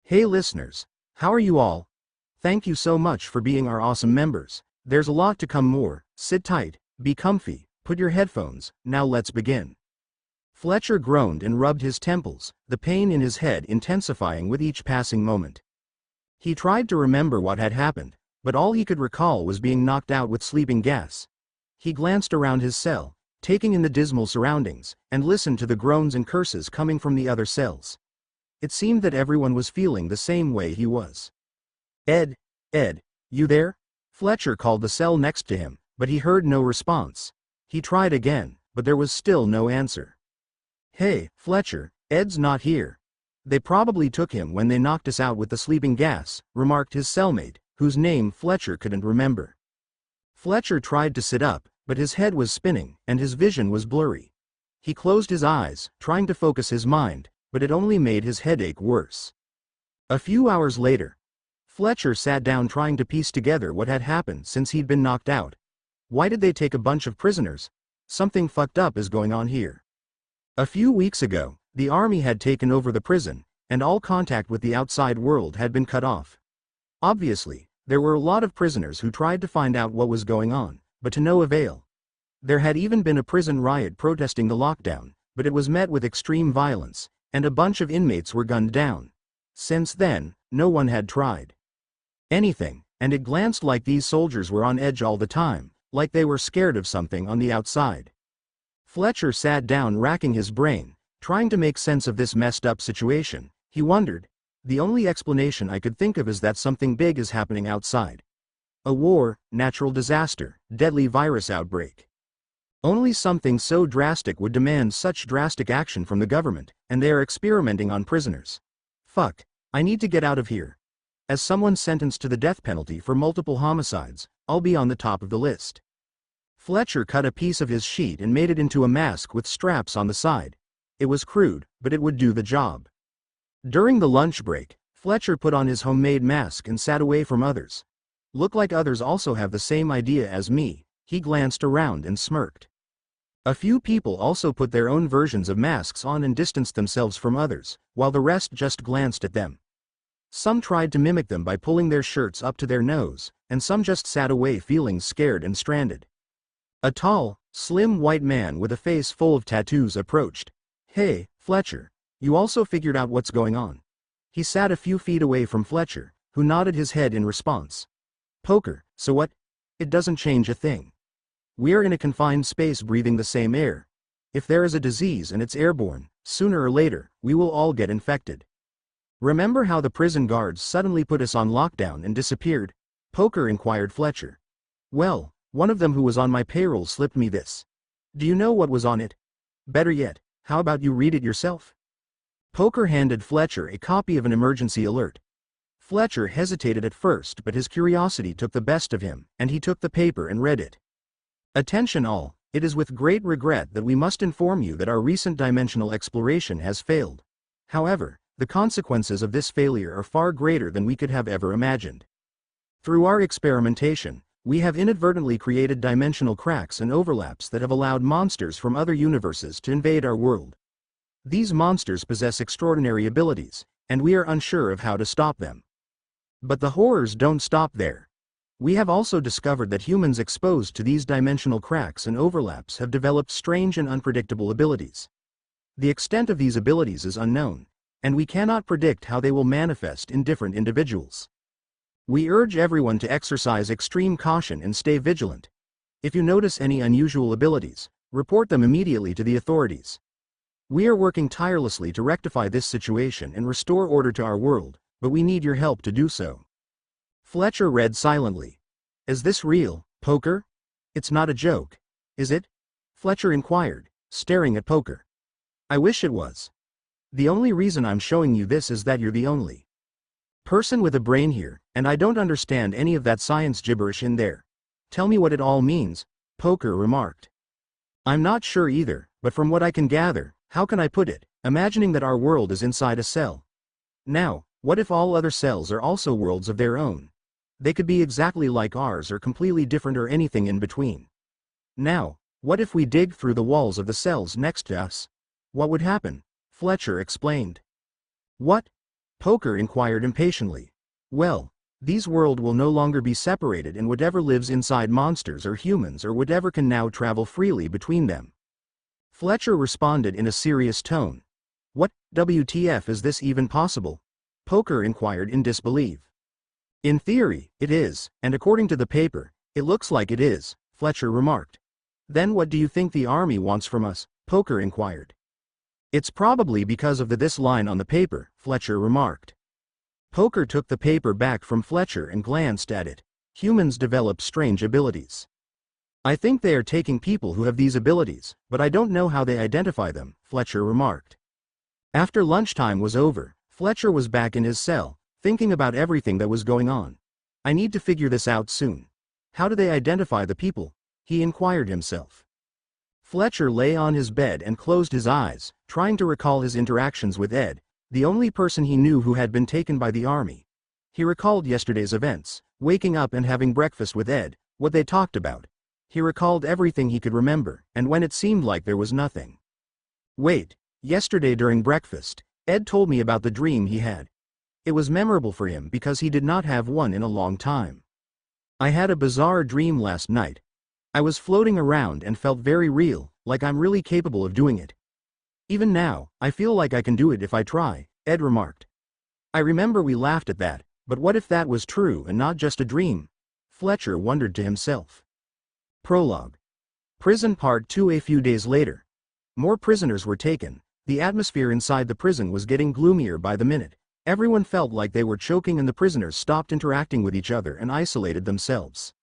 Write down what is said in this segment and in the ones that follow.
Hey listeners, how are you all? Thank you so much for being our awesome members. There's a lot to come more. Sit tight, be comfy, put your headphones, now let's begin. Fletcher groaned and rubbed his temples, the pain in his head intensifying with each passing moment. He tried to remember what had happened, but all he could recall was being knocked out with sleeping gas. He glanced around his cell, taking in the dismal surroundings, and listened to the groans and curses coming from the other cells. It seemed that everyone was feeling the same way he was. Ed, you there? Fletcher called the cell next to him, but he heard no response. He tried again, but there was still no answer. Hey, Fletcher, Ed's not here. They probably took him when they knocked us out with the sleeping gas, remarked his cellmate, whose name Fletcher couldn't remember. Fletcher tried to sit up, but his head was spinning, and his vision was blurry. He closed his eyes, trying to focus his mind, but it only made his headache worse. A few hours later, Fletcher sat down trying to piece together what had happened since he'd been knocked out. Why did they take a bunch of prisoners? Something fucked up is going on here. A few weeks ago, the army had taken over the prison, and all contact with the outside world had been cut off. Obviously, there were a lot of prisoners who tried to find out what was going on, but to no avail. There had even been a prison riot protesting the lockdown, but it was met with extreme violence, and a bunch of inmates were gunned down. Since then, no one had tried anything, and it glanced like these soldiers were on edge all the time, like they were scared of something on the outside. Fletcher sat down racking his brain, trying to make sense of this messed up situation. He wondered, the only explanation I could think of is that something big is happening outside. A war, natural disaster, deadly virus outbreak. Only something so drastic would demand such drastic action from the government, and they are experimenting on prisoners. Fuck, I need to get out of here. As someone sentenced to the death penalty for multiple homicides, I'll be on the top of the list. Fletcher cut a piece of his sheet and made it into a mask with straps on the side. It was crude, but it would do the job. During the lunch break, Fletcher put on his homemade mask and sat away from others. Look like others also have the same idea as me. He glanced around and smirked. A few people also put their own versions of masks on and distanced themselves from others, while the rest just glanced at them. Some tried to mimic them by pulling their shirts up to their nose, and some just sat away feeling scared and stranded. A tall, slim white man with a face full of tattoos approached. Hey, Fletcher, you also figured out what's going on? He sat a few feet away from Fletcher, who nodded his head in response. Poker, so what? It doesn't change a thing. We're in a confined space breathing the same air. If there is a disease and it's airborne, sooner or later, we will all get infected. Remember how the prison guards suddenly put us on lockdown and disappeared? Poker inquired Fletcher. Well, one of them who was on my payroll slipped me this. Do you know what was on it? Better yet, how about you read it yourself? Poker handed Fletcher a copy of an emergency alert. Fletcher hesitated at first, but his curiosity took the best of him, and he took the paper and read it. Attention all, it is with great regret that we must inform you that our recent dimensional exploration has failed. However, the consequences of this failure are far greater than we could have ever imagined. Through our experimentation, we have inadvertently created dimensional cracks and overlaps that have allowed monsters from other universes to invade our world. These monsters possess extraordinary abilities, and we are unsure of how to stop them. But the horrors don't stop there. We have also discovered that humans exposed to these dimensional cracks and overlaps have developed strange and unpredictable abilities. The extent of these abilities is unknown, and we cannot predict how they will manifest in different individuals. We urge everyone to exercise extreme caution and stay vigilant. If you notice any unusual abilities, report them immediately to the authorities. We are working tirelessly to rectify this situation and restore order to our world, but we need your help to do so. Fletcher read silently. Is this real, Poker? It's not a joke, is it? Fletcher inquired, staring at Poker. I wish it was. The only reason I'm showing you this is that you're the only person with a brain here, and I don't understand any of that science gibberish in there. Tell me what it all means, Poker remarked. I'm not sure either, but from what I can gather, how can I put it, imagining that our world is inside a cell. Now, what if all other cells are also worlds of their own? They could be exactly like ours or completely different or anything in between. Now, what if we dig through the walls of the cells next to us? What would happen? Fletcher explained. What? Poker inquired impatiently. Well, these worlds will no longer be separated, and whatever lives inside monsters or humans or whatever can now travel freely between them. Fletcher responded in a serious tone. What, WTF, is this even possible? Poker inquired in disbelief. In theory, it is, and according to the paper, it looks like it is, Fletcher remarked. Then what do you think the army wants from us? Poker inquired. It's probably because of this line on the paper, Fletcher remarked. Poker took the paper back from Fletcher and glanced at it. Humans develop strange abilities. I think they are taking people who have these abilities, but I don't know how they identify them, Fletcher remarked. After lunchtime was over, Fletcher was back in his cell, thinking about everything that was going on. I need to figure this out soon. How do they identify the people? He inquired himself. Fletcher lay on his bed and closed his eyes, trying to recall his interactions with Ed, the only person he knew who had been taken by the army. He recalled yesterday's events, waking up and having breakfast with Ed, what they talked about. He recalled everything he could remember, and when it seemed like there was nothing. Wait, yesterday during breakfast, Ed told me about the dream he had. It was memorable for him because he did not have one in a long time. I had a bizarre dream last night. I was floating around and felt very real, like I'm really capable of doing it. Even now, I feel like I can do it if I try, Ed remarked. I remember we laughed at that, but what if that was true and not just a dream? Fletcher wondered to himself. Prologue. Prison Part 2. A few days later. More prisoners were taken. The atmosphere inside the prison was getting gloomier by the minute. Everyone felt like they were choking and the prisoners stopped interacting with each other and isolated themselves.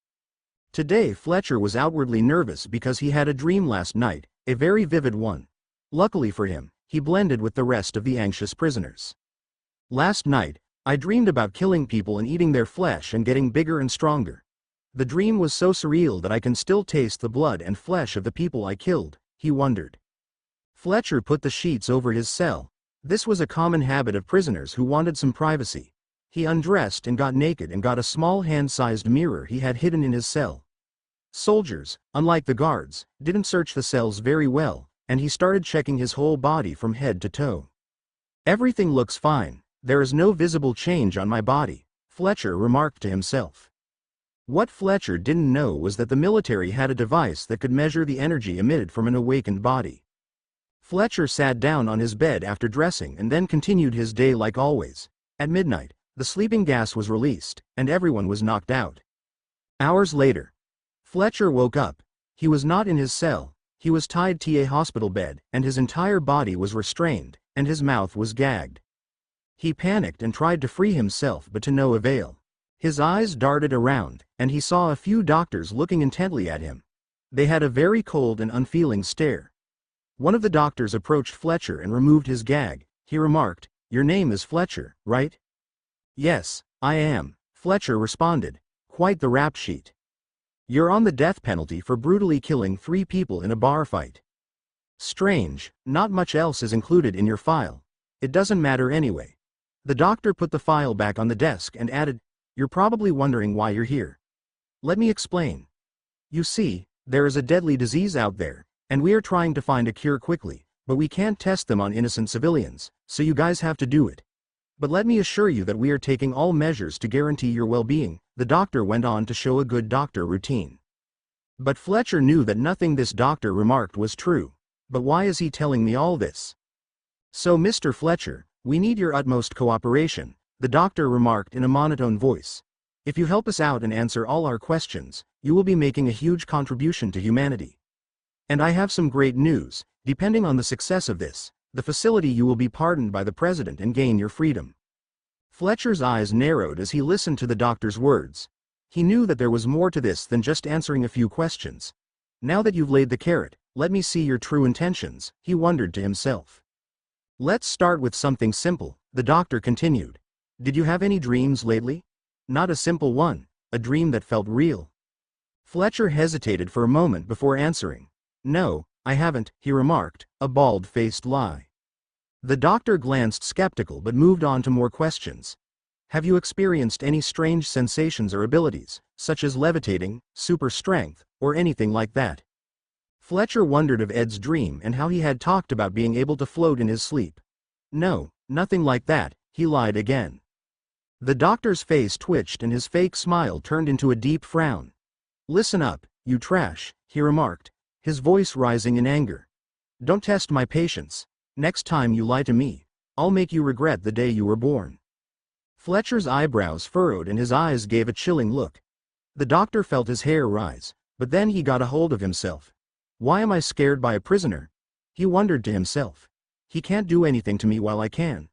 Today Fletcher was outwardly nervous because he had a dream last night, a very vivid one. Luckily for him, he blended with the rest of the anxious prisoners. Last night, I dreamed about killing people and eating their flesh and getting bigger and stronger. The dream was so surreal that I can still taste the blood and flesh of the people I killed, he wondered. Fletcher put the sheets over his cell. This was a common habit of prisoners who wanted some privacy. He undressed and got naked and got a small hand-sized mirror he had hidden in his cell. Soldiers, unlike the guards, didn't search the cells very well, and he started checking his whole body from head to toe. Everything looks fine, there is no visible change on my body, Fletcher remarked to himself. What Fletcher didn't know was that the military had a device that could measure the energy emitted from an awakened body. Fletcher sat down on his bed after dressing and then continued his day like always. At midnight, the sleeping gas was released, and everyone was knocked out. Hours later, Fletcher woke up. He was not in his cell, he was tied to a hospital bed, and his entire body was restrained, and his mouth was gagged. He panicked and tried to free himself, but to no avail. His eyes darted around, and he saw a few doctors looking intently at him. They had a very cold and unfeeling stare. One of the doctors approached Fletcher and removed his gag. He remarked, "Your name is Fletcher, right?" "Yes, I am," Fletcher responded. "Quite the rap sheet. You're on the death penalty for brutally killing 3 people in a bar fight." "Strange, not much else is included in your file. It doesn't matter anyway." The doctor put the file back on the desk and added, "You're probably wondering why you're here. Let me explain. You see, there is a deadly disease out there, and we are trying to find a cure quickly, but we can't test them on innocent civilians, so you guys have to do it. But let me assure you that we are taking all measures to guarantee your well-being," the doctor went on to show a good doctor routine. But Fletcher knew that nothing this doctor remarked was true. But why is he telling me all this? "So Mr. Fletcher, we need your utmost cooperation," the doctor remarked in a monotone voice. "If you help us out and answer all our questions, you will be making a huge contribution to humanity. And I have some great news. Depending on the success of this, the facility, you will be pardoned by the president and gain your freedom." Fletcher's eyes narrowed as he listened to the doctor's words. He knew that there was more to this than just answering a few questions. "Now that you've laid the carrot, let me see your true intentions," he wondered to himself. "Let's start with something simple," the doctor continued. "Did you have any dreams lately? Not a simple one, a dream that felt real?" Fletcher hesitated for a moment before answering. "No, I haven't," he remarked, a bald-faced lie. The doctor glanced skeptical but moved on to more questions. "Have you experienced any strange sensations or abilities, such as levitating, super strength, or anything like that?" Fletcher wondered of Ed's dream and how he had talked about being able to float in his sleep. "No, nothing like that," he lied again. The doctor's face twitched and his fake smile turned into a deep frown. Listen up, you trash, he remarked, his voice rising in anger. Don't test my patience. Next time you lie to me, I'll make you regret the day you were born. Fletcher's eyebrows furrowed and his eyes gave a chilling look. The doctor felt his hair rise, but then he got a hold of himself. Why am I scared by a prisoner? He wondered to himself. He can't do anything to me while I can.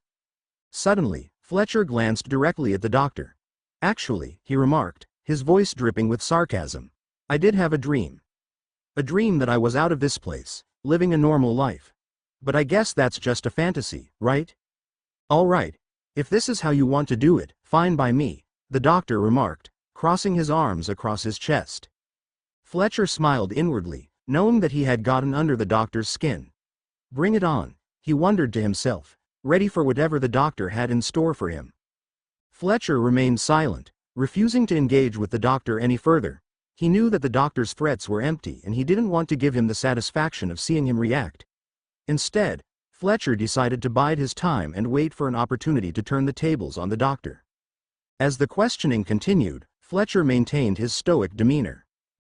Suddenly, Fletcher glanced directly at the doctor. Actually, he remarked, his voice dripping with sarcasm, I did have a dream. A dream that I was out of this place, living a normal life. But I guess that's just a fantasy, right? All right. If this is how you want to do it, fine by me, the doctor remarked, crossing his arms across his chest. Fletcher smiled inwardly, knowing that he had gotten under the doctor's skin. Bring it on, he wondered to himself, ready for whatever the doctor had in store for him. Fletcher remained silent, refusing to engage with the doctor any further. He knew that the doctor's threats were empty and he didn't want to give him the satisfaction of seeing him react. Instead, Fletcher decided to bide his time and wait for an opportunity to turn the tables on the doctor. As the questioning continued, Fletcher maintained his stoic demeanor.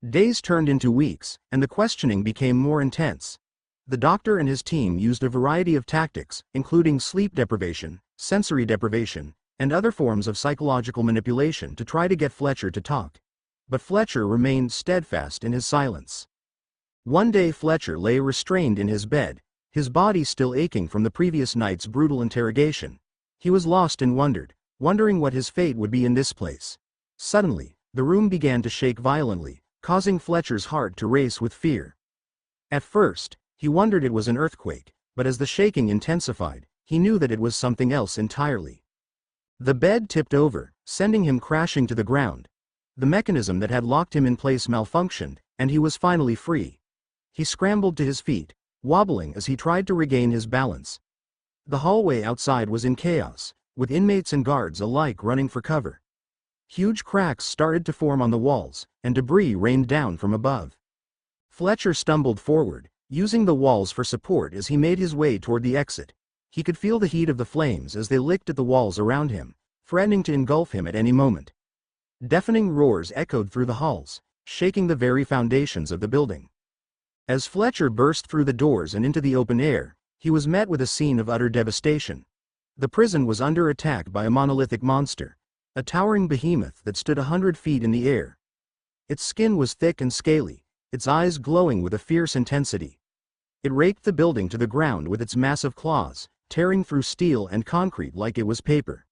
Days turned into weeks, and the questioning became more intense. The doctor and his team used a variety of tactics, including sleep deprivation, sensory deprivation, and other forms of psychological manipulation to try to get Fletcher to talk. But Fletcher remained steadfast in his silence. One day Fletcher lay restrained in his bed, his body still aching from the previous night's brutal interrogation. He was lost and wondering what his fate would be in this place. Suddenly, the room began to shake violently, causing Fletcher's heart to race with fear. At first, he wondered it was an earthquake, but as the shaking intensified, he knew that it was something else entirely. The bed tipped over, sending him crashing to the ground. The mechanism that had locked him in place malfunctioned, and he was finally free. He scrambled to his feet, wobbling as he tried to regain his balance. The hallway outside was in chaos, with inmates and guards alike running for cover. Huge cracks started to form on the walls, and debris rained down from above. Fletcher stumbled forward, using the walls for support as he made his way toward the exit. He could feel the heat of the flames as they licked at the walls around him, threatening to engulf him at any moment. Deafening roars echoed through the halls, shaking the very foundations of the building. As Fletcher burst through the doors and into the open air, he was met with a scene of utter devastation. The prison was under attack by a monolithic monster, a towering behemoth that stood 100 feet in the air. Its skin was thick and scaly, its eyes glowing with a fierce intensity. It raked the building to the ground with its massive claws, tearing through steel and concrete like it was paper.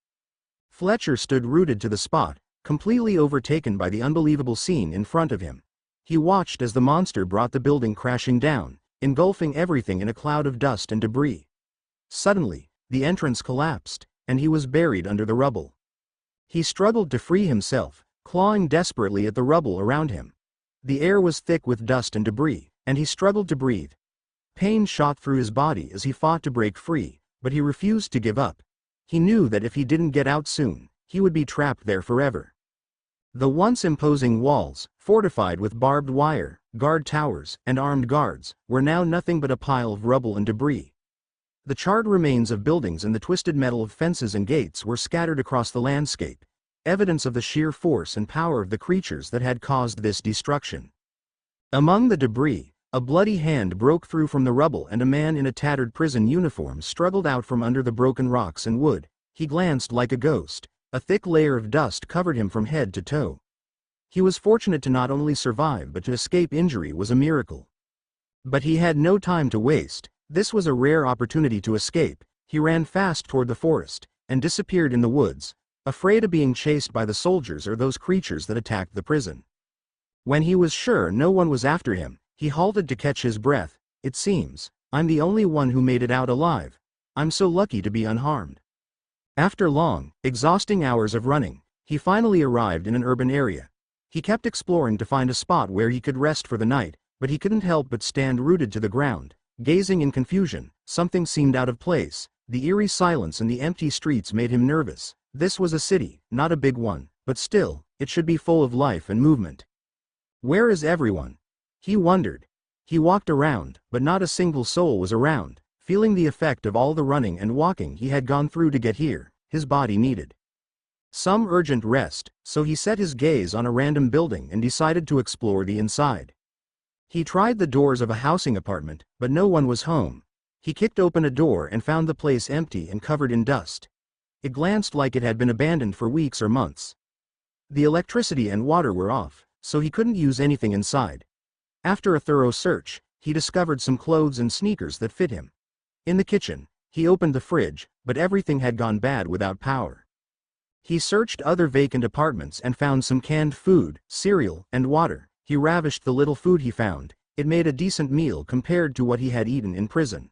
Fletcher stood rooted to the spot, completely overtaken by the unbelievable scene in front of him. He watched as the monster brought the building crashing down, engulfing everything in a cloud of dust and debris. Suddenly, the entrance collapsed, and he was buried under the rubble. He struggled to free himself, clawing desperately at the rubble around him. The air was thick with dust and debris, and he struggled to breathe. Pain shot through his body as he fought to break free, but he refused to give up. He knew that if he didn't get out soon, he would be trapped there forever. The once imposing walls, fortified with barbed wire, guard towers, and armed guards, were now nothing but a pile of rubble and debris. The charred remains of buildings and the twisted metal of fences and gates were scattered across the landscape, evidence of the sheer force and power of the creatures that had caused this destruction. Among the debris, a bloody hand broke through from the rubble and a man in a tattered prison uniform struggled out from under the broken rocks and wood. He glanced like a ghost. A thick layer of dust covered him from head to toe. He was fortunate to not only survive but to escape injury was a miracle. But he had no time to waste. This was a rare opportunity to escape. He ran fast toward the forest, and disappeared in the woods, afraid of being chased by the soldiers or those creatures that attacked the prison. When he was sure no one was after him, he halted to catch his breath. It seems, I'm the only one who made it out alive. I'm so lucky to be unharmed. After long, exhausting hours of running, he finally arrived in an urban area. He kept exploring to find a spot where he could rest for the night, but he couldn't help but stand rooted to the ground, gazing in confusion. Something seemed out of place. The eerie silence and the empty streets made him nervous. This was a city, not a big one, but still, it should be full of life and movement. Where is everyone? He wondered. He walked around, but not a single soul was around. Feeling the effect of all the running and walking he had gone through to get here, his body needed some urgent rest, so he set his gaze on a random building and decided to explore the inside. He tried the doors of a housing apartment, but no one was home. He kicked open a door and found the place empty and covered in dust. It glanced like it had been abandoned for weeks or months. The electricity and water were off, so he couldn't use anything inside. After a thorough search, he discovered some clothes and sneakers that fit him. In the kitchen, he opened the fridge, but everything had gone bad without power. He searched other vacant apartments and found some canned food, cereal, and water. He ravished the little food he found. It made a decent meal compared to what he had eaten in prison.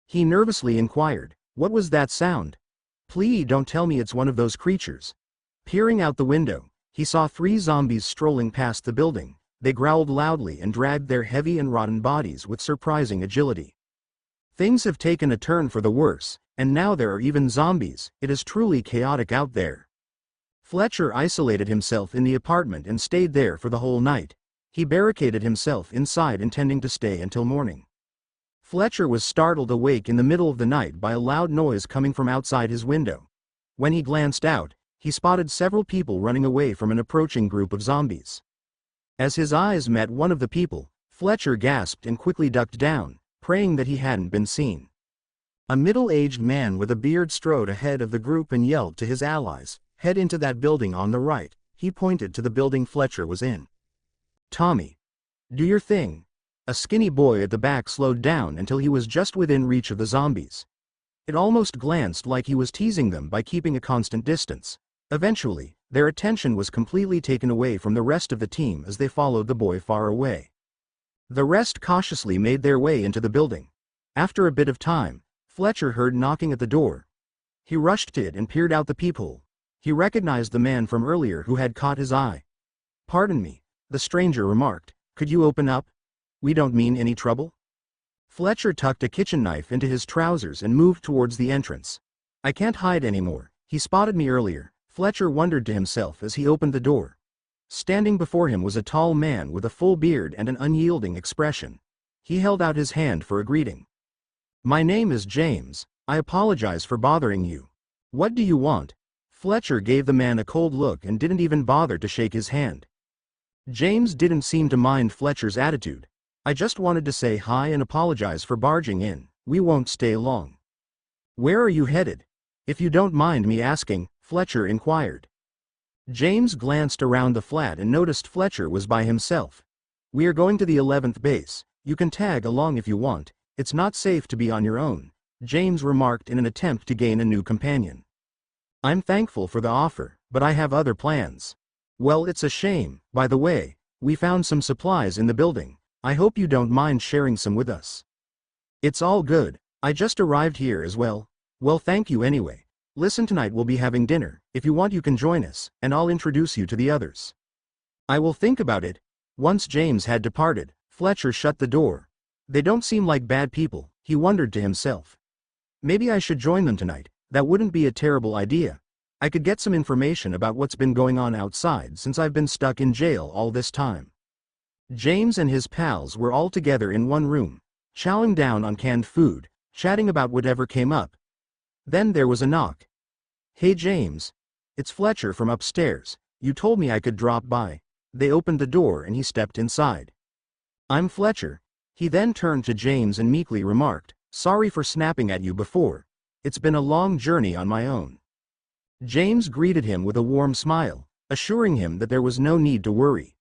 He nervously inquired, "What was that sound? Please don't tell me it's one of those creatures." Peering out the window, he saw 3 zombies strolling past the building. They growled loudly and dragged their heavy and rotten bodies with surprising agility. Things have taken a turn for the worse, and now there are even zombies. It is truly chaotic out there. Fletcher isolated himself in the apartment and stayed there for the whole night. He barricaded himself inside intending to stay until morning. Fletcher was startled awake in the middle of the night by a loud noise coming from outside his window. When he glanced out, he spotted several people running away from an approaching group of zombies. As his eyes met one of the people, Fletcher gasped and quickly ducked down, praying that he hadn't been seen. A middle-aged man with a beard strode ahead of the group and yelled to his allies, "Head into that building on the right." He pointed to the building Fletcher was in. "Tommy, do your thing." A skinny boy at the back slowed down until he was just within reach of the zombies. It almost glanced like he was teasing them by keeping a constant distance. Eventually, their attention was completely taken away from the rest of the team as they followed the boy far away. The rest cautiously made their way into the building. After a bit of time, Fletcher heard knocking at the door. He rushed to it and peered out the peephole. He recognized the man from earlier who had caught his eye. "Pardon me," the stranger remarked. "Could you open up? We don't mean any trouble." Fletcher tucked a kitchen knife into his trousers and moved towards the entrance. "I can't hide anymore. He spotted me earlier," Fletcher wondered to himself as he opened the door. Standing before him was a tall man with a full beard and an unyielding expression. He held out his hand for a greeting. "My name is James. I apologize for bothering you. What do you want?" Fletcher gave the man a cold look and didn't even bother to shake his hand. James didn't seem to mind Fletcher's attitude. "I just wanted to say hi and apologize for barging in. We won't stay long." "Where are you headed? If you don't mind me asking," Fletcher inquired. James glanced around the flat and noticed Fletcher was by himself. "We are going to the 11th base. You can tag along if you want. It's not safe to be on your own," James remarked in an attempt to gain a new companion. "I'm thankful for the offer, but I have other plans." "Well, it's a shame. By the way, we found some supplies in the building. I hope you don't mind sharing some with us." "It's all good. I just arrived here as well." "Well, thank you anyway. Listen, tonight we'll be having dinner. If you want you can join us, and I'll introduce you to the others." "I will think about it." Once James had departed, Fletcher shut the door. "They don't seem like bad people," he wondered to himself. "Maybe I should join them tonight. That wouldn't be a terrible idea. I could get some information about what's been going on outside since I've been stuck in jail all this time." James and his pals were all together in one room, chowing down on canned food, chatting about whatever came up. Then there was a knock. "Hey James. It's Fletcher from upstairs. You told me I could drop by." They opened the door and he stepped inside. "I'm Fletcher." He then turned to James and meekly remarked, "Sorry for snapping at you before. It's been a long journey on my own." James greeted him with a warm smile, assuring him that there was no need to worry.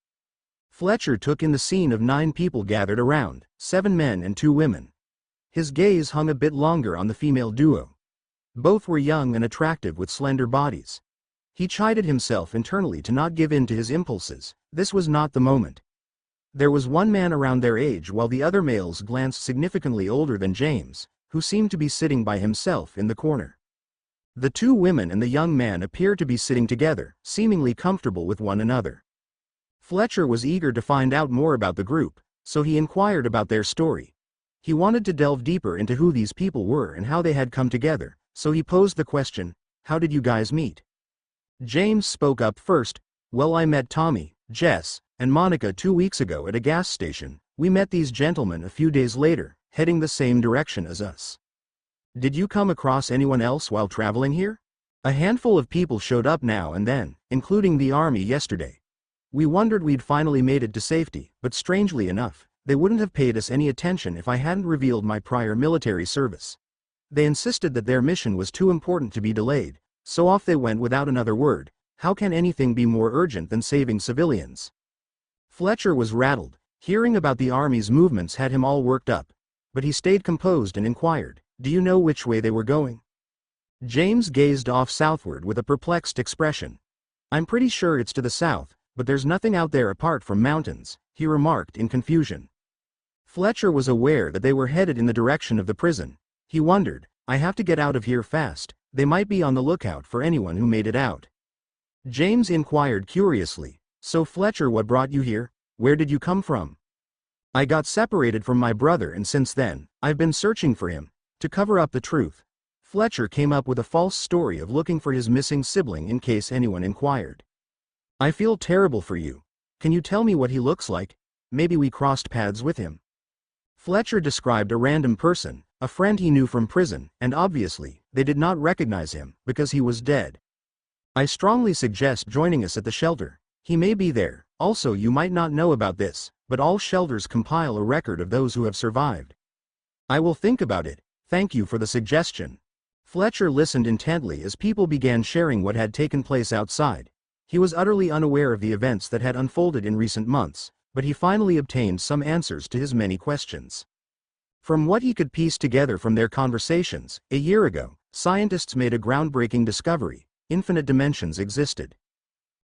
Fletcher took in the scene of 9 people gathered around, 7 men and 2 women. His gaze hung a bit longer on the female duo. Both were young and attractive with slender bodies. He chided himself internally to not give in to his impulses. This was not the moment. There was one man around their age while the other males glanced significantly older than James, who seemed to be sitting by himself in the corner. The 2 women and the young man appeared to be sitting together, seemingly comfortable with one another. Fletcher was eager to find out more about the group, so he inquired about their story. He wanted to delve deeper into who these people were and how they had come together, so he posed the question, "How did you guys meet?" James spoke up first. "Well, I met Tommy, Jess, and Monica 2 weeks ago at a gas station. We met these gentlemen a few days later, heading the same direction as us." "Did you come across anyone else while traveling here?" A handful of people showed up now and then, including the army yesterday. We wondered we'd finally made it to safety, but strangely enough, they wouldn't have paid us any attention if I hadn't revealed my prior military service. They insisted that their mission was too important to be delayed, so off they went without another word. How can anything be more urgent than saving civilians? Fletcher was rattled. Hearing about the army's movements had him all worked up. But he stayed composed and inquired, "Do you know which way they were going?" James gazed off southward with a perplexed expression. "I'm pretty sure it's to the south, but there's nothing out there apart from mountains," he remarked in confusion. Fletcher was aware that they were headed in the direction of the prison. He wondered, "I have to get out of here fast. They might be on the lookout for anyone who made it out." James inquired curiously, "So Fletcher, what brought you here? Where did you come from?" "I got separated from my brother and since then, I've been searching for him." To cover up the truth, Fletcher came up with a false story of looking for his missing sibling in case anyone inquired. "I feel terrible for you. Can you tell me what he looks like? Maybe we crossed paths with him." Fletcher described a random person, a friend he knew from prison, and obviously, they did not recognize him, because he was dead. "I strongly suggest joining us at the shelter. He may be there. Also, you might not know about this, but all shelters compile a record of those who have survived." "I will think about it. Thank you for the suggestion." Fletcher listened intently as people began sharing what had taken place outside. He was utterly unaware of the events that had unfolded in recent months, but he finally obtained some answers to his many questions. From what he could piece together from their conversations, a year ago, scientists made a groundbreaking discovery: infinite dimensions existed.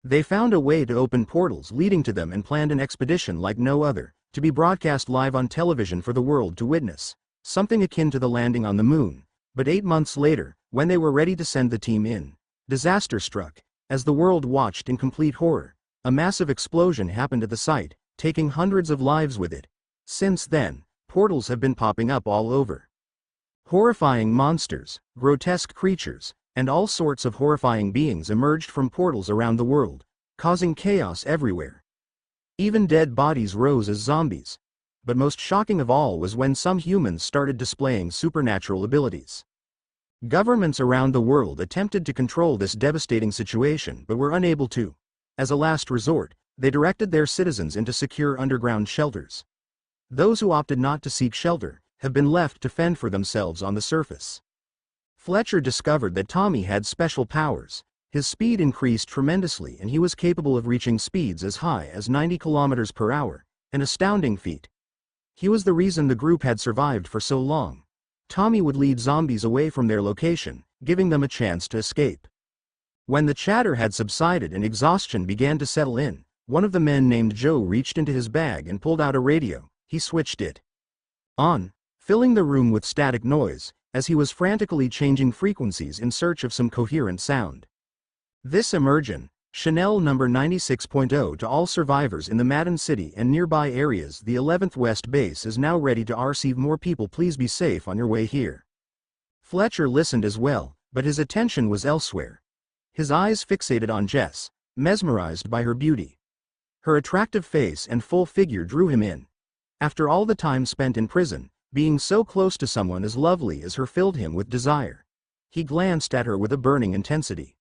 They found a way to open portals leading to them and planned an expedition like no other, to be broadcast live on television for the world to witness, something akin to the landing on the moon. But 8 months later, when they were ready to send the team in, disaster struck. As the world watched in complete horror, a massive explosion happened at the site, taking hundreds of lives with it. Since then, portals have been popping up all over. Horrifying monsters, grotesque creatures, and all sorts of horrifying beings emerged from portals around the world, causing chaos everywhere. Even dead bodies rose as zombies. But most shocking of all was when some humans started displaying supernatural abilities. Governments around the world attempted to control this devastating situation but were unable to. As a last resort, they directed their citizens into secure underground shelters. Those who opted not to seek shelter have been left to fend for themselves on the surface. Fletcher discovered that Tommy had special powers. His speed increased tremendously and he was capable of reaching speeds as high as 90 kilometers per hour, an astounding feat. He was the reason the group had survived for so long. Tommy would lead zombies away from their location, giving them a chance to escape. When the chatter had subsided and exhaustion began to settle in, one of the men named Joe reached into his bag and pulled out a radio. He switched it on, filling the room with static noise, as he was frantically changing frequencies in search of some coherent sound. "This emergent, Chanel number 96.0 to all survivors in the Madden City and nearby areas. The 11th West Base is now ready to receive more people. Please be safe on your way here." Fletcher listened as well, but his attention was elsewhere. His eyes fixated on Jess, mesmerized by her beauty. Her attractive face and full figure drew him in. After all the time spent in prison, being so close to someone as lovely as her filled him with desire. He glanced at her with a burning intensity.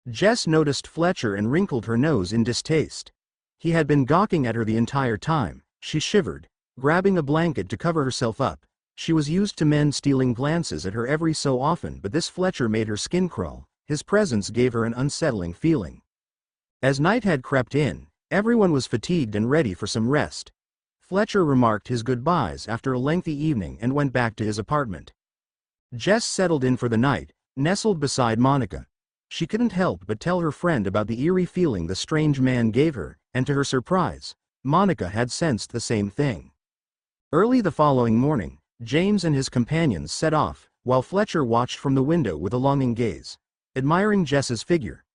Jess noticed Fletcher and wrinkled her nose in distaste. He had been gawking at her the entire time. She shivered, grabbing a blanket to cover herself up. She was used to men stealing glances at her every so often, but this Fletcher made her skin crawl. His presence gave her an unsettling feeling. As night had crept in, everyone was fatigued and ready for some rest. Fletcher remarked his goodbyes after a lengthy evening and went back to his apartment. Jess settled in for the night, nestled beside Monica. She couldn't help but tell her friend about the eerie feeling the strange man gave her, and to her surprise, Monica had sensed the same thing. Early the following morning, James and his companions set off, while Fletcher watched from the window with a longing gaze, admiring Jess's figure.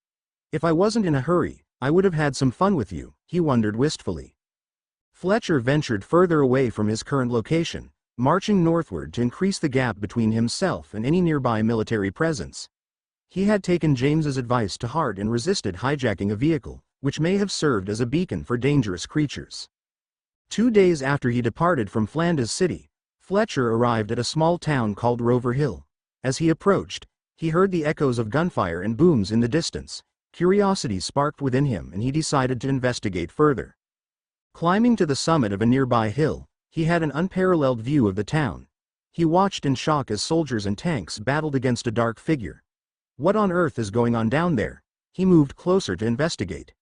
"If I wasn't in a hurry, I would have had some fun with you," he wondered wistfully. Fletcher ventured further away from his current location, marching northward to increase the gap between himself and any nearby military presence. He had taken James's advice to heart and resisted hijacking a vehicle, which may have served as a beacon for dangerous creatures. 2 days after he departed from Flanders City, Fletcher arrived at a small town called Rover Hill. As he approached, He heard the echoes of gunfire and booms in the distance. Curiosity sparked within him and he decided to investigate further. Climbing to the summit of a nearby hill, he had an unparalleled view of the town. He watched in shock as soldiers and tanks battled against a dark figure. What on earth is going on down there? He moved closer to investigate.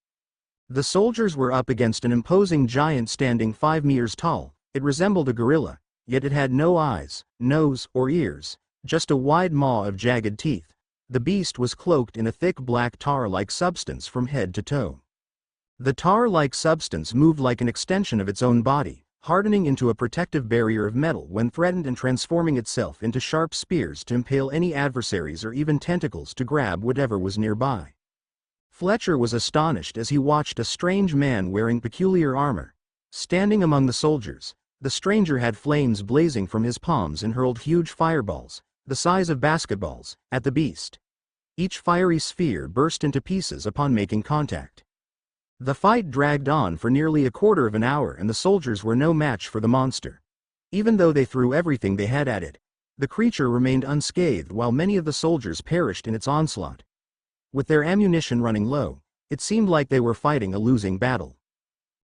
The soldiers were up against an imposing giant standing 5 meters tall. It resembled a gorilla, yet it had no eyes, nose, or ears, just a wide maw of jagged teeth. The beast was cloaked in a thick black tar-like substance from head to toe. The tar-like substance moved like an extension of its own body, hardening into a protective barrier of metal when threatened and transforming itself into sharp spears to impale any adversaries or even tentacles to grab whatever was nearby. Fletcher was astonished as he watched a strange man wearing peculiar armor. Standing among the soldiers, the stranger had flames blazing from his palms and hurled huge fireballs, the size of basketballs, at the beast. Each fiery sphere burst into pieces upon making contact. The fight dragged on for nearly a quarter of an hour and the soldiers were no match for the monster. Even though they threw everything they had at it, the creature remained unscathed while many of the soldiers perished in its onslaught. With their ammunition running low, it seemed like they were fighting a losing battle.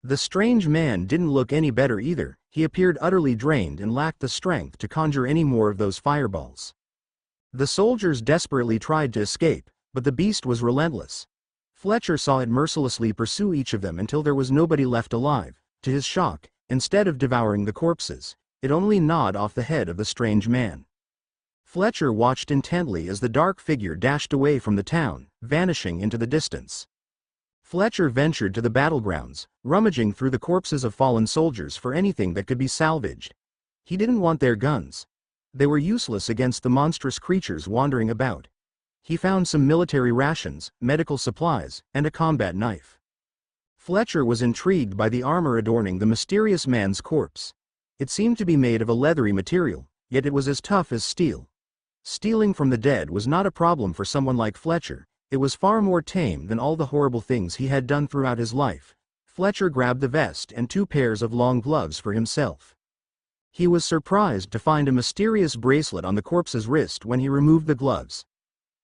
The strange man didn't look any better either. He appeared utterly drained and lacked the strength to conjure any more of those fireballs. The soldiers desperately tried to escape, but the beast was relentless. Fletcher saw it mercilessly pursue each of them until there was nobody left alive. To his shock, instead of devouring the corpses, it only gnawed off the head of the strange man. Fletcher watched intently as the dark figure dashed away from the town, vanishing into the distance. Fletcher ventured to the battlegrounds, rummaging through the corpses of fallen soldiers for anything that could be salvaged. He didn't want their guns. They were useless against the monstrous creatures wandering about. He found some military rations, medical supplies, and a combat knife. Fletcher was intrigued by the armor adorning the mysterious man's corpse. It seemed to be made of a leathery material, yet it was as tough as steel. Stealing from the dead was not a problem for someone like Fletcher. It was far more tame than all the horrible things he had done throughout his life. Fletcher grabbed the vest and 2 pairs of long gloves for himself. He was surprised to find a mysterious bracelet on the corpse's wrist when he removed the gloves.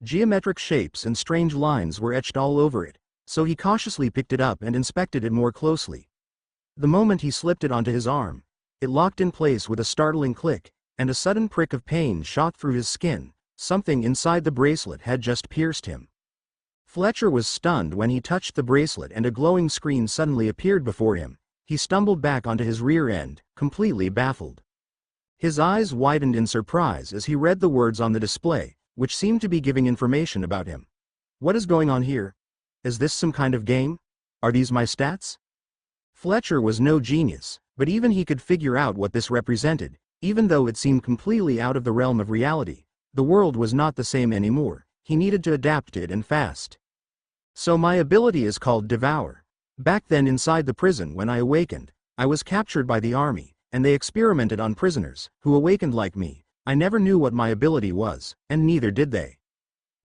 Geometric shapes and strange lines were etched all over it, so he cautiously picked it up and inspected it more closely. The moment he slipped it onto his arm, it locked in place with a startling click, and a sudden prick of pain shot through his skin. Something inside the bracelet had just pierced him. Fletcher was stunned when he touched the bracelet and a glowing screen suddenly appeared before him. He stumbled back onto his rear end, completely baffled. His eyes widened in surprise as he read the words on the display, which seemed to be giving information about him. What is going on here? Is this some kind of game? Are these my stats? Fletcher was no genius, but even he could figure out what this represented. Even though it seemed completely out of the realm of reality, the world was not the same anymore. He needed to adapt to it and fast. So my ability is called Devour. Back then inside the prison when I awakened, I was captured by the army, and they experimented on prisoners, who awakened like me. I never knew what my ability was, and neither did they.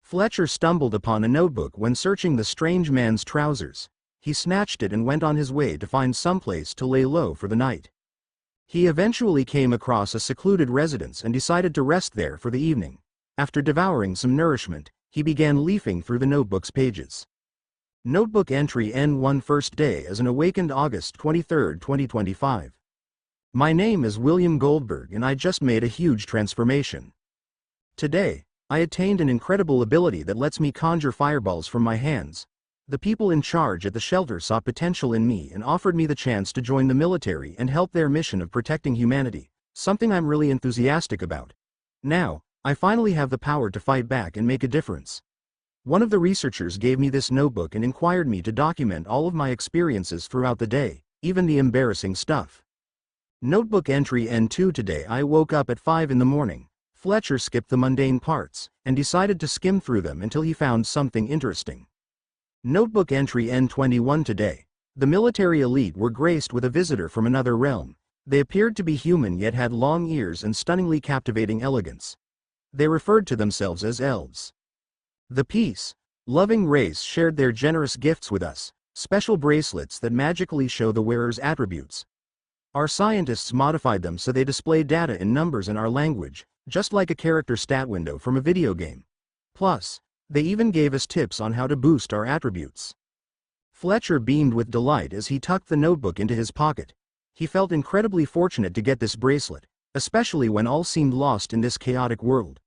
Fletcher stumbled upon a notebook when searching the strange man's trousers. He snatched it and went on his way to find someplace to lay low for the night. He eventually came across a secluded residence and decided to rest there for the evening. After devouring some nourishment, he began leafing through the notebook's pages. Notebook entry N1 First day as an awakened August 23, 2025. My name is William Goldberg and I just made a huge transformation. Today, I attained an incredible ability that lets me conjure fireballs from my hands. The people in charge at the shelter saw potential in me and offered me the chance to join the military and help their mission of protecting humanity, something I'm really enthusiastic about. Now, I finally have the power to fight back and make a difference. One of the researchers gave me this notebook and inquired me to document all of my experiences throughout the day, even the embarrassing stuff. Notebook entry N2 Today I woke up at 5 in the morning. Fletcher skipped the mundane parts and decided to skim through them until he found something interesting. Notebook entry N21 Today. The military elite were graced with a visitor from another realm. They appeared to be human yet had long ears and stunningly captivating elegance. They referred to themselves as elves. The peace-loving race shared their generous gifts with us, special bracelets that magically show the wearer's attributes. Our scientists modified them so they display data in numbers in our language, just like a character stat window from a video game. Plus, they even gave us tips on how to boost our attributes. Fletcher beamed with delight as he tucked the notebook into his pocket. He felt incredibly fortunate to get this bracelet, especially when all seemed lost in this chaotic world.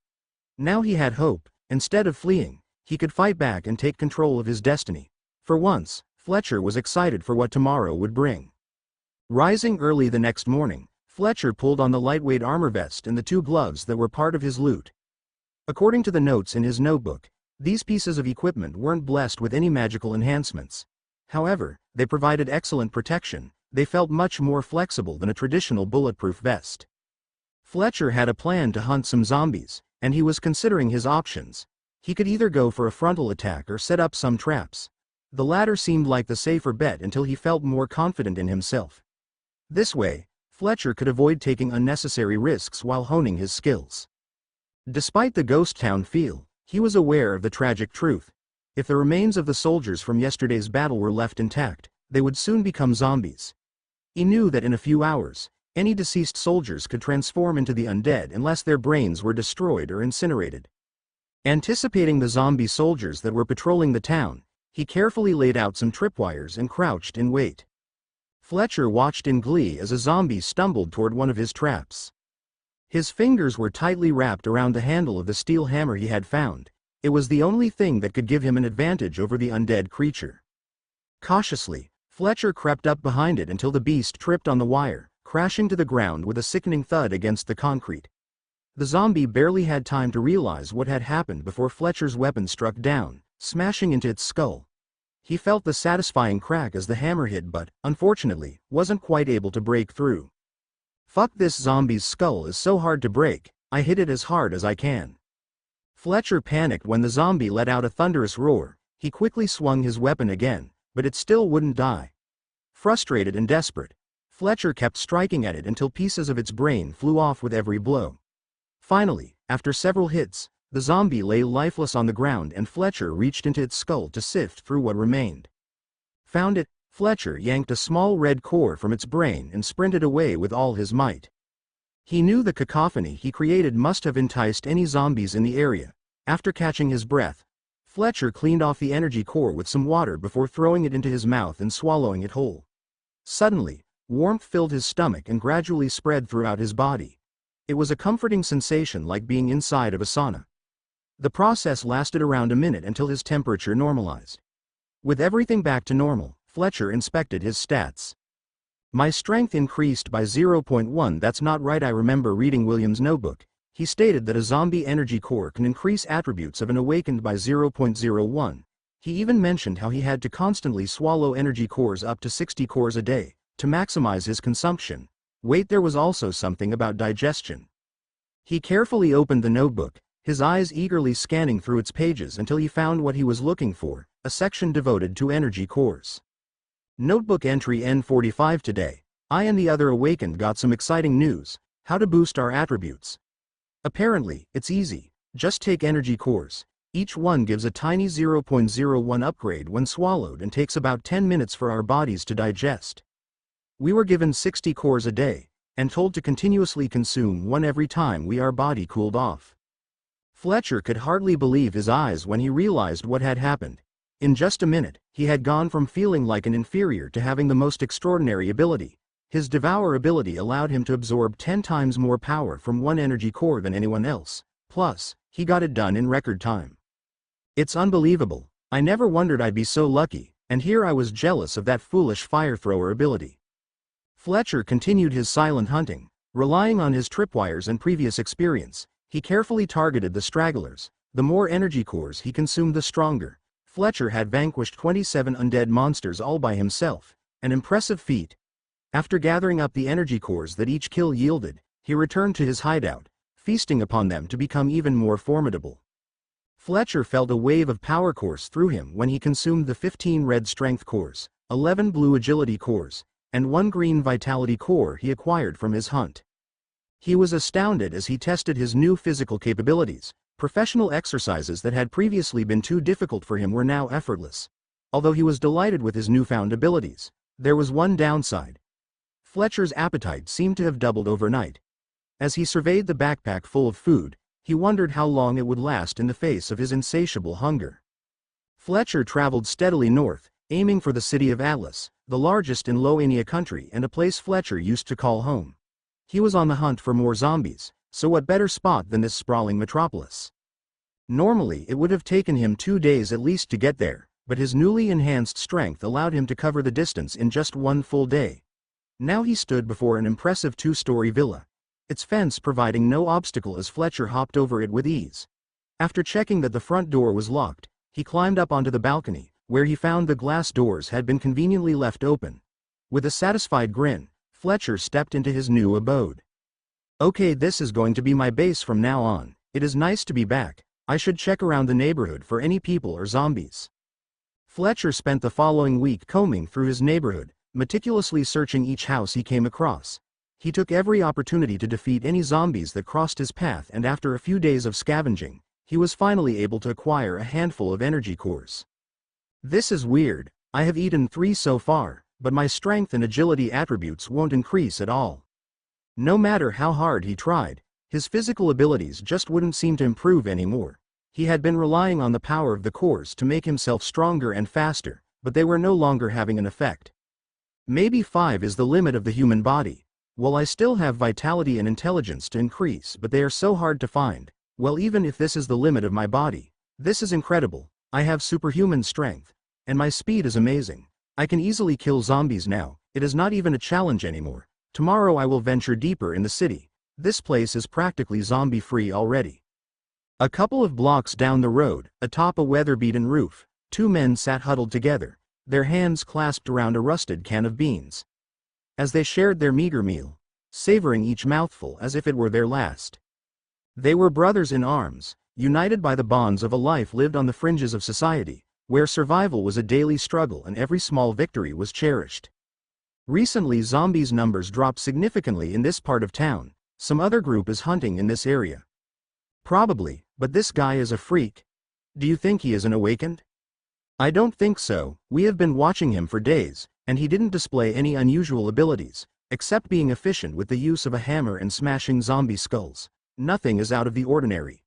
Now he had hope. Instead of fleeing, he could fight back and take control of his destiny. For once, Fletcher was excited for what tomorrow would bring. Rising early the next morning, Fletcher pulled on the lightweight armor vest and the 2 gloves that were part of his loot. According to the notes in his notebook, these pieces of equipment weren't blessed with any magical enhancements. However, they provided excellent protection. They felt much more flexible than a traditional bulletproof vest. Fletcher had a plan to hunt some zombies, and he was considering his options. He could either go for a frontal attack or set up some traps. The latter seemed like the safer bet until he felt more confident in himself. This way, Fletcher could avoid taking unnecessary risks while honing his skills. Despite the ghost town feel, he was aware of the tragic truth. If the remains of the soldiers from yesterday's battle were left intact, they would soon become zombies. He knew that in a few hours, any deceased soldiers could transform into the undead unless their brains were destroyed or incinerated. Anticipating the zombie soldiers that were patrolling the town, he carefully laid out some tripwires and crouched in wait. Fletcher watched in glee as a zombie stumbled toward one of his traps. His fingers were tightly wrapped around the handle of the steel hammer he had found. It was the only thing that could give him an advantage over the undead creature. Cautiously, Fletcher crept up behind it until the beast tripped on the wire, crashing to the ground with a sickening thud against the concrete. The zombie barely had time to realize what had happened before Fletcher's weapon struck down, smashing into its skull. He felt the satisfying crack as the hammer hit but, unfortunately, wasn't quite able to break through. Fuck, this zombie's skull is so hard to break, I hit it as hard as I can. Fletcher panicked when the zombie let out a thunderous roar. He quickly swung his weapon again, but it still wouldn't die. Frustrated and desperate, Fletcher kept striking at it until pieces of its brain flew off with every blow. Finally, after several hits, the zombie lay lifeless on the ground and Fletcher reached into its skull to sift through what remained. Found it, Fletcher yanked a small red core from its brain and sprinted away with all his might. He knew the cacophony he created must have enticed any zombies in the area. After catching his breath, Fletcher cleaned off the energy core with some water before throwing it into his mouth and swallowing it whole. Suddenly, warmth filled his stomach and gradually spread throughout his body. It was a comforting sensation like being inside of a sauna. The process lasted around a minute until his temperature normalized. With everything back to normal, Fletcher inspected his stats. My strength increased by 0.1. That's not right. I remember reading William's notebook. He stated that a zombie energy core can increase attributes of an awakened by 0.01. He even mentioned how he had to constantly swallow energy cores up to 60 cores a day, to maximize his consumption. Wait, there was also something about digestion. He carefully opened the notebook, his eyes eagerly scanning through its pages until he found what he was looking for, a section devoted to energy cores. Notebook entry N45. Today, I and the other awakened got some exciting news: how to boost our attributes. Apparently, it's easy. Just take energy cores. Each one gives a tiny 0.01 upgrade when swallowed and takes about 10 minutes for our bodies to digest. We were given 60 cores a day, and told to continuously consume one every time our body cooled off. Fletcher could hardly believe his eyes when he realized what had happened. In just a minute, he had gone from feeling like an inferior to having the most extraordinary ability. His Devour ability allowed him to absorb 10 times more power from one energy core than anyone else. Plus, he got it done in record time. It's unbelievable. I never wondered I'd be so lucky, and here I was jealous of that foolish fire thrower ability. Fletcher continued his silent hunting, relying on his tripwires and previous experience. He carefully targeted the stragglers. The more energy cores he consumed, the stronger. Fletcher had vanquished 27 undead monsters all by himself, an impressive feat. After gathering up the energy cores that each kill yielded, he returned to his hideout, feasting upon them to become even more formidable. Fletcher felt a wave of power course through him when he consumed the 15 red strength cores, 11 blue agility cores, and 1 green vitality core he acquired from his hunt. He was astounded as he tested his new physical capabilities. Professional exercises that had previously been too difficult for him were now effortless. Although he was delighted with his newfound abilities, there was one downside. Fletcher's appetite seemed to have doubled overnight. As he surveyed the backpack full of food, He wondered how long it would last in the face of his insatiable hunger. Fletcher traveled steadily north, aiming for the city of Atlas, the largest in Loania country and a place Fletcher used to call home. He was on the hunt for more zombies, so what better spot than this sprawling metropolis? Normally it would have taken him 2 days at least to get there, but his newly enhanced strength allowed him to cover the distance in just 1 full day. Now he stood before an impressive 2-story villa, its fence providing no obstacle as Fletcher hopped over it with ease. After checking that the front door was locked, he climbed up onto the balcony, where he found the glass doors had been conveniently left open. With a satisfied grin, Fletcher stepped into his new abode. Okay, this is going to be my base from now on. It is nice to be back. I should check around the neighborhood for any people or zombies. Fletcher spent the following week combing through his neighborhood, meticulously searching each house he came across. He took every opportunity to defeat any zombies that crossed his path, and after a few days of scavenging, he was finally able to acquire a handful of energy cores. This is weird. I have eaten 3 so far, but my strength and agility attributes won't increase at all. No matter how hard he tried, his physical abilities just wouldn't seem to improve anymore. He had been relying on the power of the cores to make himself stronger and faster, but they were no longer having an effect. Maybe 5 is the limit of the human body. Well, I still have vitality and intelligence to increase, but they are so hard to find. Well, even if this is the limit of my body, this is incredible. I have superhuman strength, and my speed is amazing. I can easily kill zombies now. It is not even a challenge anymore. Tomorrow I will venture deeper in the city. This place is practically zombie-free already. A couple of blocks down the road, atop a weather-beaten roof, 2 men sat huddled together, their hands clasped around a rusted can of beans. As they shared their meager meal, savoring each mouthful as if it were their last. They were brothers in arms, united by the bonds of a life lived on the fringes of society, where survival was a daily struggle and every small victory was cherished. Recently, zombies' numbers dropped significantly in this part of town. Some other group is hunting in this area. Probably, but this guy is a freak. Do you think he is an awakened? I don't think so. We have been watching him for days, and he didn't display any unusual abilities, except being efficient with the use of a hammer and smashing zombie skulls. Nothing is out of the ordinary.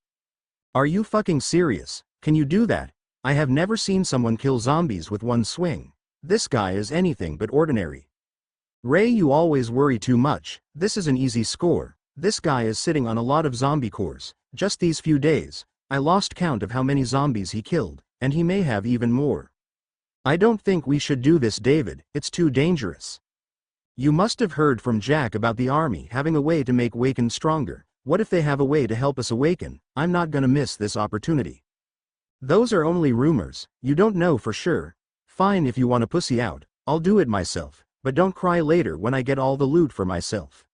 Are you fucking serious? Can you do that? I have never seen someone kill zombies with one swing. This guy is anything but ordinary. Ray, you always worry too much. This is an easy score. This guy is sitting on a lot of zombie cores. Just these few days, I lost count of how many zombies he killed, and he may have even more. I don't think we should do this, David. It's too dangerous. You must have heard from Jack about the army having a way to make Waken stronger. What if they have a way to help us awaken? I'm not gonna miss this opportunity. Those are only rumors. You don't know for sure. Fine, if you want to pussy out, I'll do it myself, but don't cry later when I get all the loot for myself.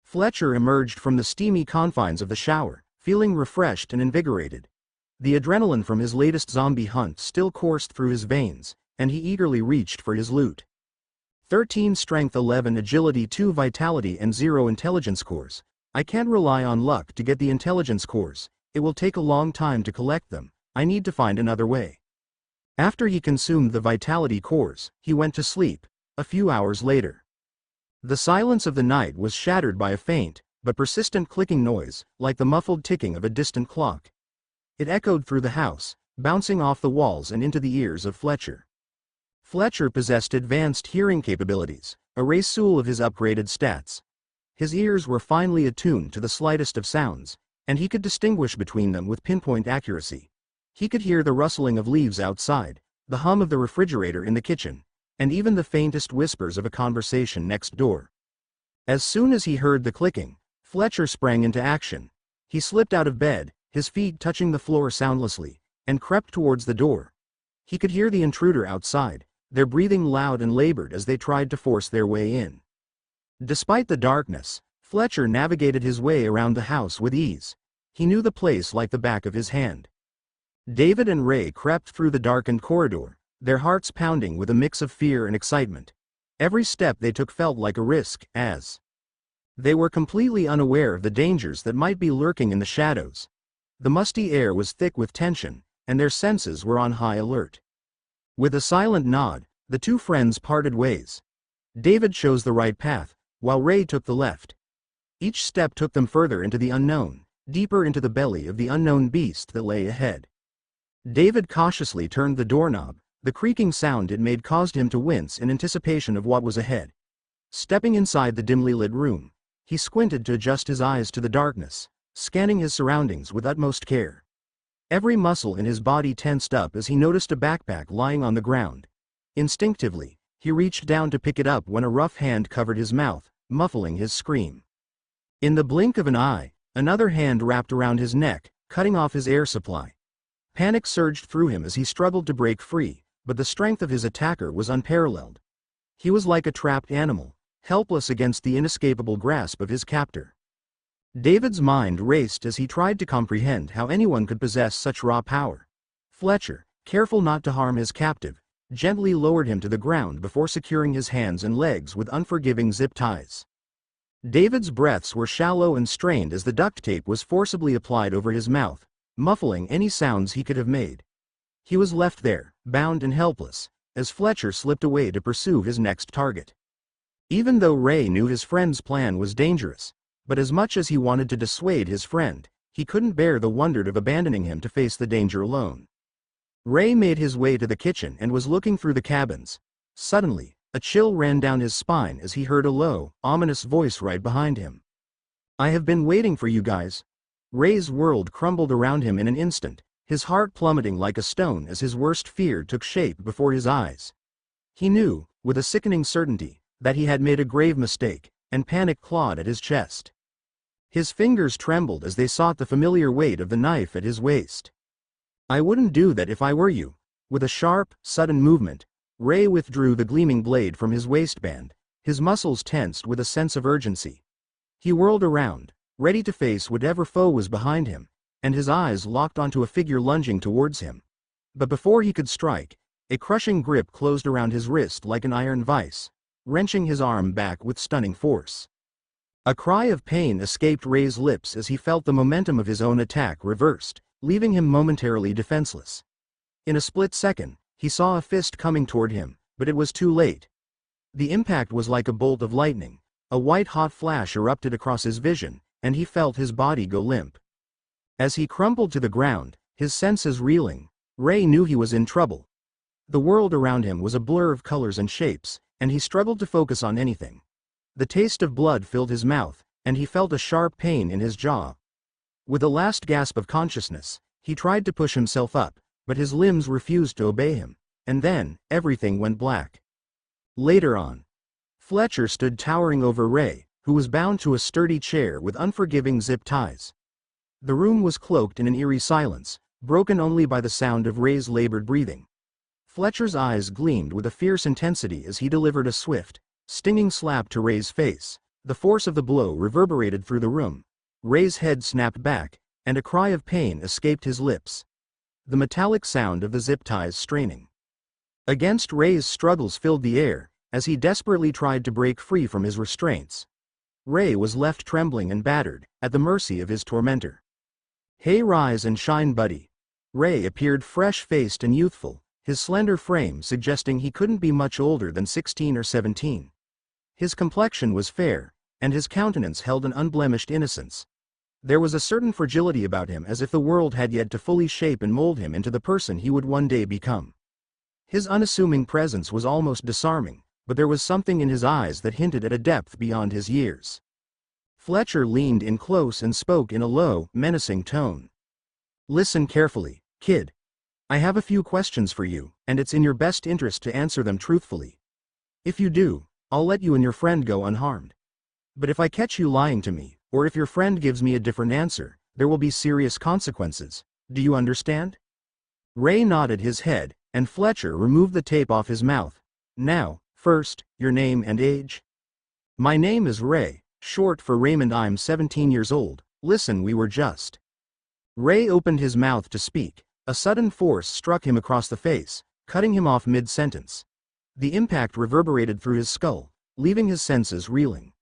Fletcher emerged from the steamy confines of the shower, feeling refreshed and invigorated. The adrenaline from his latest zombie hunt still coursed through his veins, and he eagerly reached for his loot. 13 strength, 11 agility, 2 vitality and 0 intelligence cores. I can't rely on luck to get the intelligence cores. It will take a long time to collect them. I need to find another way. After he consumed the vitality cores, he went to sleep. A few hours later, the silence of the night was shattered by a faint, but persistent clicking noise, like the muffled ticking of a distant clock. It echoed through the house, bouncing off the walls and into the ears of Fletcher. Fletcher possessed advanced hearing capabilities, a raison of his upgraded stats. His ears were finely attuned to the slightest of sounds, and he could distinguish between them with pinpoint accuracy. He could hear the rustling of leaves outside, the hum of the refrigerator in the kitchen, and even the faintest whispers of a conversation next door. As soon as he heard the clicking, Fletcher sprang into action. He slipped out of bed, his feet touching the floor soundlessly, and crept towards the door. He could hear the intruder outside, their breathing loud and labored as they tried to force their way in. Despite the darkness, Fletcher navigated his way around the house with ease. He knew the place like the back of his hand. David and Ray crept through the darkened corridor, their hearts pounding with a mix of fear and excitement. Every step they took felt like a risk, as they were completely unaware of the dangers that might be lurking in the shadows. The musty air was thick with tension, and their senses were on high alert. With a silent nod, the two friends parted ways. David chose the right path, while Ray took the left. Each step took them further into the unknown, deeper into the belly of the unknown beast that lay ahead. David cautiously turned the doorknob. The creaking sound it made caused him to wince in anticipation of what was ahead. Stepping inside the dimly lit room, he squinted to adjust his eyes to the darkness, scanning his surroundings with utmost care. Every muscle in his body tensed up as he noticed a backpack lying on the ground. Instinctively, he reached down to pick it up when a rough hand covered his mouth, muffling his scream. In the blink of an eye, another hand wrapped around his neck, cutting off his air supply. Panic surged through him as he struggled to break free, but the strength of his attacker was unparalleled. He was like a trapped animal, helpless against the inescapable grasp of his captor. David's mind raced as he tried to comprehend how anyone could possess such raw power. Fletcher, careful not to harm his captive, gently lowered him to the ground before securing his hands and legs with unforgiving zip ties. David's breaths were shallow and strained as the duct tape was forcibly applied over his mouth, muffling any sounds he could have made. He was left there, bound and helpless, as Fletcher slipped away to pursue his next target. Even though Ray knew his friend's plan was dangerous, but as much as he wanted to dissuade his friend, he couldn't bear the wonder of abandoning him to face the danger alone. Ray made his way to the kitchen and was looking through the cabins. Suddenly, a chill ran down his spine as he heard a low, ominous voice right behind him. "I have been waiting for you guys." Ray's world crumbled around him in an instant, his heart plummeting like a stone as his worst fear took shape before his eyes. He knew, with a sickening certainty, that he had made a grave mistake, and panic clawed at his chest. His fingers trembled as they sought the familiar weight of the knife at his waist. "I wouldn't do that if I were you." With a sharp, sudden movement, Ray withdrew the gleaming blade from his waistband, his muscles tensed with a sense of urgency. He whirled around, ready to face whatever foe was behind him, and his eyes locked onto a figure lunging towards him. But before he could strike, a crushing grip closed around his wrist like an iron vice, wrenching his arm back with stunning force. A cry of pain escaped Ray's lips as he felt the momentum of his own attack reversed, leaving him momentarily defenseless. In a split second, he saw a fist coming toward him, but it was too late. The impact was like a bolt of lightning. A white-hot flash erupted across his vision, and he felt his body go limp. As he crumpled to the ground, his senses reeling, Ray knew he was in trouble. The world around him was a blur of colors and shapes, and he struggled to focus on anything. The taste of blood filled his mouth, and he felt a sharp pain in his jaw. With a last gasp of consciousness, he tried to push himself up, but his limbs refused to obey him, and then, everything went black. Later on, Fletcher stood towering over Ray, who was bound to a sturdy chair with unforgiving zip ties. The room was cloaked in an eerie silence, broken only by the sound of Ray's labored breathing. Fletcher's eyes gleamed with a fierce intensity as he delivered a swift, stinging slap to Ray's face. The force of the blow reverberated through the room. Ray's head snapped back, and a cry of pain escaped his lips. The metallic sound of the zip ties straining against Ray's struggles filled the air, as he desperately tried to break free from his restraints. Ray was left trembling and battered, at the mercy of his tormentor. "Hey, rise and shine, buddy." Ray appeared fresh-faced and youthful, his slender frame suggesting he couldn't be much older than 16 or 17. His complexion was fair, and his countenance held an unblemished innocence. There was a certain fragility about him, as if the world had yet to fully shape and mold him into the person he would one day become. His unassuming presence was almost disarming, but there was something in his eyes that hinted at a depth beyond his years. Fletcher leaned in close and spoke in a low, menacing tone. "Listen carefully, kid. I have a few questions for you, and it's in your best interest to answer them truthfully. If you do, I'll let you and your friend go unharmed. But if I catch you lying to me, or if your friend gives me a different answer, there will be serious consequences. Do you understand?" Ray nodded his head, and Fletcher removed the tape off his mouth. "Now, first, your name and age?" "My name is Ray, short for Raymond. I'm 17 years old. Listen, we were just..." Ray opened his mouth to speak. A sudden force struck him across the face, cutting him off mid-sentence. The impact reverberated through his skull, leaving his senses reeling.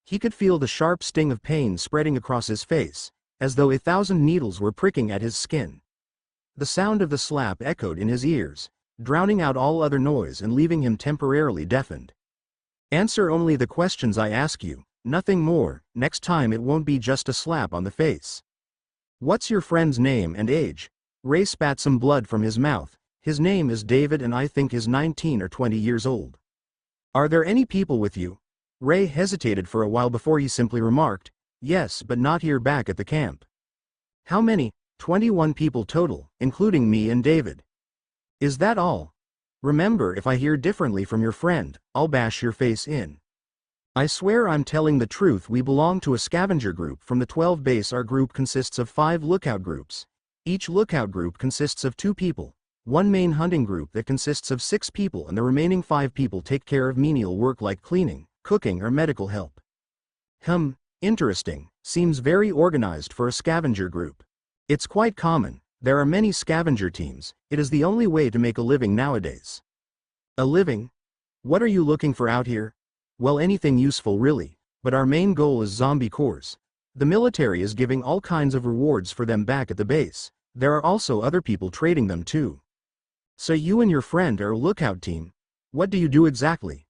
He could feel the sharp sting of pain spreading across his face, as though 1,000 needles were pricking at his skin. The sound of the slap echoed in his ears, drowning out all other noise and leaving him temporarily deafened. "Answer only the questions I ask you, nothing more. Next time it won't be just a slap on the face." What's your friend's name and age? Ray spat some blood from his mouth. His name is David and I think is 19 or 20 years old. Are there any people with you? Ray hesitated for a while before he simply remarked, yes, but not here back at the camp. How many? 21 people total, including me and David. Is that all? Remember, if I hear differently from your friend, I'll bash your face in. I swear I'm telling the truth. We belong to a scavenger group from the 12 base. Our group consists of 5 lookout groups. Each lookout group consists of 2 people. One main hunting group that consists of 6 people and the remaining 5 people take care of menial work like cleaning, cooking or medical help. Interesting. Seems very organized for a scavenger group. It's quite common. There are many scavenger teams. It is the only way to make a living nowadays. A living? What are you looking for out here? Well, anything useful really, but our main goal is zombie cores. The military is giving all kinds of rewards for them back at the base. There are also other people trading them too. So you and your friend are a lookout team. What do you do exactly?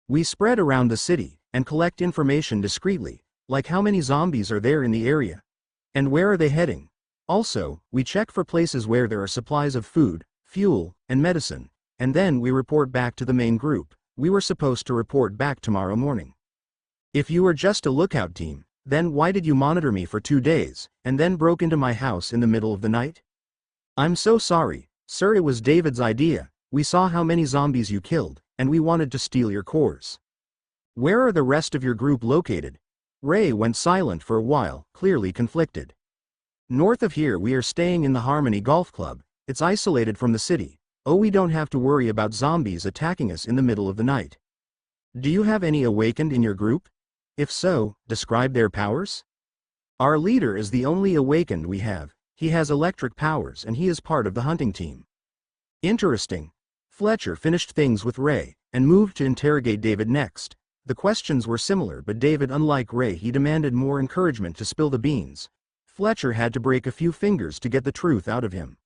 We spread around the city and collect information discreetly, like how many zombies are there in the area, and where are they heading. Also, we check for places where there are supplies of food, fuel, and medicine, and then we report back to the main group. We were supposed to report back tomorrow morning. If you were just a lookout team, then why did you monitor me for 2 days, and then broke into my house in the middle of the night? I'm so sorry, sir, it was David's idea. We saw how many zombies you killed, and we wanted to steal your cores. Where are the rest of your group located? Ray went silent for a while, clearly conflicted. North of here we are staying in the Harmony Golf Club. It's isolated from the city. Oh, we don't have to worry about zombies attacking us in the middle of the night. Do you have any awakened in your group? If so, describe their powers. Our leader is the only awakened we have. He has electric powers and he is part of the hunting team. Interesting. Fletcher finished things with Ray and moved to interrogate David next. The questions were similar, but David, unlike Ray, he demanded more encouragement to spill the beans. Fletcher had to break a few fingers to get the truth out of him.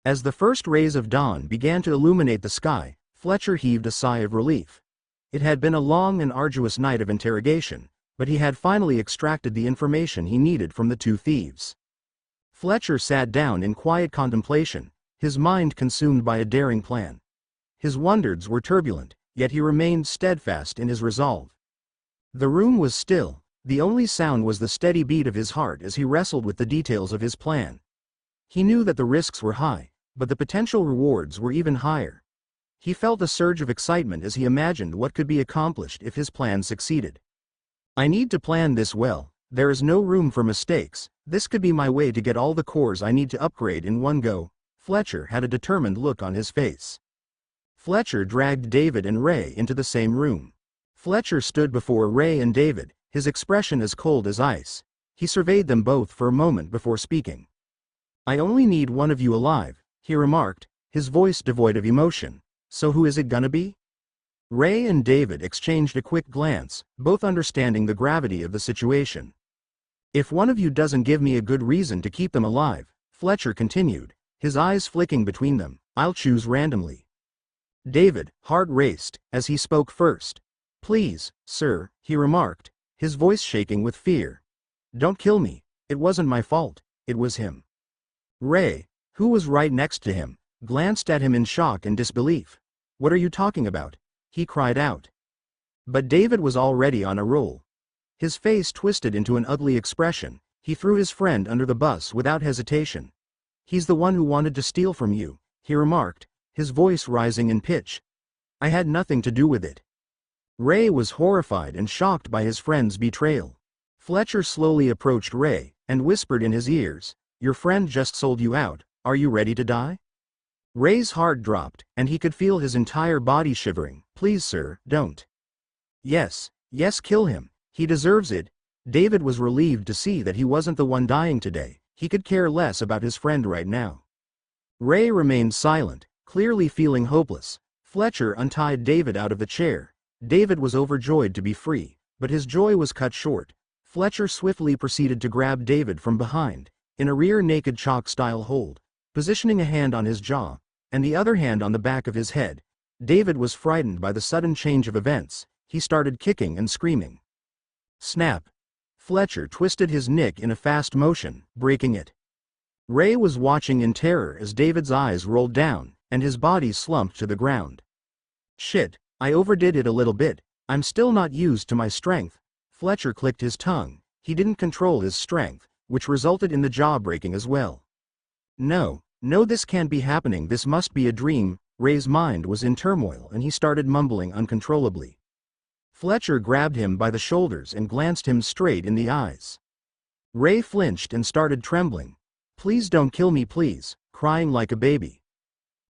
As the first rays of dawn began to illuminate the sky, Fletcher heaved a sigh of relief. It had been a long and arduous night of interrogation, but he had finally extracted the information he needed from the 2 thieves. Fletcher sat down in quiet contemplation, his mind consumed by a daring plan. His wonders were turbulent, yet he remained steadfast in his resolve. The room was still. The only sound was the steady beat of his heart as he wrestled with the details of his plan. He knew that the risks were high, but the potential rewards were even higher. He felt a surge of excitement as he imagined what could be accomplished if his plan succeeded. I need to plan this well. There is no room for mistakes. This could be my way to get all the cores I need to upgrade in one go. Fletcher had a determined look on his face. Fletcher dragged David and Ray into the same room. Fletcher stood before Ray and David, his expression as cold as ice. He surveyed them both for a moment before speaking. I only need one of you alive, he remarked, his voice devoid of emotion. So who is it gonna be? Ray and David exchanged a quick glance, both understanding the gravity of the situation. If one of you doesn't give me a good reason to keep them alive, Fletcher continued, his eyes flicking between them, I'll choose randomly. David, heart raced, as he spoke first. Please, sir, he remarked, his voice shaking with fear. Don't kill me. It wasn't my fault. It was him. Ray, who was right next to him, glanced at him in shock and disbelief. What are you talking about? He cried out. But David was already on a roll. His face twisted into an ugly expression. He threw his friend under the bus without hesitation. He's the one who wanted to steal from you, he remarked, his voice rising in pitch. I had nothing to do with it. Ray was horrified and shocked by his friend's betrayal. Fletcher slowly approached Ray and whispered in his ears, your friend just sold you out. Are you ready to die? Ray's heart dropped, and he could feel his entire body shivering. Please, sir, don't. Yes, kill him. He deserves it. David was relieved to see that he wasn't the one dying today. He could care less about his friend right now. Ray remained silent, clearly feeling hopeless. Fletcher untied David out of the chair. David was overjoyed to be free, but his joy was cut short. Fletcher swiftly proceeded to grab David from behind, in a rear naked choke-style hold, positioning a hand on his jaw, and the other hand on the back of his head. David was frightened by the sudden change of events. He started kicking and screaming. Snap! Fletcher twisted his nick in a fast motion, breaking it. Ray was watching in terror as David's eyes rolled down, and his body slumped to the ground. Shit, I overdid it a little bit. I'm still not used to my strength. Fletcher clicked his tongue. He didn't control his strength, which resulted in the jaw breaking as well. No, this can't be happening. This must be a dream. Ray's mind was in turmoil and he started mumbling uncontrollably. Fletcher grabbed him by the shoulders and glanced him straight in the eyes. Ray flinched and started trembling. Please don't kill me, please, crying like a baby.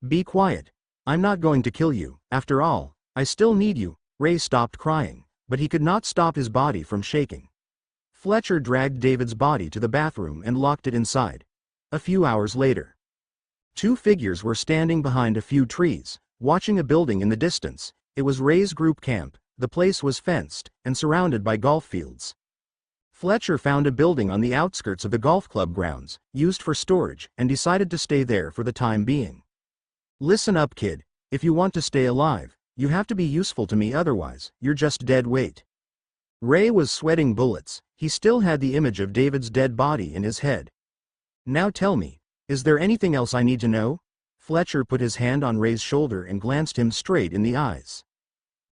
Be quiet. I'm not going to kill you. After all, I still need you. Ray stopped crying, but he could not stop his body from shaking. Fletcher dragged David's body to the bathroom and locked it inside. A few hours later, two figures were standing behind a few trees, watching a building in the distance. It was Ray's group camp. The place was fenced and surrounded by golf fields. Fletcher found a building on the outskirts of the golf club grounds, used for storage, and decided to stay there for the time being. Listen up, kid. If you want to stay alive, you have to be useful to me, otherwise, you're just dead weight. Ray was sweating bullets. He still had the image of David's dead body in his head. Now tell me, is there anything else I need to know? Fletcher put his hand on Ray's shoulder and glanced him straight in the eyes.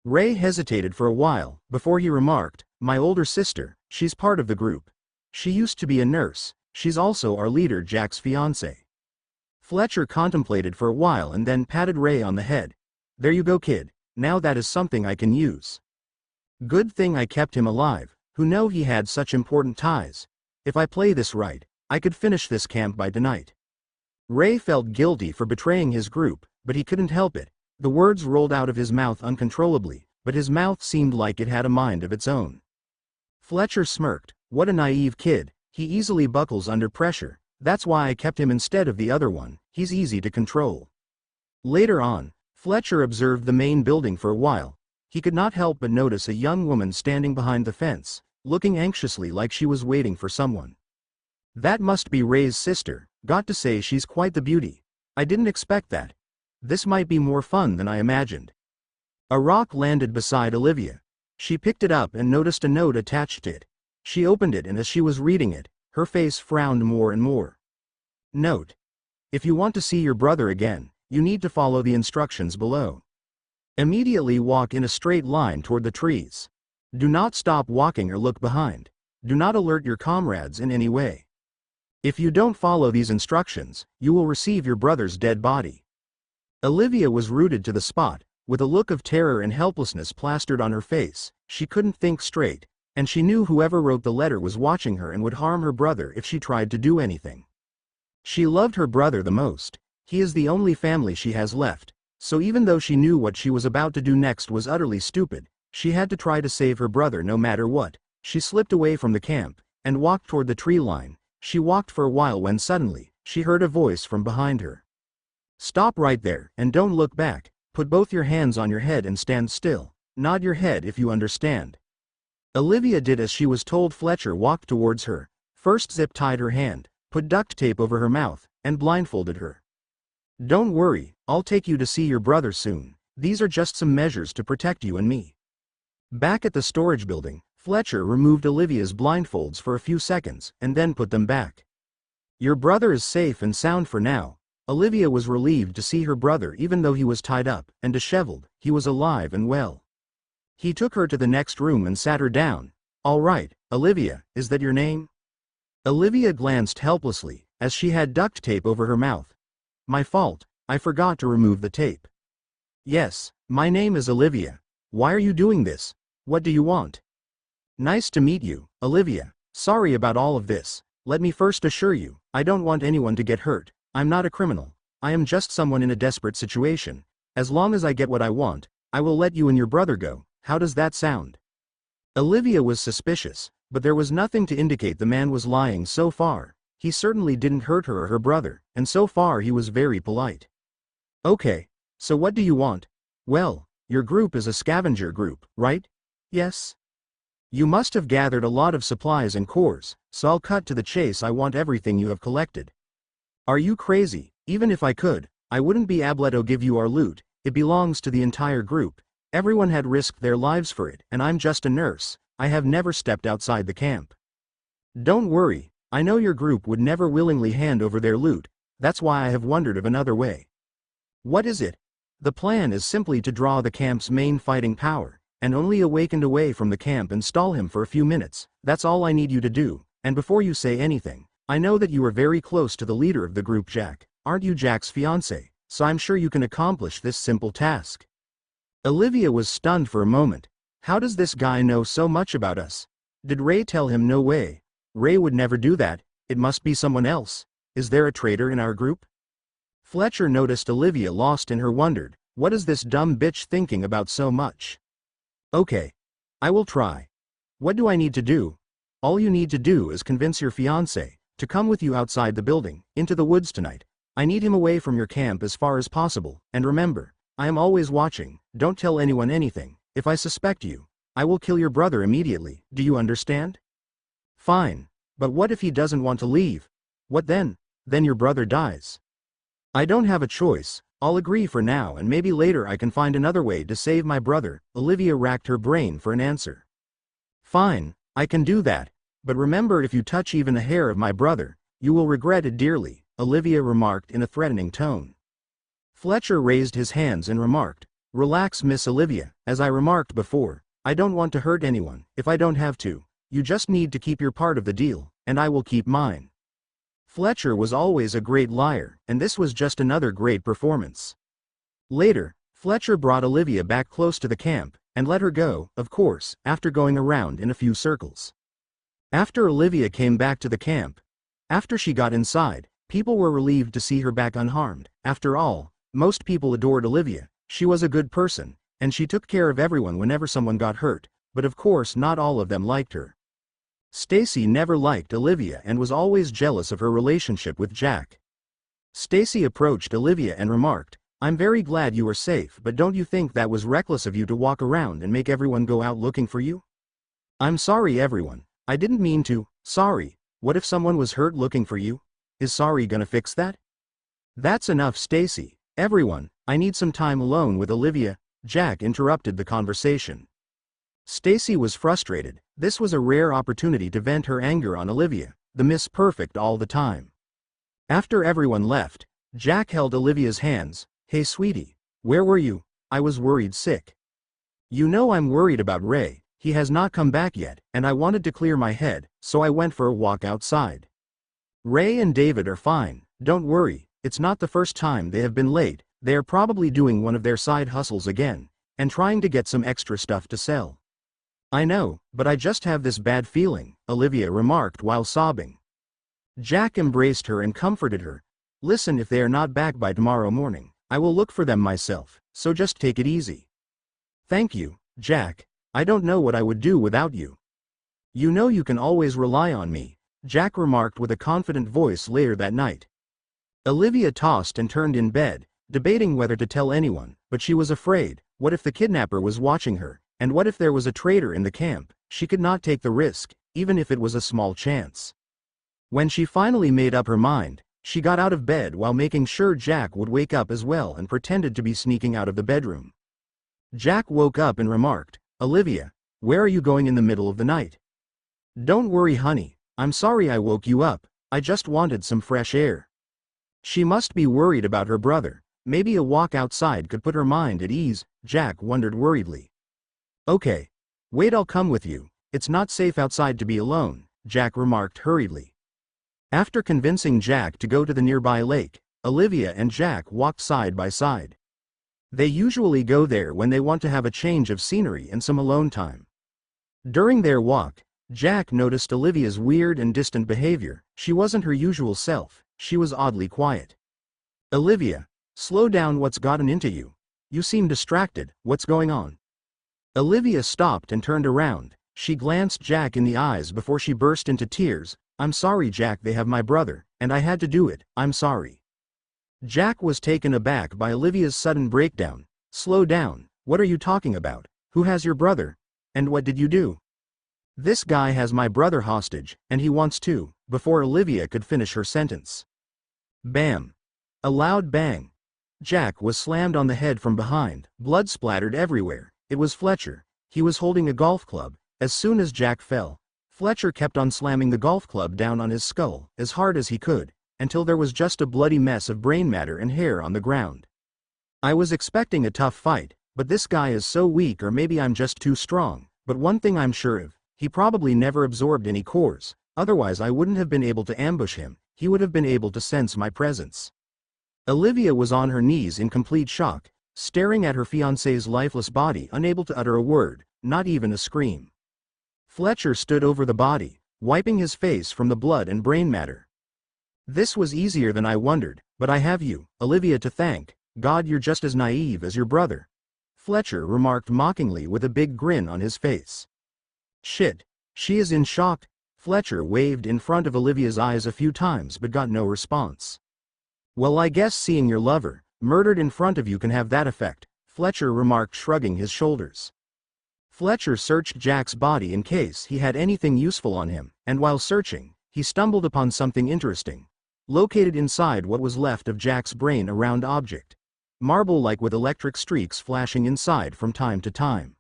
Ray hesitated for a while, before he remarked, my older sister, she's part of the group. She used to be a nurse. She's also our leader, Jack's fiancée. Fletcher contemplated for a while and then patted Ray on the head. There you go, kid. Now that is something I can use. Good thing I kept him alive. Who knew he had such important ties? If I play this right, I could finish this camp by tonight. Ray felt guilty for betraying his group, but he couldn't help it. The words rolled out of his mouth uncontrollably, but his mouth seemed like it had a mind of its own. Fletcher smirked. What a naive kid. He easily buckles under pressure. That's why I kept him instead of the other one. He's easy to control. Later on, Fletcher observed the main building for a while. He could not help but notice a young woman standing behind the fence, looking anxiously like she was waiting for someone. That must be Ray's sister. Got to say, she's quite the beauty. I didn't expect that. This might be more fun than I imagined. A rock landed beside Olivia. She picked it up and noticed a note attached to it. She opened it, and as she was reading it, her face frowned more and more. Note: if you want to see your brother again, you need to follow the instructions below. Immediately walk in a straight line toward the trees. Do not stop walking or look behind. Do not alert your comrades in any way. If you don't follow these instructions, you will receive your brother's dead body. Olivia was rooted to the spot, with a look of terror and helplessness plastered on her face. She couldn't think straight, and she knew whoever wrote the letter was watching her and would harm her brother if she tried to do anything. She loved her brother the most. He is the only family she has left, so even though she knew what she was about to do next was utterly stupid, she had to try to save her brother no matter what. She slipped away from the camp, and walked toward the tree line. She walked for a while when suddenly, she heard a voice from behind her. Stop right there, and don't look back. Put both your hands on your head and stand still. Nod your head if you understand. Olivia did as she was told. Fletcher walked towards her, first zip-tied her hand, put duct tape over her mouth, and blindfolded her. Don't worry, I'll take you to see your brother soon. These are just some measures to protect you and me. Back at the storage building, Fletcher removed Olivia's blindfolds for a few seconds, and then put them back. Your brother is safe and sound for now. Olivia was relieved to see her brother. Even though he was tied up and disheveled, he was alive and well. He took her to the next room and sat her down. All right, Olivia, is that your name? Olivia glanced helplessly, as she had duct tape over her mouth. My fault, I forgot to remove the tape. Yes, my name is Olivia. Why are you doing this? What do you want? Nice to meet you, Olivia. Sorry about all of this. Let me first assure you, I don't want anyone to get hurt. I'm not a criminal. I am just someone in a desperate situation. As long as I get what I want, I will let you and your brother go. How does that sound? Olivia was suspicious, but there was nothing to indicate the man was lying so far. He certainly didn't hurt her or her brother, and so far he was very polite. Okay, so what do you want? Well, your group is a scavenger group, right? Yes? You must have gathered a lot of supplies and cores, so I'll cut to the chase. I want everything you have collected. Are you crazy? Even if I could, I wouldn't be able to give you our loot. It belongs to the entire group. Everyone had risked their lives for it, and I'm just a nurse. I have never stepped outside the camp. Don't worry, I know your group would never willingly hand over their loot, that's why I have wondered of another way. What is it? The plan is simply to draw the camp's main fighting power, and only awakened away from the camp and stall him for a few minutes. That's all I need you to do, and before you say anything, I know that you are very close to the leader of the group, Jack. Aren't you Jack's fiancé? So I'm sure you can accomplish this simple task. Olivia was stunned for a moment. How does this guy know so much about us? Did Ray tell him? No way. Ray would never do that. It must be someone else. Is there a traitor in our group? Fletcher noticed Olivia lost in her, wondered, what is this dumb bitch thinking about so much? Okay. I will try. What do I need to do? All you need to do is convince your fiancé to come with you outside the building, into the woods tonight. I need him away from your camp as far as possible, and remember, I am always watching. Don't tell anyone anything. If I suspect you, I will kill your brother immediately. Do you understand? Fine. But what if he doesn't want to leave? What then? Then your brother dies. I don't have a choice. I'll agree for now, and maybe later I can find another way to save my brother. Olivia racked her brain for an answer. Fine, I can do that. But remember, if you touch even a hair of my brother, you will regret it dearly, Olivia remarked in a threatening tone. Fletcher raised his hands and remarked, Relax, Miss Olivia. As I remarked before, I don't want to hurt anyone. If I don't have to, you just need to keep your part of the deal, and I will keep mine. Fletcher was always a great liar, and this was just another great performance. Later, Fletcher brought Olivia back close to the camp, and let her go, of course, after going around in a few circles. After Olivia came back to the camp, after she got inside, people were relieved to see her back unharmed. After all, most people adored Olivia. She was a good person, and she took care of everyone whenever someone got hurt, but of course not all of them liked her. Stacy never liked Olivia and was always jealous of her relationship with Jack. Stacy approached Olivia and remarked, I'm very glad you are safe, but don't you think that was reckless of you to walk around and make everyone go out looking for you? I'm sorry everyone, I didn't mean to. Sorry. What if someone was hurt looking for you? Is sorry gonna fix that? That's enough, Stacy. Everyone, I need some time alone with Olivia. Jack interrupted the conversation. Stacy was frustrated. This was a rare opportunity to vent her anger on Olivia, the Miss Perfect all the time. After everyone left, Jack held Olivia's hands. Hey sweetie, where were you? I was worried sick. You know I'm worried about Ray. He has not come back yet, and I wanted to clear my head, so I went for a walk outside. Ray and David are fine. Don't worry, it's not the first time they have been late. They are probably doing one of their side hustles again, and trying to get some extra stuff to sell. I know, but I just have this bad feeling, Olivia remarked while sobbing. Jack embraced her and comforted her. Listen, if they are not back by tomorrow morning, I will look for them myself, so just take it easy. Thank you, Jack. I don't know what I would do without you. You know you can always rely on me, Jack remarked with a confident voice later that night. Olivia tossed and turned in bed, debating whether to tell anyone, but she was afraid. What if the kidnapper was watching her? And what if there was a traitor in the camp? She could not take the risk, even if it was a small chance. When she finally made up her mind, she got out of bed while making sure Jack would wake up as well and pretended to be sneaking out of the bedroom. Jack woke up and remarked, Olivia, where are you going in the middle of the night? Don't worry honey, I'm sorry I woke you up, I just wanted some fresh air. She must be worried about her brother. Maybe a walk outside could put her mind at ease, Jack wondered worriedly. Okay. Wait, I'll come with you. It's not safe outside to be alone, Jack remarked hurriedly. After convincing Jack to go to the nearby lake, Olivia and Jack walked side by side. They usually go there when they want to have a change of scenery and some alone time. During their walk, Jack noticed Olivia's weird and distant behavior. She wasn't her usual self, she was oddly quiet. Olivia, slow down, what's gotten into you? You seem distracted, what's going on? Olivia stopped and turned around. She glanced Jack in the eyes before she burst into tears. I'm sorry Jack, they have my brother, and I had to do it, I'm sorry. Jack was taken aback by Olivia's sudden breakdown. Slow down, what are you talking about? Who has your brother? And what did you do? This guy has my brother hostage, and he wants to. Before Olivia could finish her sentence. Bam! A loud bang. Jack was slammed on the head from behind, blood splattered everywhere. It was Fletcher. He was holding a golf club. As soon as Jack fell, Fletcher kept on slamming the golf club down on his skull as hard as he could, until there was just a bloody mess of brain matter and hair on the ground. I was expecting a tough fight, but this guy is so weak, or maybe I'm just too strong, but one thing I'm sure of, he probably never absorbed any cores, otherwise I wouldn't have been able to ambush him, he would have been able to sense my presence. Olivia was on her knees in complete shock, staring at her fiancé's lifeless body, unable to utter a word, not even a scream. Fletcher stood over the body, wiping his face from the blood and brain matter. This was easier than I wondered, but I have you, Olivia, to thank. God, you're just as naive as your brother. Fletcher remarked mockingly with a big grin on his face. Shit, she is in shock. Fletcher waved in front of Olivia's eyes a few times but got no response. Well, I guess seeing your lover murdered in front of you can have that effect, Fletcher remarked, shrugging his shoulders. Fletcher searched Jack's body in case he had anything useful on him, and while searching, he stumbled upon something interesting. Located inside what was left of Jack's brain, a round object. Marble-like with electric streaks flashing inside from time to time.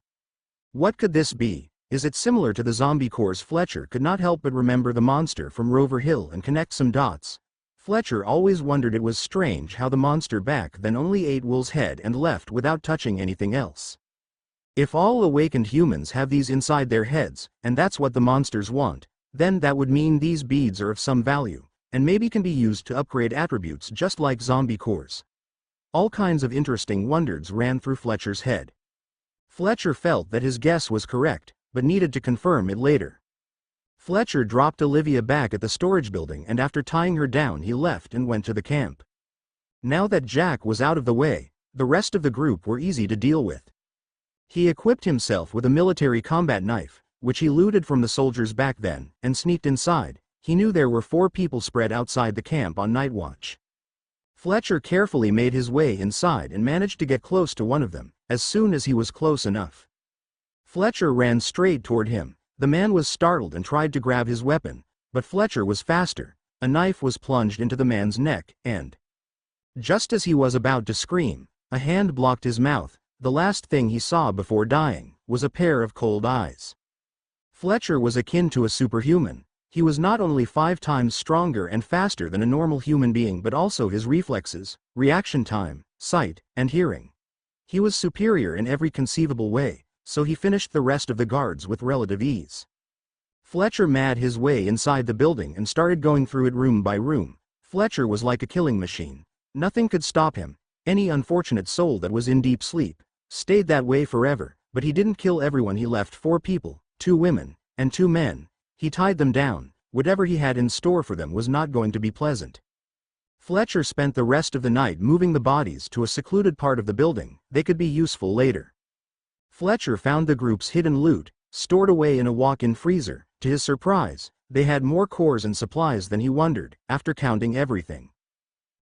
What could this be? Is it similar to the zombie cores? Fletcher could not help but remember the monster from Rover Hill and connect some dots. Fletcher always wondered it was strange how the monster back then only ate Will's head and left without touching anything else. If all awakened humans have these inside their heads, and that's what the monsters want, then that would mean these beads are of some value, and maybe can be used to upgrade attributes just like zombie cores. All kinds of interesting wonders ran through Fletcher's head. Fletcher felt that his guess was correct, but needed to confirm it later. Fletcher dropped Olivia back at the storage building, and after tying her down he left and went to the camp. Now that Jack was out of the way, the rest of the group were easy to deal with. He equipped himself with a military combat knife, which he looted from the soldiers back then, and sneaked inside. He knew there were 4 people spread outside the camp on night watch. Fletcher carefully made his way inside and managed to get close to one of them, as soon as he was close enough. Fletcher ran straight toward him. The man was startled and tried to grab his weapon, but Fletcher was faster. A knife was plunged into the man's neck, and just as he was about to scream, a hand blocked his mouth. The last thing he saw before dying was a pair of cold eyes. Fletcher was akin to a superhuman. He was not only 5 times stronger and faster than a normal human being, but also his reflexes, reaction time, sight, and hearing. He was superior in every conceivable way, so he finished the rest of the guards with relative ease. Fletcher made his way inside the building and started going through it room by room. Fletcher was like a killing machine. Nothing could stop him. Any unfortunate soul that was in deep sleep stayed that way forever, but he didn't kill everyone. He left 4 people, 2 women, and 2 men. He tied them down. Whatever he had in store for them was not going to be pleasant. Fletcher spent the rest of the night moving the bodies to a secluded part of the building. They could be useful later. Fletcher found the group's hidden loot, stored away in a walk-in freezer. To his surprise, they had more cores and supplies than he wondered, after counting everything.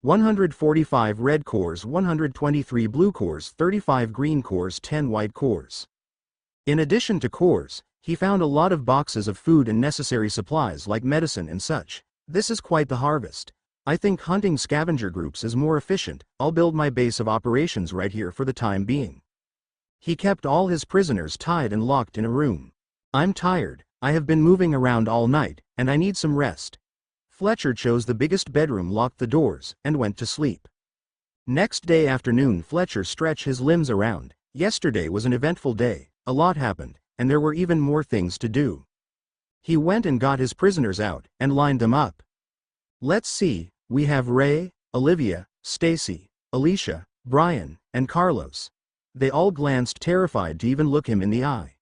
145 red cores, 123 blue cores, 35 green cores, 10 white cores. In addition to cores, he found a lot of boxes of food and necessary supplies like medicine and such. This is quite the harvest. I think hunting scavenger groups is more efficient. I'll build my base of operations right here for the time being. He kept all his prisoners tied and locked in a room. I'm tired. I have been moving around all night, and I need some rest. Fletcher chose the biggest bedroom, locked the doors, and went to sleep. Next day afternoon, Fletcher stretched his limbs around. Yesterday was an eventful day. A lot happened, and there were even more things to do. He went and got his prisoners out, and lined them up. Let's see, we have Ray, Olivia, Stacy, Alicia, Brian, and Carlos. They all glanced terrified to even look him in the eye.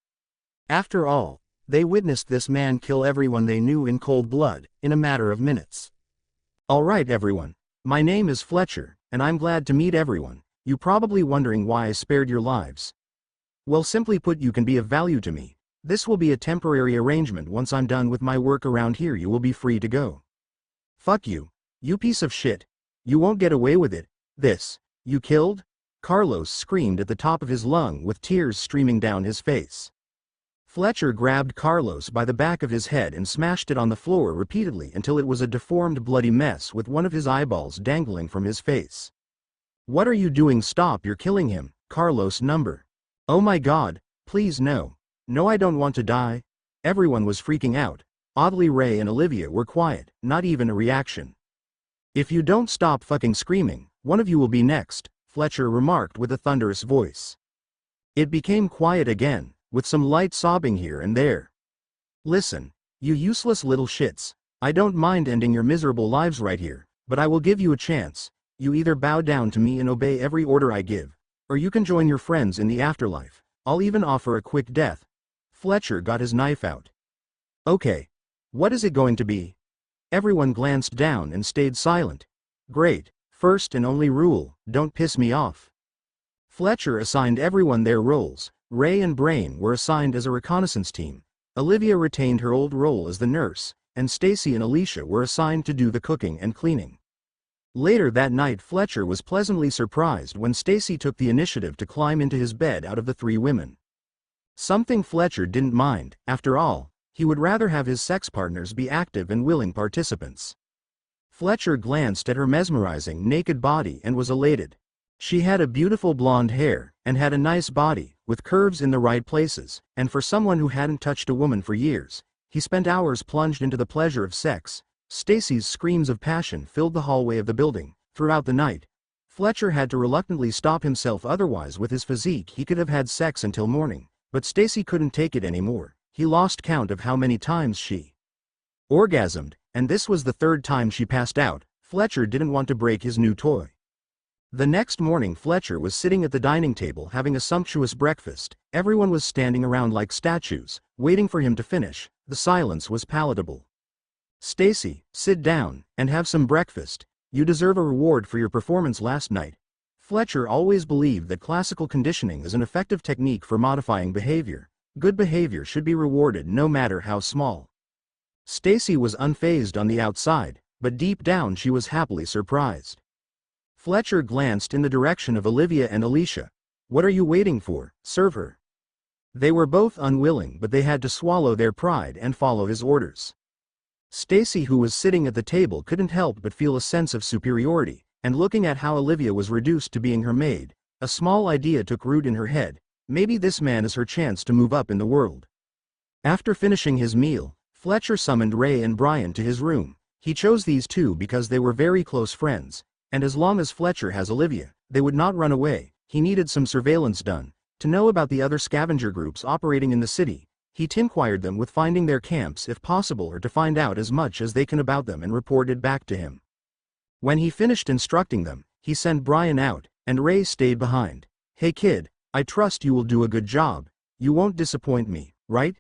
After all, they witnessed this man kill everyone they knew in cold blood, in a matter of minutes. All right everyone, my name is Fletcher, and I'm glad to meet everyone. You're probably wondering why I spared your lives. Well, simply put, you can be of value to me. This will be a temporary arrangement. Once I'm done with my work around here, you will be free to go. Fuck you, you piece of shit. You won't get away with it. This, you killed? Carlos screamed at the top of his lung with tears streaming down his face. Fletcher grabbed Carlos by the back of his head and smashed it on the floor repeatedly until it was a deformed, bloody mess with one of his eyeballs dangling from his face. What are you doing? Stop, you're killing him. Carlos number. Oh my God, please no. No, I don't want to die. Everyone was freaking out. Oddly, Ray and Olivia were quiet, not even a reaction. "If you don't stop fucking screaming, one of you will be next," Fletcher remarked with a thunderous voice. It became quiet again, with some light sobbing here and there. "Listen, you useless little shits. I don't mind ending your miserable lives right here, but I will give you a chance. You either bow down to me and obey every order I give, or you can join your friends in the afterlife. I'll even offer a quick death." Fletcher got his knife out. "Okay. What is it going to be?" Everyone glanced down and stayed silent. "Great. First and only rule, don't piss me off." Fletcher assigned everyone their roles. Ray and Brain were assigned as a reconnaissance team. Olivia retained her old role as the nurse, and Stacy and Alicia were assigned to do the cooking and cleaning. Later that night, Fletcher was pleasantly surprised when Stacy took the initiative to climb into his bed out of the three women. Something Fletcher didn't mind. After all, he would rather have his sex partners be active and willing participants. Fletcher glanced at her mesmerizing naked body and was elated. She had a beautiful blonde hair, and had a nice body, with curves in the right places, and for someone who hadn't touched a woman for years, he spent hours plunged into the pleasure of sex. Stacy's screams of passion filled the hallway of the building. Throughout the night, Fletcher had to reluctantly stop himself, otherwise with his physique he could have had sex until morning, but Stacy couldn't take it anymore. He lost count of how many times she orgasmed, and this was the third time she passed out. Fletcher didn't want to break his new toy. The next morning, Fletcher was sitting at the dining table having a sumptuous breakfast. Everyone was standing around like statues, waiting for him to finish. The silence was palatable. "Stacy, sit down, and have some breakfast. You deserve a reward for your performance last night." Fletcher always believed that classical conditioning is an effective technique for modifying behavior. Good behavior should be rewarded no matter how small. Stacy was unfazed on the outside, but deep down she was happily surprised. Fletcher glanced in the direction of Olivia and Alicia. "What are you waiting for? Serve her." They were both unwilling, but they had to swallow their pride and follow his orders. Stacy, who was sitting at the table, couldn't help but feel a sense of superiority, and looking at how Olivia was reduced to being her maid, a small idea took root in her head. Maybe this man is her chance to move up in the world. After finishing his meal, Fletcher summoned Ray and Brian to his room. He chose these two because they were very close friends, and as long as Fletcher has Olivia, they would not run away. He needed some surveillance done, to know about the other scavenger groups operating in the city. He tinquired them with finding their camps if possible, or to find out as much as they can about them and report it back to him. When he finished instructing them, he sent Brian out, and Ray stayed behind. "Hey kid, I trust you will do a good job. You won't disappoint me, right?"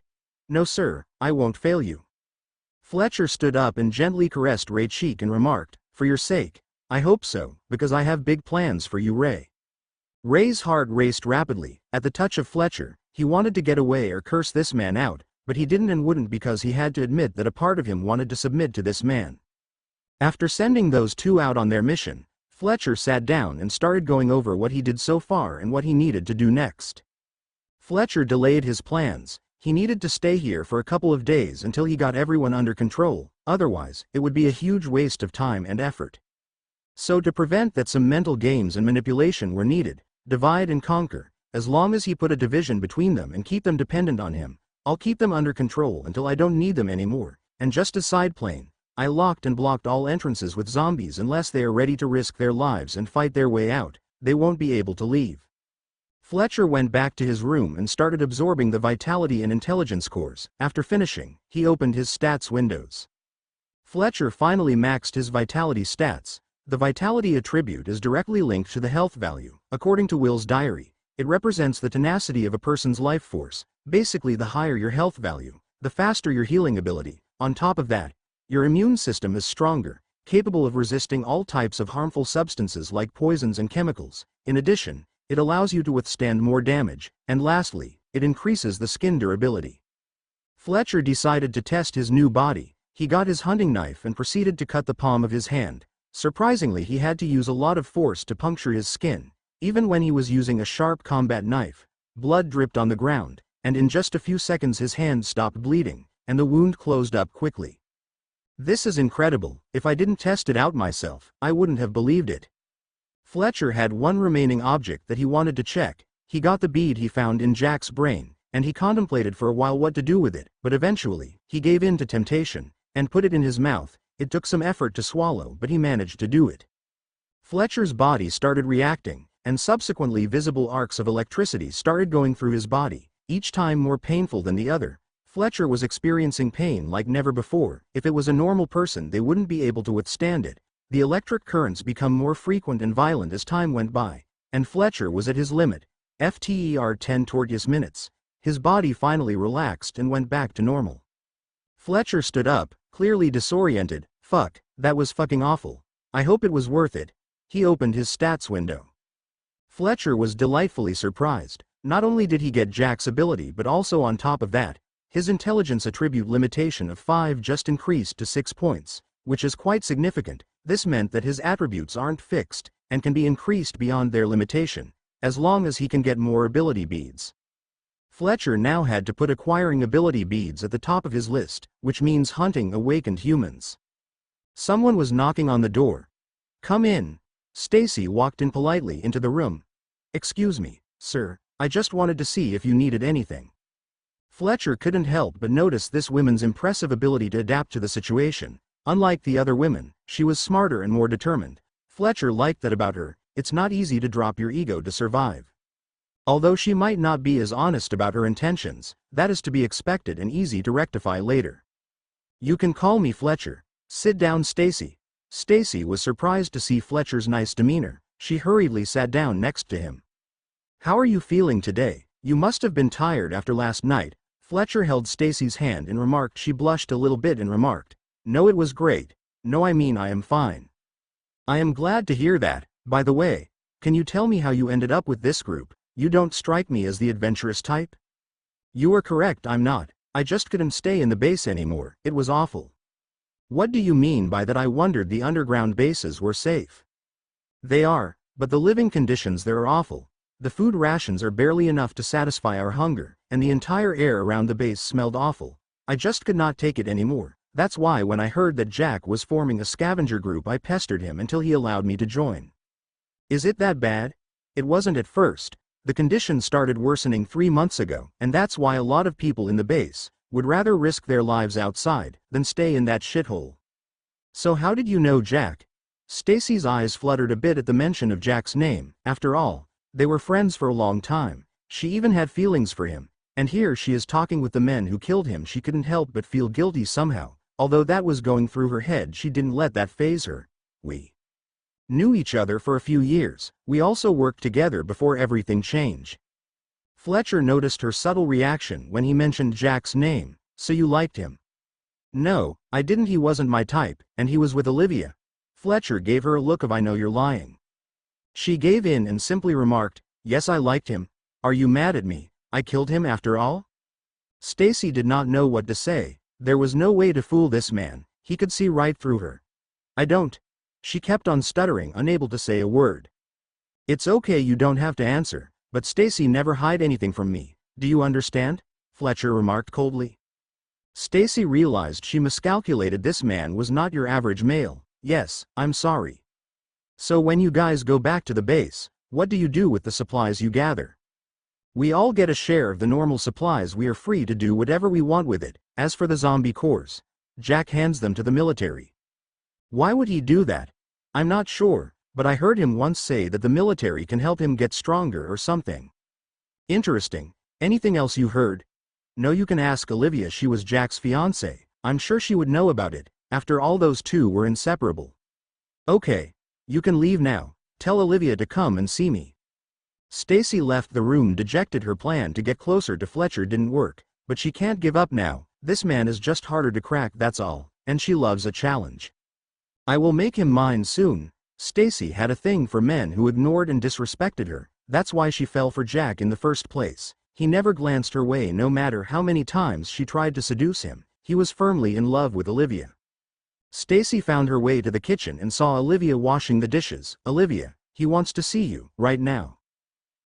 "No sir, I won't fail you." Fletcher stood up and gently caressed Ray's cheek and remarked, "For your sake, I hope so, because I have big plans for you, Ray." Ray's heart raced rapidly. At the touch of Fletcher, he wanted to get away or curse this man out, but he didn't and wouldn't because he had to admit that a part of him wanted to submit to this man. After sending those two out on their mission, Fletcher sat down and started going over what he did so far and what he needed to do next. Fletcher delayed his plans. He needed to stay here for a couple of days until he got everyone under control, otherwise, it would be a huge waste of time and effort. So to prevent that, some mental games and manipulation were needed. Divide and conquer. As long as he put a division between them and keep them dependent on him, I'll keep them under control until I don't need them anymore. And just as side plane, I locked and blocked all entrances with zombies unless they are ready to risk their lives and fight their way out. They won't be able to leave. Fletcher went back to his room and started absorbing the vitality and intelligence cores. After finishing, he opened his stats windows. Fletcher finally maxed his vitality stats. The vitality attribute is directly linked to the health value. According to Will's diary, it represents the tenacity of a person's life force. Basically, the higher your health value, the faster your healing ability. On top of that, your immune system is stronger, capable of resisting all types of harmful substances like poisons and chemicals. In addition, it allows you to withstand more damage, and lastly, it increases the skin durability. Fletcher decided to test his new body. He got his hunting knife and proceeded to cut the palm of his hand. Surprisingly, he had to use a lot of force to puncture his skin. Even when he was using a sharp combat knife, blood dripped on the ground, and in just a few seconds his hand stopped bleeding, and the wound closed up quickly. "This is incredible. If I didn't test it out myself, I wouldn't have believed it." Fletcher had one remaining object that he wanted to check. He got the bead he found in Jack's brain. and he contemplated for a while what to do with it, but eventually, he gave in to temptation, and put it in his mouth. It took some effort to swallow, but he managed to do it. Fletcher's body started reacting, and subsequently visible arcs of electricity started going through his body, each time more painful than the other. Fletcher was experiencing pain like never before. If it was a normal person, they wouldn't be able to withstand it. The electric currents become more frequent and violent as time went by, and Fletcher was at his limit. FTER 10 tortuous minutes. His body finally relaxed and went back to normal. Fletcher stood up, clearly disoriented. Fuck, that was fucking awful. I hope it was worth it. He opened his stats window. Fletcher was delightfully surprised. Not only did he get Jack's ability, but also on top of that, his intelligence attribute limitation of 5 just increased to 6 points, which is quite significant. This meant that his attributes aren't fixed, and can be increased beyond their limitation, as long as he can get more ability beads. Fletcher now had to put acquiring ability beads at the top of his list, which means hunting awakened humans. Someone was knocking on the door. Come in. Stacy walked in politely into the room. Excuse me, sir, I just wanted to see if you needed anything. Fletcher couldn't help but notice this woman's impressive ability to adapt to the situation. Unlike the other women, she was smarter and more determined. Fletcher liked that about her. It's not easy to drop your ego to survive. Although she might not be as honest about her intentions, that is to be expected and easy to rectify later. You can call me Fletcher. Sit down, Stacy. Stacy was surprised to see Fletcher's nice demeanor. She hurriedly sat down next to him. How are you feeling today? You must have been tired after last night. Fletcher held Stacy's hand and remarked. She blushed a little bit and remarked, no, it was great. No, I mean I am fine. I am glad to hear that. By the way, can you tell me how you ended up with this group? You don't strike me as the adventurous type. You are correct, I'm not. I just couldn't stay in the base anymore. It was awful. What do you mean by that? I wondered the underground bases were safe. They are, but the living conditions there are awful. The food rations are barely enough to satisfy our hunger, and the entire air around the base smelled awful. I just could not take it anymore. That's why when I heard that Jack was forming a scavenger group, I pestered him until he allowed me to join. Is it that bad? It wasn't at first. The conditions started worsening 3 months ago, and that's why a lot of people in the base would rather risk their lives outside than stay in that shithole. So how did you know Jack? Stacy's eyes fluttered a bit at the mention of Jack's name. After all, they were friends for a long time. She even had feelings for him, and here she is talking with the men who killed him. She couldn't help but feel guilty somehow. Although that was going through her head, she didn't let that faze her. We knew each other for a few years. We also worked together before everything changed. Fletcher noticed her subtle reaction when he mentioned Jack's name. So you liked him? No, I didn't. He wasn't my type, and he was with Olivia. Fletcher gave her a look of I know you're lying. She gave in and simply remarked, yes, I liked him. Are you mad at me? I killed him after all? Stacy did not know what to say. There was no way to fool this man. He could see right through her. I don't. She kept on stuttering, unable to say a word. It's okay, you don't have to answer, but Stacy never hide anything from me. Do you understand? Fletcher remarked coldly. Stacy realized she miscalculated. This man was not your average male. Yes, I'm sorry. So when you guys go back to the base, what do you do with the supplies you gather? We all get a share of the normal supplies. We are free to do whatever we want with it. As for the zombie cores, Jack hands them to the military. Why would he do that? I'm not sure, but I heard him once say that the military can help him get stronger or something. Interesting. Anything else you heard? No, you can ask Olivia. She was Jack's fiancée. I'm sure she would know about it. After all, those two were inseparable. Okay, you can leave now. Tell Olivia to come and see me. Stacy left the room dejected. Her plan to get closer to Fletcher didn't work, but she can't give up now. This man is just harder to crack, that's all, and she loves a challenge. I will make him mine soon. Stacy had a thing for men who ignored and disrespected her. That's why she fell for Jack in the first place. He never glanced her way no matter how many times she tried to seduce him. He was firmly in love with Olivia. Stacy found her way to the kitchen and saw Olivia washing the dishes. Olivia, he wants to see you, right now.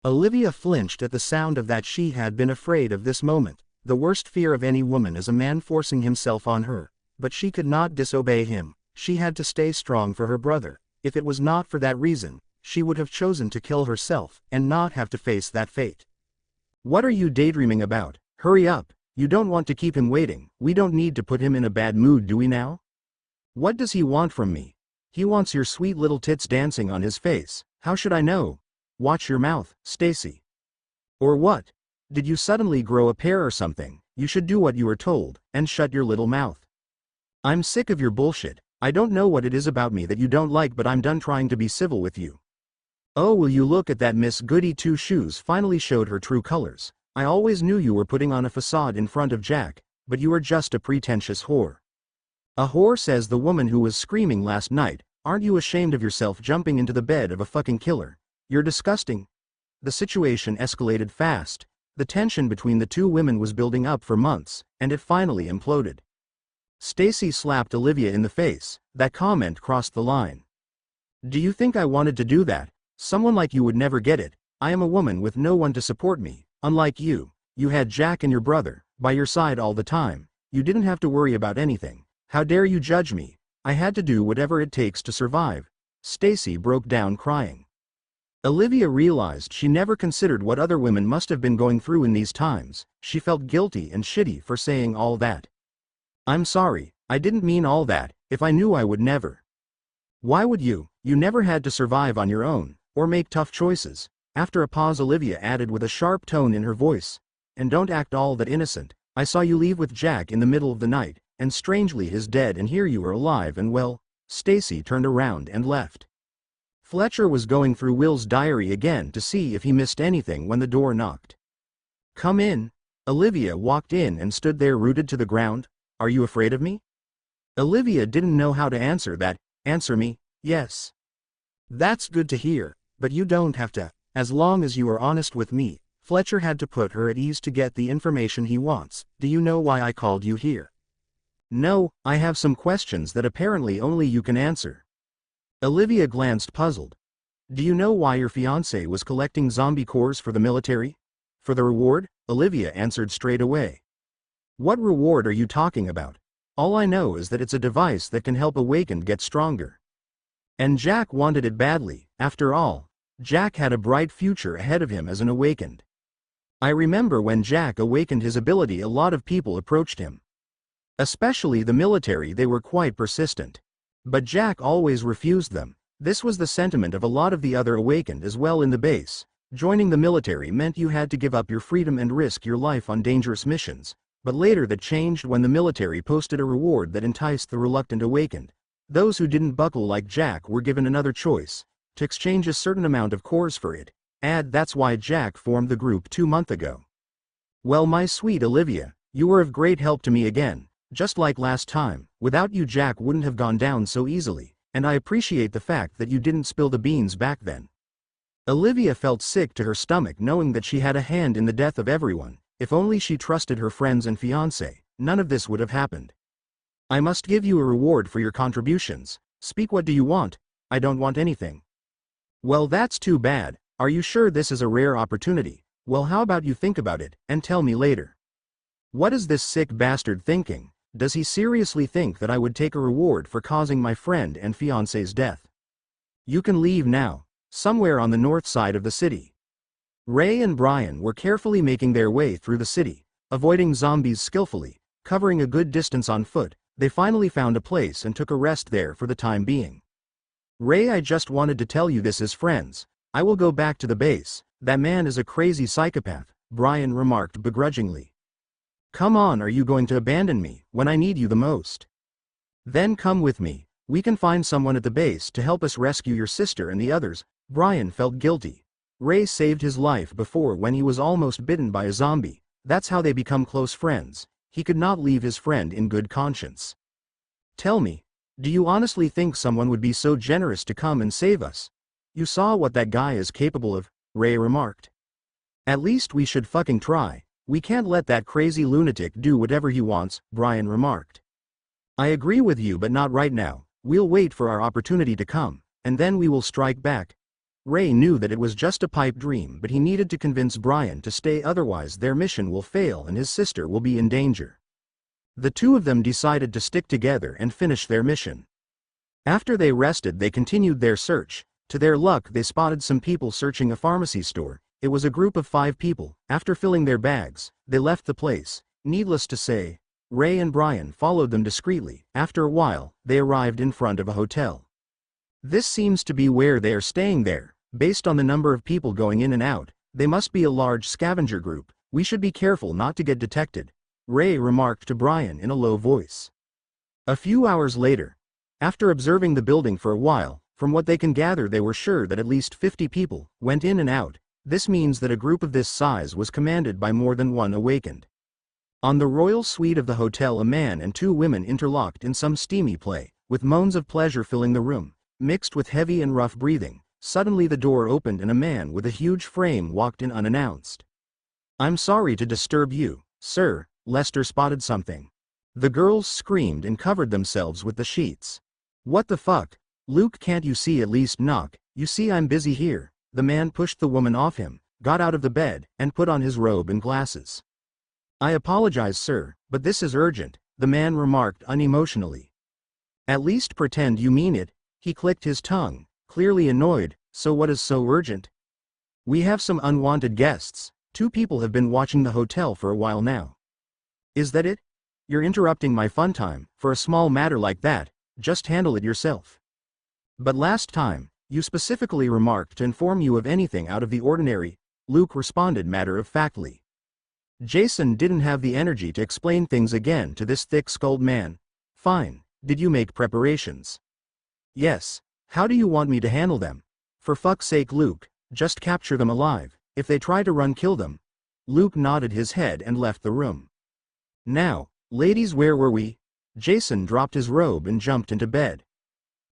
Olivia flinched at the sound of that. She had been afraid of this moment. The worst fear of any woman is a man forcing himself on her. But she could not disobey him. She had to stay strong for her brother. If it was not for that reason, she would have chosen to kill herself and not have to face that fate. What are you daydreaming about? Hurry up, you don't want to keep him waiting. We don't need to put him in a bad mood, do we now? What does he want from me? He wants your sweet little tits dancing on his face. How should I know? Watch your mouth, Stacy. Or what? Did you suddenly grow a pair or something? You should do what you are told, and shut your little mouth. I'm sick of your bullshit. I don't know what it is about me that you don't like, but I'm done trying to be civil with you. Oh, will you look at that? Miss Goody Two Shoes finally showed her true colors. I always knew you were putting on a facade in front of Jack, but you are just a pretentious whore. A whore, says the woman who was screaming last night. Aren't you ashamed of yourself jumping into the bed of a fucking killer? You're disgusting. The situation escalated fast. The tension between the two women was building up for months, and it finally imploded. Stacy slapped Olivia in the face. That comment crossed the line. Do you think I wanted to do that? Someone like you would never get it. I am a woman with no one to support me. Unlike you, you had Jack and your brother by your side all the time. You didn't have to worry about anything. How dare you judge me? I had to do whatever it takes to survive. Stacy broke down crying. Olivia realized she never considered what other women must have been going through in these times. She felt guilty and shitty for saying all that. I'm sorry, I didn't mean all that. If I knew, I would never. Why would you? You never had to survive on your own, or make tough choices. After a pause, Olivia added with a sharp tone in her voice. And don't act all that innocent. I saw you leave with Jack in the middle of the night, and strangely he's dead, and here you are alive and well. Stacy turned around and left. Fletcher was going through Will's diary again to see if he missed anything when the door knocked. Come in. Olivia walked in and stood there rooted to the ground. Are you afraid of me? Olivia didn't know how to answer that. Answer me, yes. That's good to hear, but you don't have to, as long as you are honest with me. Fletcher had to put her at ease to get the information he wants. Do you know why I called you here? No, I have some questions that apparently only you can answer. Olivia glanced puzzled. Do you know why your fiancé was collecting zombie cores for the military? For the reward? Olivia answered straight away. What reward are you talking about? All I know is that it's a device that can help Awakened get stronger. And Jack wanted it badly. After all, Jack had a bright future ahead of him as an Awakened. I remember when Jack awakened his ability, a lot of people approached him. Especially the military, they were quite persistent. But Jack always refused them. This was the sentiment of a lot of the other Awakened as well in the base. Joining the military meant you had to give up your freedom and risk your life on dangerous missions. But later that changed when the military posted a reward that enticed the reluctant Awakened. Those who didn't buckle like Jack were given another choice, to exchange a certain amount of cores for it. That's why Jack formed the group 2 months ago. Well, my sweet Olivia, you were of great help to me again. Just like last time, without you Jack wouldn't have gone down so easily, and I appreciate the fact that you didn't spill the beans back then. Olivia felt sick to her stomach knowing that she had a hand in the death of everyone. If only she trusted her friends and fiancé, none of this would have happened. I must give you a reward for your contributions. Speak, what do you want? I don't want anything. Well, that's too bad. Are you sure this is a rare opportunity? Well, how about you think about it, and tell me later. What is this sick bastard thinking? Does he seriously think that I would take a reward for causing my friend and fiancé's death? You can leave now. Somewhere on the north side of the city. Ray and Brian were carefully making their way through the city, avoiding zombies skillfully, covering a good distance on foot. They finally found a place and took a rest there for the time being. Ray, I just wanted to tell you this as friends. I will go back to the base. That man is a crazy psychopath, Brian remarked begrudgingly. Come on, are you going to abandon me when I need you the most? Then come with me. We can find someone at the base to help us rescue your sister and the others. Brian felt guilty. Ray saved his life before when he was almost bitten by a zombie. That's how they become close friends. He could not leave his friend in good conscience. Tell me, do you honestly think someone would be so generous to come and save us? You saw what that guy is capable of, Ray remarked. At least we should fucking try. We can't let that crazy lunatic do whatever he wants, Brian remarked. I agree with you, but not right now. We'll wait for our opportunity to come, and then we will strike back. Ray knew that it was just a pipe dream, but he needed to convince Brian to stay, otherwise their mission will fail and his sister will be in danger. The two of them decided to stick together and finish their mission. After they rested, they continued their search. To their luck, they spotted some people searching a pharmacy store. It was a group of 5 people. After filling their bags, they left the place. Needless to say, Ray and Brian followed them discreetly. After a while, they arrived in front of a hotel. This seems to be where they are staying there. Based on the number of people going in and out, they must be a large scavenger group. We should be careful not to get detected, Ray remarked to Brian in a low voice. A few hours later, after observing the building for a while, from what they can gather they were sure that at least 50 people went in and out. This means that a group of this size was commanded by more than one awakened. On the royal suite of the hotel, a man and 2 women interlocked in some steamy play, with moans of pleasure filling the room, mixed with heavy and rough breathing. Suddenly the door opened and a man with a huge frame walked in unannounced. "I'm sorry to disturb you, sir." Lester spotted something. The girls screamed and covered themselves with the sheets. "What the fuck? Luke, can't you see? At least knock. You see I'm busy here." The man pushed the woman off him, got out of the bed, and put on his robe and glasses. "I apologize, sir, but this is urgent," the man remarked unemotionally. "At least pretend you mean it." He clicked his tongue, clearly annoyed. "So what is so urgent?" "We have some unwanted guests. 2 people have been watching the hotel for a while now." "Is that it? You're interrupting my fun time. For a small matter like that, just handle it yourself." "But last time, you specifically remarked to inform you of anything out of the ordinary," Luke responded matter-of-factly. Jason didn't have the energy to explain things again to this thick-skulled man. "Fine. Did you make preparations?" "Yes. How do you want me to handle them?" "For fuck's sake, Luke, just capture them alive. If they try to run, kill them." Luke nodded his head and left the room. "Now, ladies, where were we?" Jason dropped his robe and jumped into bed.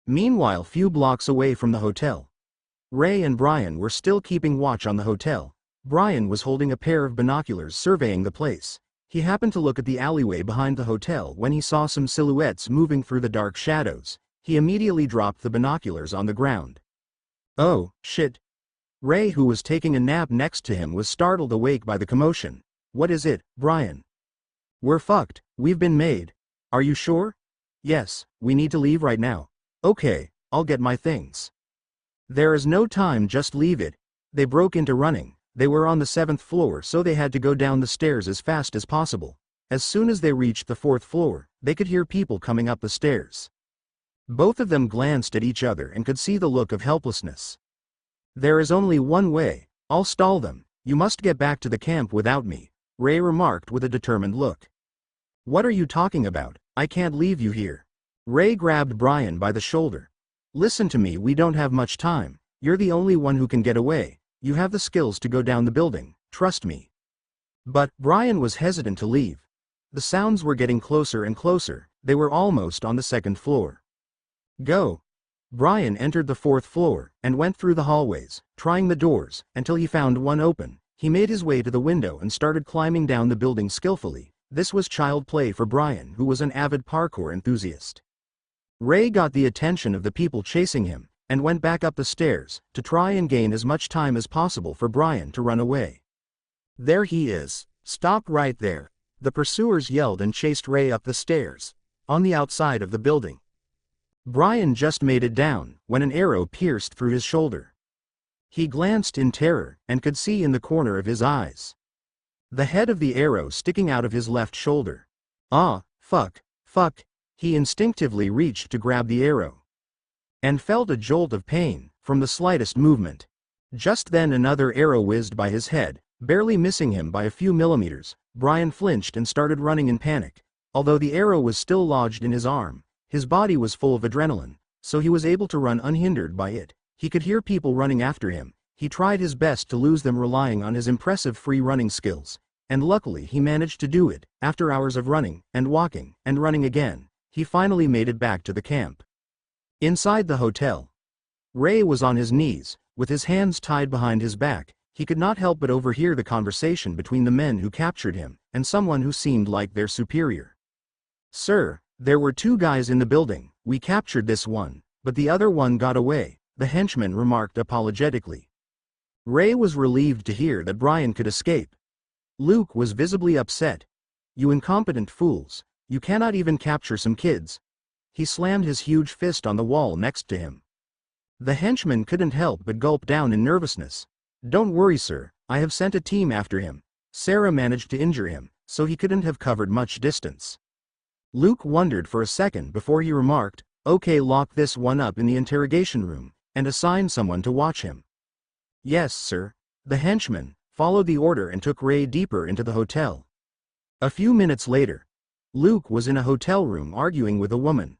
Meanwhile, few blocks away from the hotel, Ray and Brian were still keeping watch on the hotel. Brian was holding a pair of binoculars surveying the place. He happened to look at the alleyway behind the hotel when he saw some silhouettes moving through the dark shadows. He immediately dropped the binoculars on the ground. "Oh, shit." Ray, who was taking a nap next to him, was startled awake by the commotion. "What is it, Brian?" "We're fucked. We've been made." "Are you sure?" "Yes, we need to leave right now." "Okay, I'll get my things." "There is no time, just leave it." They broke into running. They were on the 7th floor, so they had to go down the stairs as fast as possible. As soon as they reached the 4th floor, they could hear people coming up the stairs. Both of them glanced at each other and could see the look of helplessness. "There is only one way. I'll stall them. You must get back to the camp without me," Ray remarked with a determined look. "What are you talking about? I can't leave you here." Ray grabbed Brian by the shoulder. "Listen to me, we don't have much time. You're the only one who can get away. You have the skills to go down the building, trust me." But Brian was hesitant to leave. The sounds were getting closer and closer. They were almost on the 2nd floor. "Go." Brian entered the 4th floor and went through the hallways, trying the doors, until he found one open. He made his way to the window and started climbing down the building skillfully. This was child play for Brian, who was an avid parkour enthusiast. Ray got the attention of the people chasing him, and went back up the stairs, to try and gain as much time as possible for Brian to run away. "There he is. Stop right there." The pursuers yelled and chased Ray up the stairs, on the outside of the building. Brian just made it down, when an arrow pierced through his shoulder. He glanced in terror, and could see in the corner of his eyes the head of the arrow sticking out of his left shoulder. "Ah, fuck. He instinctively reached to grab the arrow, and felt a jolt of pain from the slightest movement. Just then another arrow whizzed by his head, barely missing him by a few millimeters. Brian flinched and started running in panic. Although the arrow was still lodged in his arm, his body was full of adrenaline, so he was able to run unhindered by it. He could hear people running after him. He tried his best to lose them, relying on his impressive free running skills, and luckily he managed to do it. After hours of running, and walking, and running again, he finally made it back to the camp. Inside the hotel, Ray was on his knees, with his hands tied behind his back. He could not help but overhear the conversation between the men who captured him, and someone who seemed like their superior. "Sir, there were 2 guys in the building. We captured this one, but the other one got away," the henchman remarked apologetically. Ray was relieved to hear that Brian could escape. Luke was visibly upset. "You incompetent fools. You cannot even capture some kids." He slammed his huge fist on the wall next to him. The henchman couldn't help but gulp down in nervousness. "Don't worry, sir. I have sent a team after him. Sarah managed to injure him, so he couldn't have covered much distance. Luke wondered for a second before he remarked, okay, lock this one up in the interrogation room, and assign someone to watch him. Yes, sir. The henchman followed the order and took Ray deeper into the hotel. A few minutes later, Luke was in a hotel room arguing with a woman.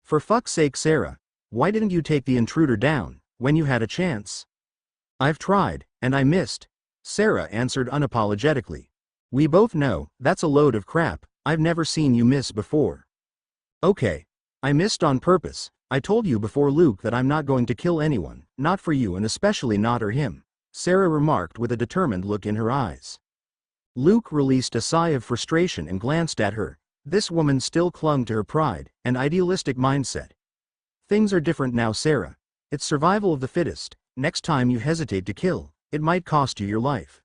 For fuck's sake, Sarah, why didn't you take the intruder down when you had a chance? I've tried, and I missed, Sarah answered unapologetically. We both know that's a load of crap. I've never seen you miss before. Okay. I missed on purpose. I told you before, Luke, that I'm not going to kill anyone, not for you and especially not or him, Sarah remarked with a determined look in her eyes. Luke released a sigh of frustration and glanced at her. This woman still clung to her pride and idealistic mindset. Things are different now, Sarah. It's survival of the fittest. Next time you hesitate to kill, it might cost you your life.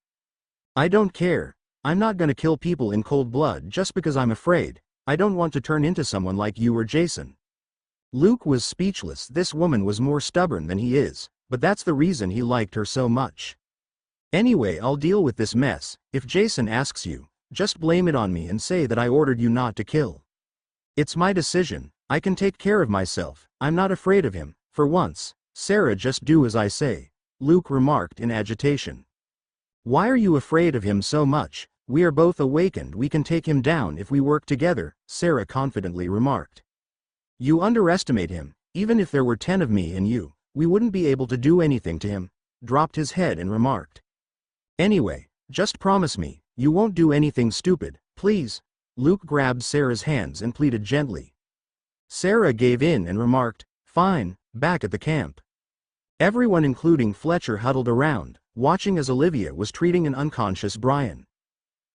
I don't care. I'm not gonna kill people in cold blood just because I'm afraid. I don't want to turn into someone like you or Jason. Luke was speechless. This woman was more stubborn than he is, but that's the reason he liked her so much. Anyway, I'll deal with this mess. If Jason asks you, just blame it on me and say that I ordered you not to kill. It's my decision. I can take care of myself. I'm not afraid of him. For once, Sarah, just do as I say, Luke remarked in agitation. Why are you afraid of him so much? We are both awakened. We can take him down if we work together, Sarah confidently remarked. You underestimate him. Even if there were 10 of me and you, we wouldn't be able to do anything to him, dropped his head and remarked. Anyway, just promise me, you won't do anything stupid, please. Luke grabbed Sarah's hands and pleaded gently. Sarah gave in and remarked, fine. Back at the camp, everyone including Fletcher huddled around, watching as Olivia was treating an unconscious Brian.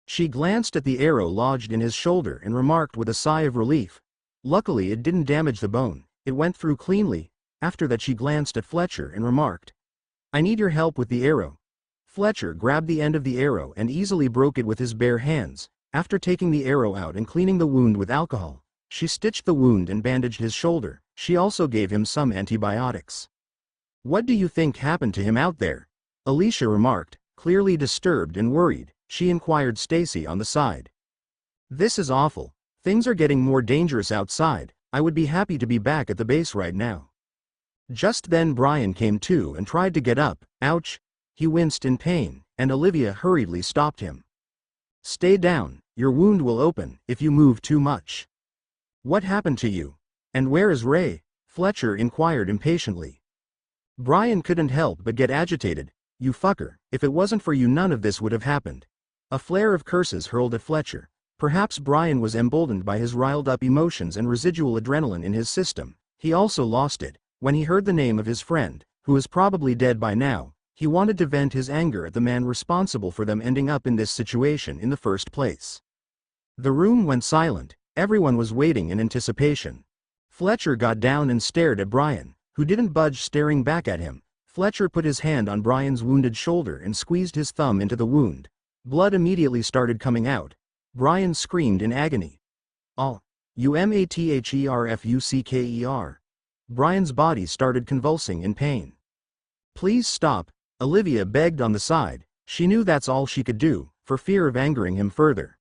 She glanced at the arrow lodged in his shoulder and remarked with a sigh of relief. Luckily it didn't damage the bone, it went through cleanly. After that she glanced at Fletcher and remarked, I need your help with the arrow. Fletcher grabbed the end of the arrow and easily broke it with his bare hands. After taking the arrow out and cleaning the wound with alcohol, she stitched the wound and bandaged his shoulder. She also gave him some antibiotics. What do you think happened to him out there? Alicia remarked, clearly disturbed and worried. She inquired Stacy on the side. This is awful. Things are getting more dangerous outside. I would be happy to be back at the base right now. Just then Brian came to and tried to get up. Ouch! He winced in pain, and Olivia hurriedly stopped him. Stay down. Your wound will open if you move too much. What happened to you? And where is Ray? Fletcher inquired impatiently. Brian couldn't help but get agitated. You fucker, if it wasn't for you none of this would have happened. A flare of curses hurled at Fletcher. Perhaps Brian was emboldened by his riled-up emotions and residual adrenaline in his system. He also lost it. When he heard the name of his friend, who is probably dead by now, he wanted to vent his anger at the man responsible for them ending up in this situation in the first place. The room went silent. Everyone was waiting in anticipation. Fletcher got down and stared at Brian, who didn't budge, staring back at him. Fletcher put his hand on Brian's wounded shoulder and squeezed his thumb into the wound. Blood immediately started coming out. Brian screamed in agony. "Oh, you matherfucker." Brian's body started convulsing in pain. "Please stop," Olivia begged on the side. She knew that's all she could do, for fear of angering him further.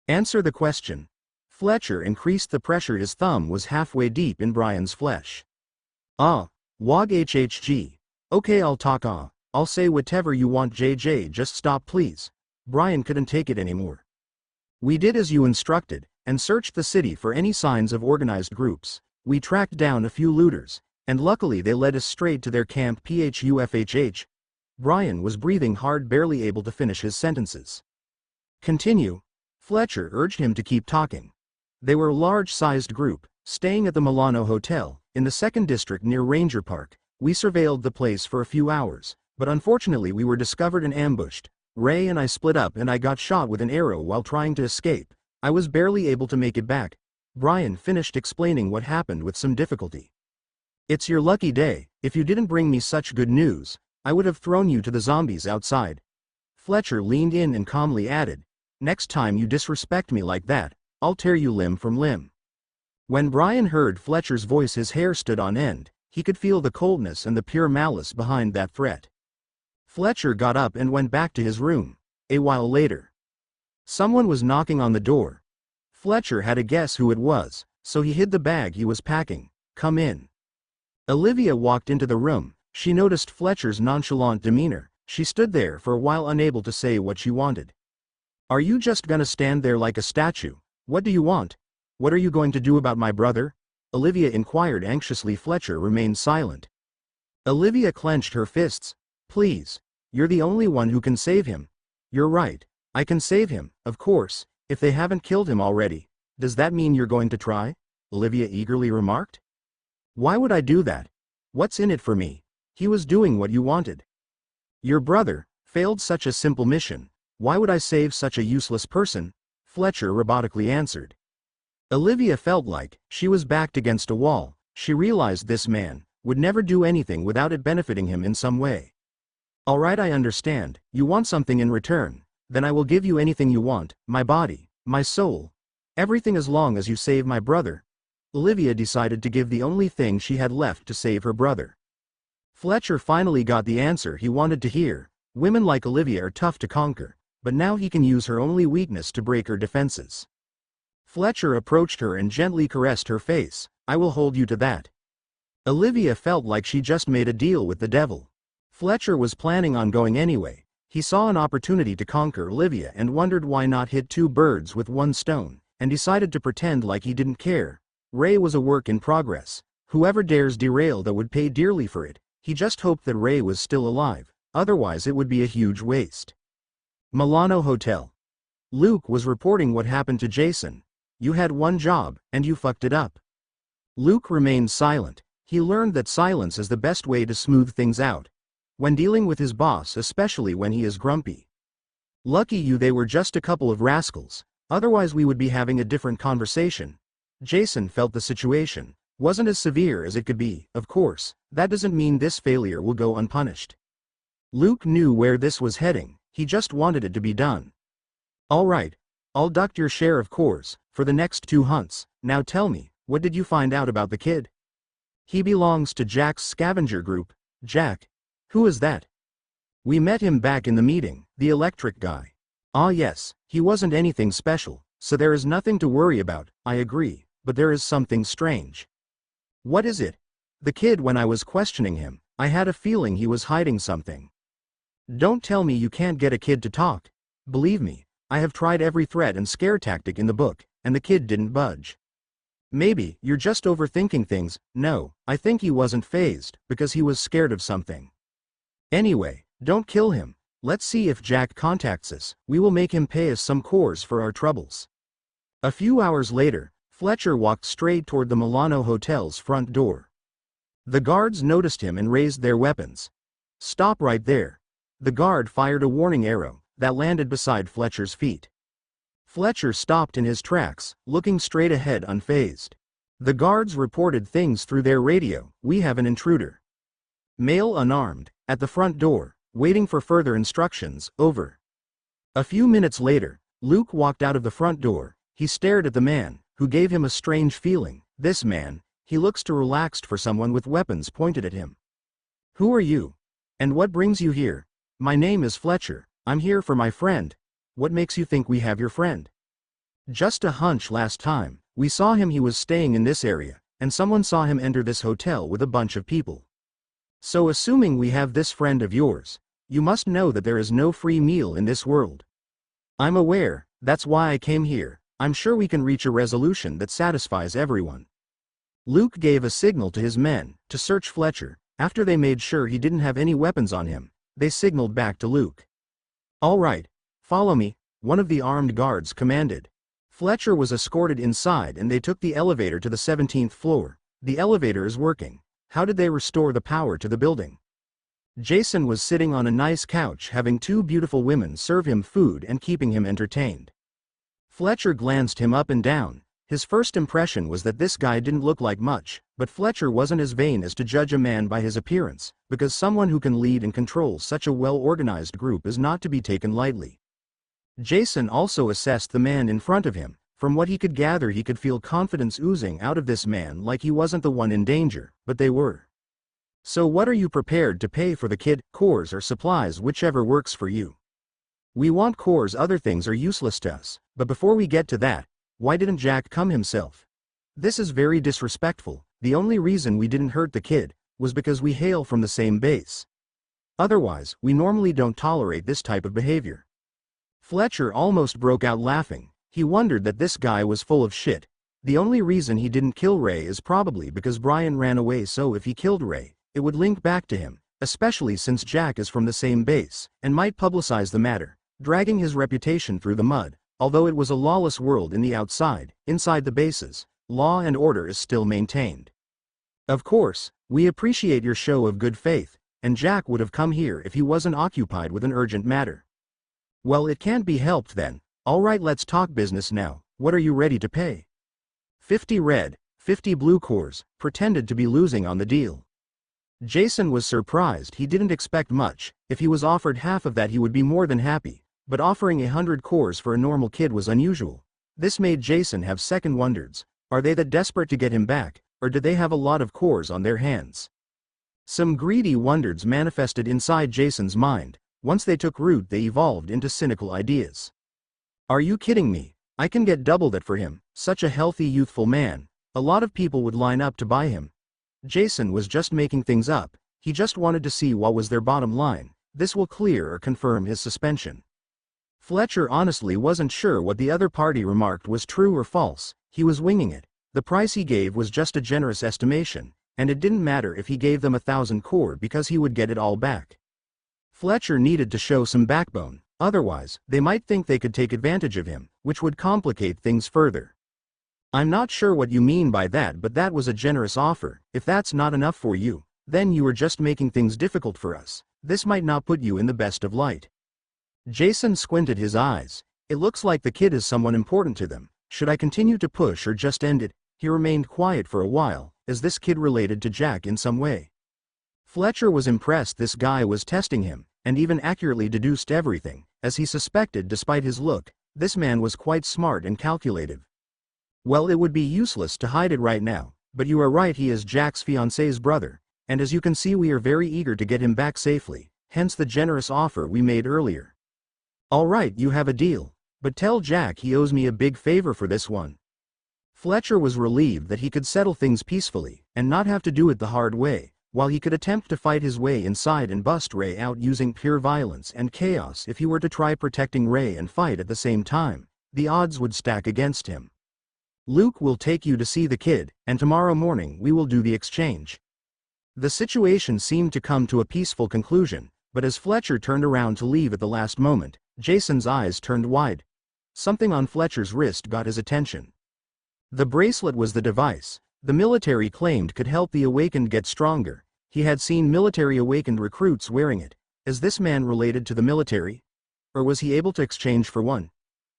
"Answer the question." Fletcher increased the pressure. His thumb was halfway deep in Brian's flesh. Wog HHG. Okay, I'll talk. I'll say whatever you want, JJ, just stop please. Brian couldn't take it anymore. "We did as you instructed, and searched the city for any signs of organized groups. We tracked down a few looters, and luckily they led us straight to their camp PHUFHH. Brian was breathing hard, barely able to finish his sentences. "Continue." Fletcher urged him to keep talking. They were a large-sized group, staying at the Milano Hotel, in the 2nd District near Ranger Park. We surveilled the place for a few hours, but unfortunately we were discovered and ambushed. Ray and I split up and I got shot with an arrow while trying to escape. I was barely able to make it back. Brian finished explaining what happened with some difficulty. "It's your lucky day. If you didn't bring me such good news, I would have thrown you to the zombies outside." Fletcher leaned in and calmly added, "Next time you disrespect me like that, I'll tear you limb from limb." When Brian heard Fletcher's voice, his hair stood on end. He could feel the coldness and the pure malice behind that threat. Fletcher got up and went back to his room. A while later, someone was knocking on the door. Fletcher had a guess who it was, so he hid the bag he was packing. "Come in." Olivia walked into the room. She noticed Fletcher's nonchalant demeanor. She stood there for a while, unable to say what she wanted. "Are you just gonna stand there like a statue? What do you want? What are you going to do about my brother?" Olivia inquired anxiously. Fletcher remained silent. Olivia clenched her fists. "Please. You're the only one who can save him." "You're right. I can save him, of course, if they haven't killed him already." "Does that mean you're going to try?" Olivia eagerly remarked. "Why would I do that? What's in it for me? He was doing what you wanted." "Your brother failed such a simple mission. Why would I save such a useless person?" Fletcher robotically answered. Olivia felt like she was backed against a wall. She realized this man would never do anything without it benefiting him in some way. "All right, I understand. You want something in return. Then I will give you anything you want, my body, my soul. Everything, as long as you save my brother." Olivia decided to give the only thing she had left to save her brother. Fletcher finally got the answer he wanted to hear. Women like Olivia are tough to conquer, but now he can use her only weakness to break her defenses. Fletcher approached her and gently caressed her face. "I will hold you to that." Olivia felt like she just made a deal with the devil. Fletcher was planning on going anyway. He saw an opportunity to conquer Olivia and wondered why not hit two birds with one stone, and decided to pretend like he didn't care. Ray was a work in progress. Whoever dares derail that would pay dearly for it. He just hoped that Ray was still alive, otherwise it would be a huge waste. Milano Hotel. Luke was reporting what happened to Jason. "You had one job, and you fucked it up." Luke remained silent. He learned that silence is the best way to smooth things out, when dealing with his boss, especially when he is grumpy. "Lucky you, they were just a couple of rascals. Otherwise we would be having a different conversation." Jason felt the situation wasn't as severe as it could be. Of course, that doesn't mean this failure will go unpunished. Luke knew where this was heading. He just wanted it to be done. "All right. I'll deduct your share of cores for the next 2 hunts. Now tell me, what did you find out about the kid?" "He belongs to Jack's scavenger group." "Jack? Who is that?" "We met him back in the meeting, the electric guy." "Ah yes, he wasn't anything special, so there is nothing to worry about." "I agree, but there is something strange." "What is it?" "The kid, when I was questioning him, I had a feeling he was hiding something." "Don't tell me you can't get a kid to talk." "Believe me, I have tried every threat and scare tactic in the book, and the kid didn't budge." "Maybe you're just overthinking things." "No, I think he wasn't fazed, because he was scared of something." "Anyway, don't kill him. Let's see if Jack contacts us. We will make him pay us some cores for our troubles." A few hours later, Fletcher walked straight toward the Milano Hotel's front door. The guards noticed him and raised their weapons. "Stop right there." The guard fired a warning arrow that landed beside Fletcher's feet. Fletcher stopped in his tracks, looking straight ahead unfazed. The guards reported things through their radio. "We have an intruder. Male, unarmed, at the front door, waiting for further instructions. Over." A few minutes later, Luke walked out of the front door. He stared at the man, who gave him a strange feeling. This man, he looks too relaxed for someone with weapons pointed at him. "Who are you? And what brings you here?" "My name is Fletcher. I'm here for my friend." "What makes you think we have your friend?" "Just a hunch. Last time we saw him he was staying in this area, and someone saw him enter this hotel with a bunch of people. So assuming we have this friend of yours, you must know that there is no free meal in this world." "I'm aware, that's why I came here. I'm sure we can reach a resolution that satisfies everyone." Luke gave a signal to his men to search Fletcher. After they made sure he didn't have any weapons on him, they signaled back to Luke. "All right, follow me," one of the armed guards commanded. Fletcher was escorted inside and they took the elevator to the 17th floor. "The elevator is working. How did they restore the power to the building?" Jason was sitting on a nice couch having two beautiful women serve him food and keeping him entertained. Fletcher glanced him up and down. His first impression was that this guy didn't look like much, but Fletcher wasn't as vain as to judge a man by his appearance, because someone who can lead and control such a well-organized group is not to be taken lightly. Jason also assessed the man in front of him. From what he could gather, he could feel confidence oozing out of this man, like he wasn't the one in danger, but they were. So what are you prepared to pay for the kid, cores or supplies, whichever works for you? We want cores, other things are useless to us, but before we get to that, why didn't Jack come himself? This is very disrespectful. The only reason we didn't hurt the kid was because we hail from the same base. Otherwise, we normally don't tolerate this type of behavior. Fletcher almost broke out laughing. He wondered that this guy was full of shit. The only reason he didn't kill Ray is probably because Brian ran away, so if he killed Ray, it would link back to him, especially since Jack is from the same base, and might publicize the matter, dragging his reputation through the mud. Although it was a lawless world in the outside, inside the bases, law and order is still maintained. Of course, we appreciate your show of good faith, and Jack would have come here if he wasn't occupied with an urgent matter. Well, it can't be helped then. Alright, let's talk business now. What are you ready to pay? 50 red, 50 blue cores, pretended to be losing on the deal. Jason was surprised. He didn't expect much. If he was offered half of that he would be more than happy, but offering 100 cores for a normal kid was unusual. This made Jason have second wonders. Are they that desperate to get him back, or do they have a lot of cores on their hands? Some greedy wonders manifested inside Jason's mind. Once they took root, they evolved into cynical ideas. Are you kidding me? I can get double that for him, such a healthy, youthful man. A lot of people would line up to buy him. Jason was just making things up. He just wanted to see what was their bottom line. This will clear or confirm his suspension. Fletcher honestly wasn't sure what the other party remarked was true or false. He was winging it. The price he gave was just a generous estimation, and it didn't matter if he gave them 1,000 core because he would get it all back. Fletcher needed to show some backbone, otherwise, they might think they could take advantage of him, which would complicate things further. I'm not sure what you mean by that, but that was a generous offer. If that's not enough for you, then you are just making things difficult for us. This might not put you in the best of light. Jason squinted his eyes. It looks like the kid is someone important to them. Should I continue to push or just end it? He remained quiet for a while. Is this kid related to Jack in some way? Fletcher was impressed. This guy was testing him, and even accurately deduced everything, as he suspected. Despite his look, this man was quite smart and calculative. Well, it would be useless to hide it right now, but you are right, he is Jack's fiancé's brother, and as you can see we are very eager to get him back safely, hence the generous offer we made earlier. Alright, you have a deal, but tell Jack he owes me a big favor for this one. Fletcher was relieved that he could settle things peacefully, and not have to do it the hard way, while he could attempt to fight his way inside and bust Ray out using pure violence and chaos. If he were to try protecting Ray and fight at the same time, the odds would stack against him. Luke will take you to see the kid, and tomorrow morning we will do the exchange. The situation seemed to come to a peaceful conclusion, but as Fletcher turned around to leave at the last moment, Jason's eyes turned wide. Something on Fletcher's wrist got his attention. The bracelet was the device the military claimed could help the awakened get stronger. He had seen military awakened recruits wearing it. Is this man related to the military? Or was he able to exchange for one?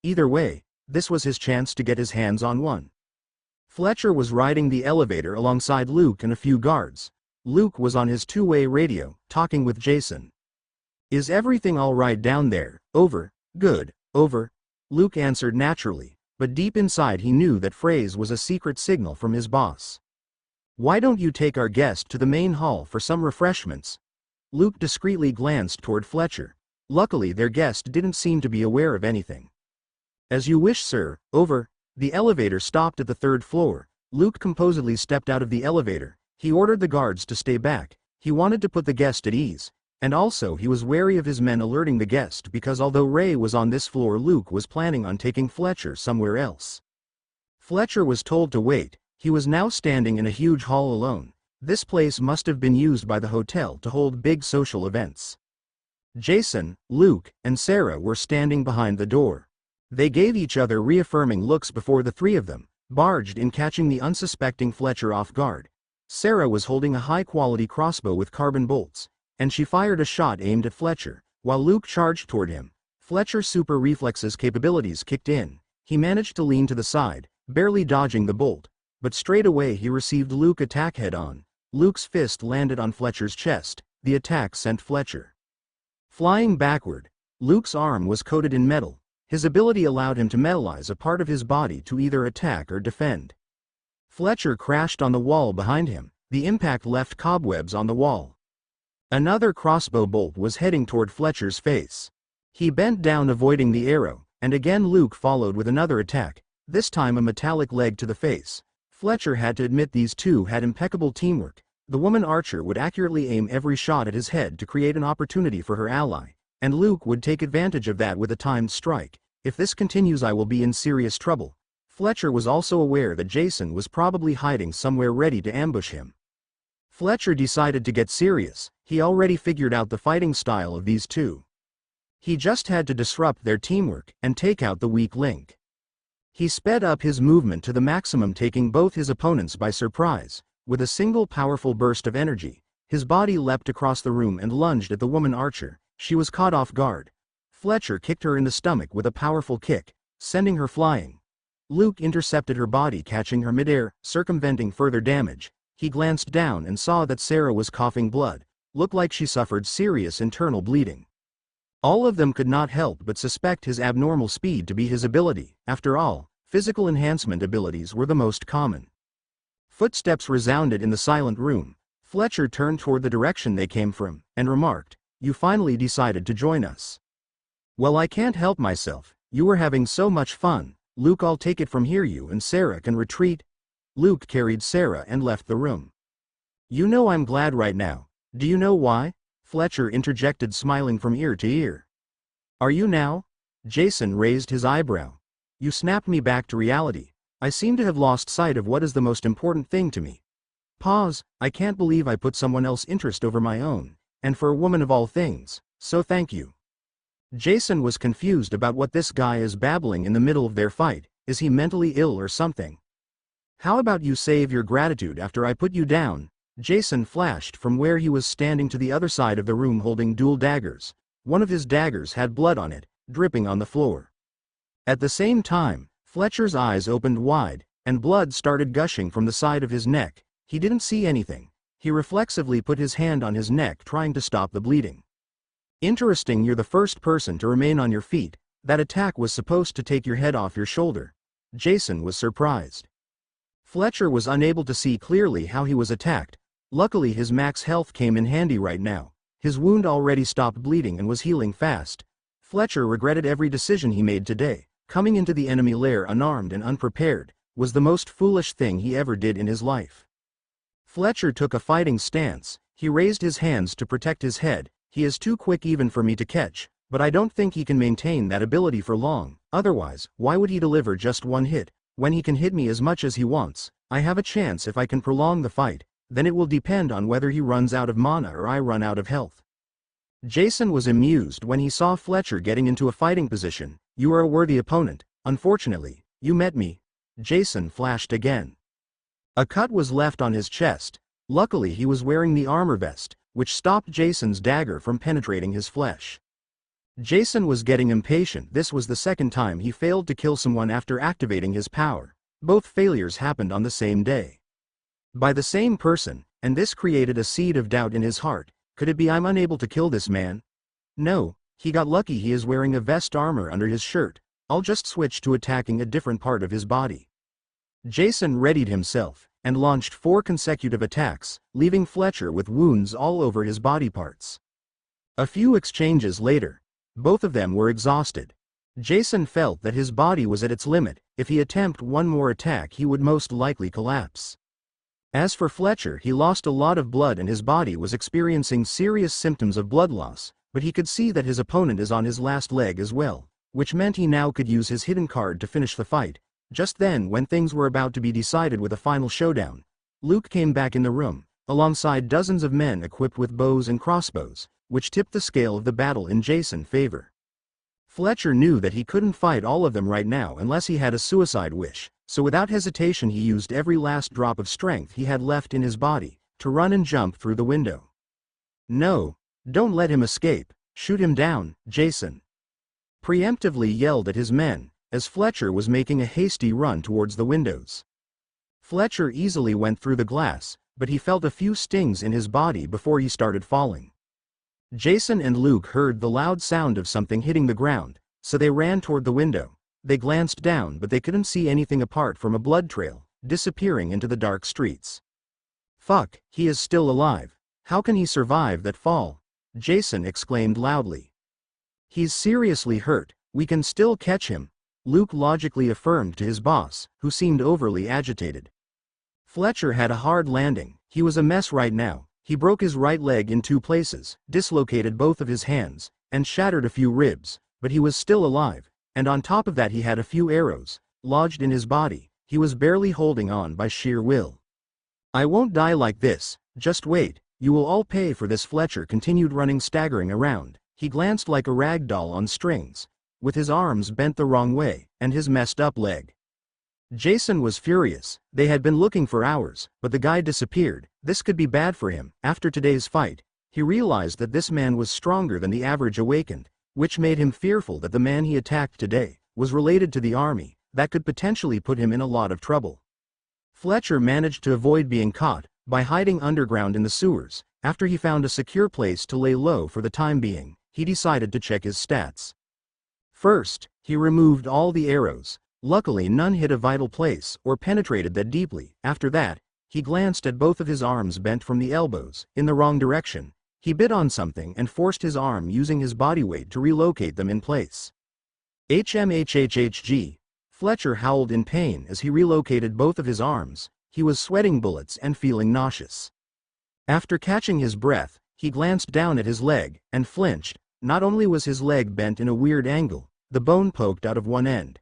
Either way, this was his chance to get his hands on one. Fletcher was riding the elevator alongside Luke and a few guards. Luke was on his two-way radio, talking with Jason. Is everything all right down there? Over. Good. Over. Luke answered naturally, but deep inside he knew that phrase was a secret signal from his boss. Why don't you take our guest to the main hall for some refreshments? Luke discreetly glanced toward Fletcher. Luckily their guest didn't seem to be aware of anything. As you wish, sir. Over. The elevator stopped at the 3rd floor. Luke composedly stepped out of the elevator. He ordered the guards to stay back. He wanted to put the guest at ease. And also he was wary of his men alerting the guest because although Ray was on this floor, Luke was planning on taking Fletcher somewhere else. Fletcher was told to wait. He was now standing in a huge hall alone. This place must have been used by the hotel to hold big social events. Jason, Luke, and Sarah were standing behind the door. They gave each other reaffirming looks before the three of them barged in, catching the unsuspecting Fletcher off guard. Sarah was holding a high-quality crossbow with carbon bolts, and she fired a shot aimed at Fletcher, while Luke charged toward him. Fletcher's super reflexes capabilities kicked in. He managed to lean to the side, barely dodging the bolt, but straight away he received Luke's attack head-on. Luke's fist landed on Fletcher's chest. The attack sent Fletcher flying backward. Luke's arm was coated in metal. His ability allowed him to metallize a part of his body to either attack or defend. Fletcher crashed on the wall behind him. The impact left cobwebs on the wall. Another crossbow bolt was heading toward Fletcher's face. He bent down avoiding the arrow, and again Luke followed with another attack, this time a metallic leg to the face. Fletcher had to admit these two had impeccable teamwork. The woman archer would accurately aim every shot at his head to create an opportunity for her ally, and Luke would take advantage of that with a timed strike. If this continues, I will be in serious trouble. Fletcher was also aware that Jason was probably hiding somewhere ready to ambush him. Fletcher decided to get serious. He already figured out the fighting style of these two. He just had to disrupt their teamwork and take out the weak link. He sped up his movement to the maximum, taking both his opponents by surprise. With a single powerful burst of energy, his body leapt across the room and lunged at the woman archer. She was caught off guard. Fletcher kicked her in the stomach with a powerful kick, sending her flying. Luke intercepted her body, catching her midair, circumventing further damage. He glanced down and saw that Sarah was coughing blood. Looked like she suffered serious internal bleeding. All of them could not help but suspect his abnormal speed to be his ability. After all, physical enhancement abilities were the most common. Footsteps resounded in the silent room. Fletcher turned toward the direction they came from, and remarked, "You finally decided to join us." "Well, I can't help myself. You were having so much fun. Luke, I'll take it from here. You and Sarah can retreat." Luke carried Sarah and left the room. "You know, I'm glad right now. Do you know why?" Fletcher interjected, smiling from ear to ear. "Are you now?" Jason raised his eyebrow. "You snapped me back to reality. I seem to have lost sight of what is the most important thing to me." Pause. "I can't believe I put someone else's interest over my own, and for a woman of all things, so thank you." Jason was confused about what this guy is babbling in the middle of their fight. Is he mentally ill or something? "How about you save your gratitude after I put you down?" Jason flashed from where he was standing to the other side of the room, holding dual daggers. One of his daggers had blood on it, dripping on the floor. At the same time, Fletcher's eyes opened wide, and blood started gushing from the side of his neck. He didn't see anything. He reflexively put his hand on his neck, trying to stop the bleeding. "Interesting, you're the first person to remain on your feet. That attack was supposed to take your head off your shoulder." Jason was surprised. Fletcher was unable to see clearly how he was attacked. Luckily, his max health came in handy right now. His wound already stopped bleeding and was healing fast. Fletcher regretted every decision he made today. Coming into the enemy lair unarmed and unprepared was the most foolish thing he ever did in his life. Fletcher took a fighting stance. He raised his hands to protect his head. "He is too quick even for me to catch, but I don't think he can maintain that ability for long. Otherwise, why would he deliver just one hit, when he can hit me as much as he wants? I have a chance if I can prolong the fight. Then it will depend on whether he runs out of mana or I run out of health." Jason was amused when he saw Fletcher getting into a fighting position. "You are a worthy opponent. Unfortunately, you met me." Jason flashed again. A cut was left on his chest. Luckily, he was wearing the armor vest, which stopped Jason's dagger from penetrating his flesh. Jason was getting impatient. This was the second time he failed to kill someone after activating his power. Both failures happened on the same day. By the same person, and this created a seed of doubt in his heart. Could it be I'm unable to kill this man? No, he got lucky. He is wearing a vest armor under his shirt. I'll just switch to attacking a different part of his body. Jason readied himself, and launched 4 consecutive attacks, leaving Fletcher with wounds all over his body parts. A few exchanges later, both of them were exhausted. Jason felt that his body was at its limit. If he attempted one more attack, he would most likely collapse. As for Fletcher, he lost a lot of blood and his body was experiencing serious symptoms of blood loss, but he could see that his opponent is on his last leg as well, which meant he now could use his hidden card to finish the fight. Just then, when things were about to be decided with a final showdown, Luke came back in the room, alongside dozens of men equipped with bows and crossbows, which tipped the scale of the battle in Jason's favor. Fletcher knew that he couldn't fight all of them right now unless he had a suicide wish, so without hesitation he used every last drop of strength he had left in his body, to run and jump through the window. "No, don't let him escape, shoot him down," Jason preemptively yelled at his men, as Fletcher was making a hasty run towards the windows. Fletcher easily went through the glass, but he felt a few stings in his body before he started falling. Jason and Luke heard the loud sound of something hitting the ground, so they ran toward the window. They glanced down, but they couldn't see anything apart from a blood trail, disappearing into the dark streets. Fuck, he is still alive. How can he survive that fall? Jason exclaimed loudly. He's seriously hurt, we can still catch him, Luke logically affirmed to his boss, who seemed overly agitated. Fletcher had a hard landing, he was a mess right now. He broke his right leg in 2 places, dislocated both of his hands, and shattered a few ribs, but he was still alive, and on top of that he had a few arrows lodged in his body. He was barely holding on by sheer will. I won't die like this, just wait, you will all pay for this. Fletcher continued running, staggering around. He glanced like a rag doll on strings, with his arms bent the wrong way, and his messed up leg. Jason was furious. They had been looking for hours, but the guy disappeared. This could be bad for him. After today's fight, he realized that this man was stronger than the average awakened, which made him fearful that the man he attacked today was related to the army. That could potentially put him in a lot of trouble. Fletcher managed to avoid being caught by hiding underground in the sewers. After he found a secure place to lay low for the time being, he decided to check his stats. First, he removed all the arrows. Luckily, none hit a vital place or penetrated that deeply. After that, he glanced at both of his arms bent from the elbows in the wrong direction. He bit on something and forced his arm using his body weight to relocate them in place. HMHHHG. Fletcher howled in pain as he relocated both of his arms. He was sweating bullets and feeling nauseous. After catching his breath, he glanced down at his leg and flinched. Not only was his leg bent in a weird angle, the bone poked out of one end.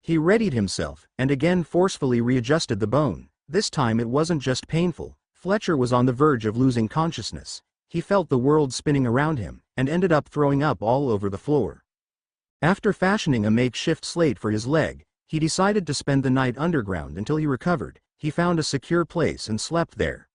He readied himself and again forcefully readjusted the bone. This time it wasn't just painful. Fletcher was on the verge of losing consciousness. He felt the world spinning around him and ended up throwing up all over the floor. After fashioning a makeshift slate for his leg, he decided to spend the night underground until he recovered. He found a secure place and slept there.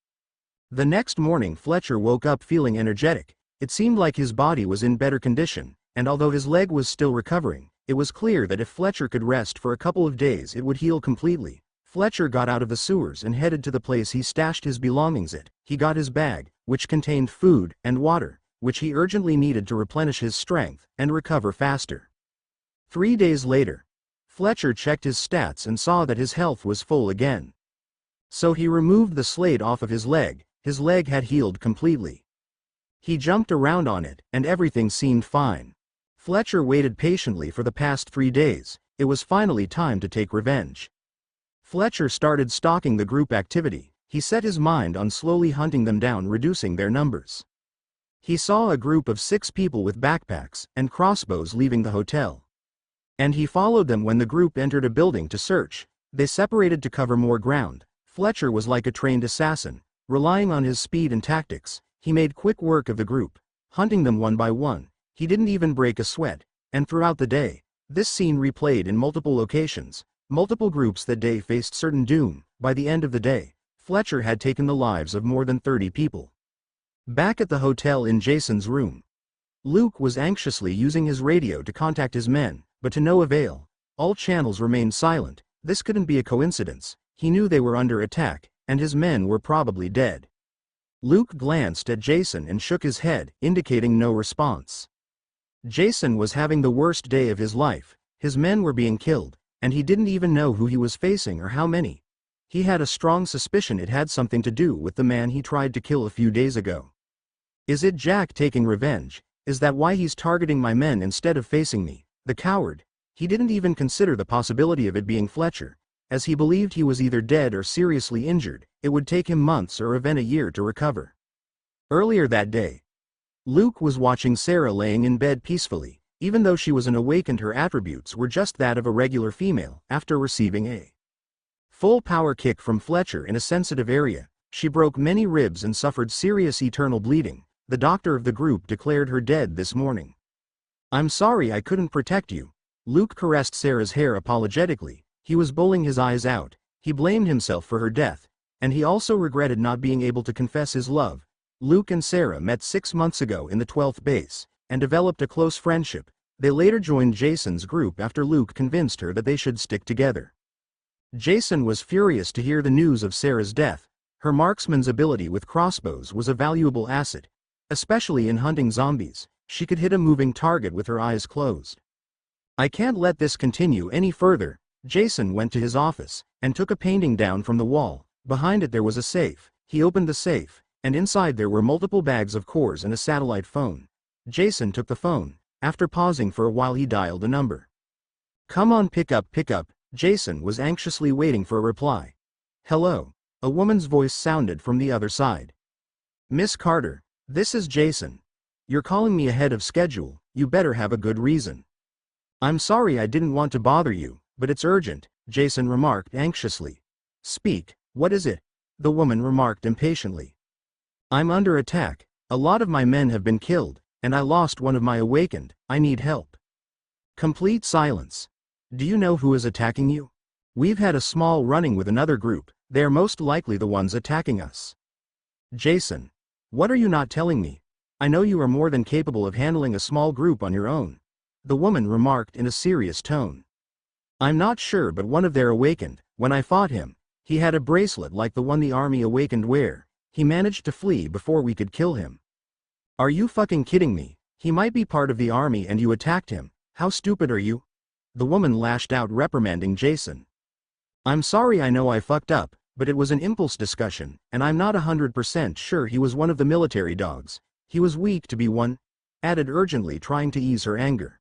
The next morning, Fletcher woke up feeling energetic. It seemed like his body was in better condition, and although his leg was still recovering, it was clear that if Fletcher could rest for a couple of days it would heal completely. Fletcher got out of the sewers and headed to the place he stashed his belongings at. He got his bag, which contained food and water, which he urgently needed to replenish his strength and recover faster. 3 days later, Fletcher checked his stats and saw that his health was full again. So he removed the slate off of his leg. His leg had healed completely. He jumped around on it, and everything seemed fine. Fletcher waited patiently for the past 3 days. It was finally time to take revenge. Fletcher started stalking the group activity. He set his mind on slowly hunting them down, reducing their numbers. He saw a group of 6 people with backpacks and crossbows leaving the hotel. And he followed them when the group entered a building to search. They separated to cover more ground. Fletcher was like a trained assassin, relying on his speed and tactics. He made quick work of the group, hunting them one by one. He didn't even break a sweat, and throughout the day, this scene replayed in multiple locations. Multiple groups that day faced certain doom. By the end of the day, Fletcher had taken the lives of more than 30 people. Back at the hotel in Jason's room, Luke was anxiously using his radio to contact his men, but to no avail. All channels remained silent. This couldn't be a coincidence. He knew they were under attack, and his men were probably dead. Luke glanced at Jason and shook his head, indicating no response. Jason was having the worst day of his life. His men were being killed, and he didn't even know who he was facing or how many. He had a strong suspicion it had something to do with the man he tried to kill a few days ago. Is it Jack taking revenge? Is that why he's targeting my men instead of facing me? The coward. He didn't even consider the possibility of it being Fletcher, as he believed he was either dead or seriously injured. It would take him months or even a year to recover. Earlier that day, Luke was watching Sarah laying in bed peacefully. Even though she was an awakened, her attributes were just that of a regular female. After receiving a full power kick from Fletcher in a sensitive area, she broke many ribs and suffered serious eternal bleeding. The doctor of the group declared her dead this morning. I'm sorry I couldn't protect you. Luke caressed Sarah's hair apologetically. He was bowling his eyes out. He blamed himself for her death, and he also regretted not being able to confess his love. Luke and Sarah met 6 months ago in the 12th base, and developed a close friendship. They later joined Jason's group after Luke convinced her that they should stick together. Jason was furious to hear the news of Sarah's death. Her marksman's ability with crossbows was a valuable asset, especially in hunting zombies. She could hit a moving target with her eyes closed. I can't let this continue any further. Jason went to his office and took a painting down from the wall. Behind it there was a safe. He opened the safe, and inside there were multiple bags of cores and a satellite phone. Jason took the phone. After pausing for a while he dialed a number. "Come on, pick up." Jason was anxiously waiting for a reply. "Hello." A woman's voice sounded from the other side. "Miss Carter, this is Jason. You're calling me ahead of schedule, you better have a good reason." "I'm sorry, I didn't want to bother you, but it's urgent," Jason remarked anxiously. "Speak, what is it?" the woman remarked impatiently. "I'm under attack, a lot of my men have been killed, and I lost one of my awakened, I need help." Complete silence. "Do you know who is attacking you?" "We've had a small run-in with another group, they are most likely the ones attacking us." "Jason, what are you not telling me? I know you are more than capable of handling a small group on your own," the woman remarked in a serious tone. "I'm not sure, but one of their awakened, when I fought him, he had a bracelet like the one the army awakened wear. He managed to flee before we could kill him." "Are you fucking kidding me? He might be part of the army and you attacked him. How stupid are you?" the woman lashed out, reprimanding Jason. "I'm sorry, I know I fucked up, but it was an impulse discussion, and I'm not 100% sure he was one of the military dogs. He was weak to be one," added urgently, trying to ease her anger.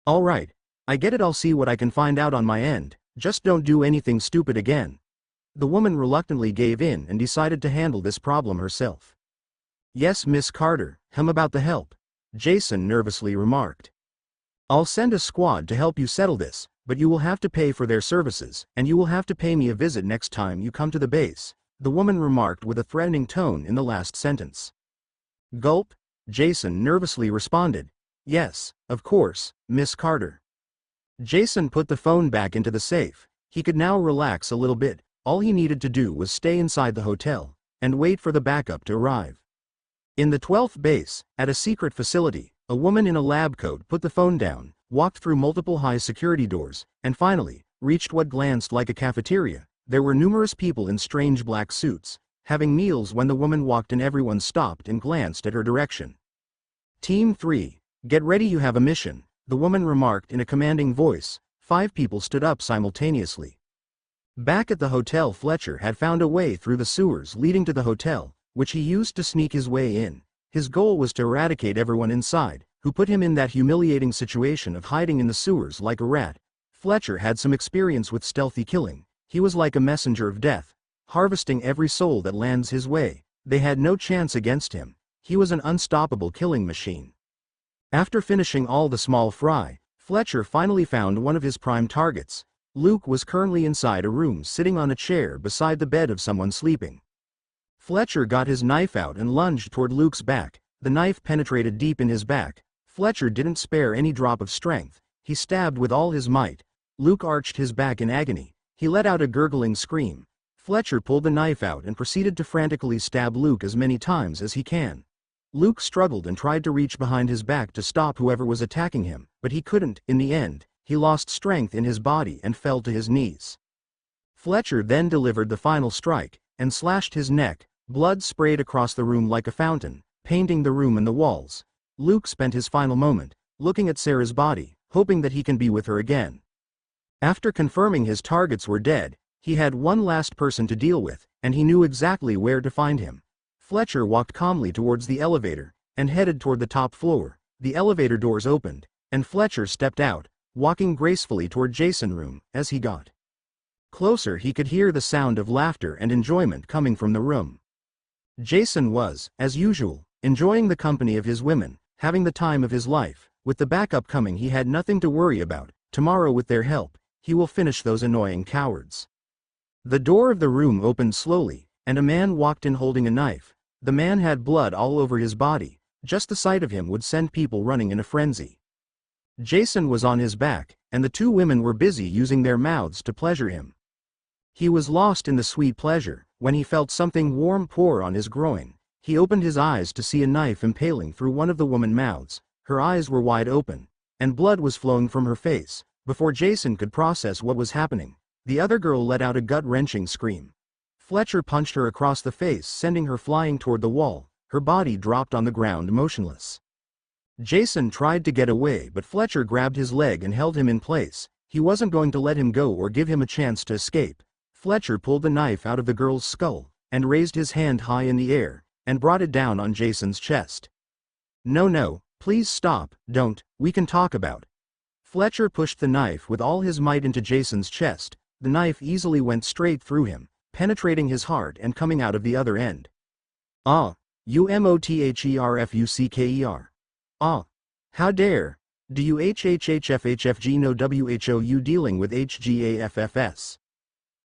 "All right, I get it, I'll see what I can find out on my end, just don't do anything stupid again." The woman reluctantly gave in and decided to handle this problem herself. "Yes, Miss Carter, about the help," Jason nervously remarked. "I'll send a squad to help you settle this, but you will have to pay for their services, and you will have to pay me a visit next time you come to the base," the woman remarked with a threatening tone in the last sentence. Gulp, Jason nervously responded. "Yes, of course, Miss Carter." Jason put the phone back into the safe. He could now relax a little bit. All he needed to do was stay inside the hotel and wait for the backup to arrive. In the 12th base, at a secret facility, a woman in a lab coat put the phone down, walked through multiple high-security doors, and finally, reached what glanced like a cafeteria. There were numerous people in strange black suits, having meals. When the woman walked in, everyone stopped and glanced at her direction. "Team 3, get ready, you have a mission," the woman remarked in a commanding voice. 5 people stood up simultaneously. Back at the hotel, Fletcher had found a way through the sewers leading to the hotel, which he used to sneak his way in. His goal was to eradicate everyone inside, who put him in that humiliating situation of hiding in the sewers like a rat. Fletcher had some experience with stealthy killing. He was like a messenger of death, harvesting every soul that lands his way. They had no chance against him. He was an unstoppable killing machine. After finishing all the small fry, Fletcher finally found one of his prime targets. Luke was currently inside a room, sitting on a chair beside the bed of someone sleeping. Fletcher got his knife out and lunged toward Luke's back. The knife penetrated deep in his back. Fletcher didn't spare any drop of strength. He stabbed with all his might. Luke arched his back in agony. He let out a gurgling scream. Fletcher pulled the knife out and proceeded to frantically stab Luke as many times as he can. Luke struggled and tried to reach behind his back to stop whoever was attacking him, but he couldn't. In the end, he lost strength in his body and fell to his knees. Fletcher then delivered the final strike and slashed his neck. Blood sprayed across the room like a fountain, painting the room and the walls. Luke spent his final moment looking at Sarah's body, hoping that he can be with her again. After confirming his targets were dead, he had one last person to deal with, and he knew exactly where to find him. Fletcher walked calmly towards the elevator and headed toward the top floor. The elevator doors opened, and Fletcher stepped out, walking gracefully toward Jason's room. As he got closer, he could hear the sound of laughter and enjoyment coming from the room. Jason was, as usual, enjoying the company of his women, having the time of his life. With the backup coming, he had nothing to worry about. Tomorrow, with their help, he will finish those annoying cowards. The door of the room opened slowly, and a man walked in holding a knife. The man had blood all over his body. Just the sight of him would send people running in a frenzy. Jason was on his back, and the 2 women were busy using their mouths to pleasure him. He was lost in the sweet pleasure when he felt something warm pour on his groin. He opened his eyes to see a knife impaling through one of the woman's mouths. Her eyes were wide open, and blood was flowing from her face. Before Jason could process what was happening, the other girl let out a gut-wrenching scream. Fletcher punched her across the face, sending her flying toward the wall. Her body dropped on the ground motionless. Jason tried to get away, but Fletcher grabbed his leg and held him in place. He wasn't going to let him go or give him a chance to escape. Fletcher pulled the knife out of the girl's skull and raised his hand high in the air, and brought it down on Jason's chest. "No, no, please stop, don't, we can talk about." Fletcher pushed the knife with all his might into Jason's chest. The knife easily went straight through him, penetrating his heart and coming out of the other end. "Ah, you motherfucker. Ah. How dare. Do you hhhfhfg know who dealing with hgaffs?"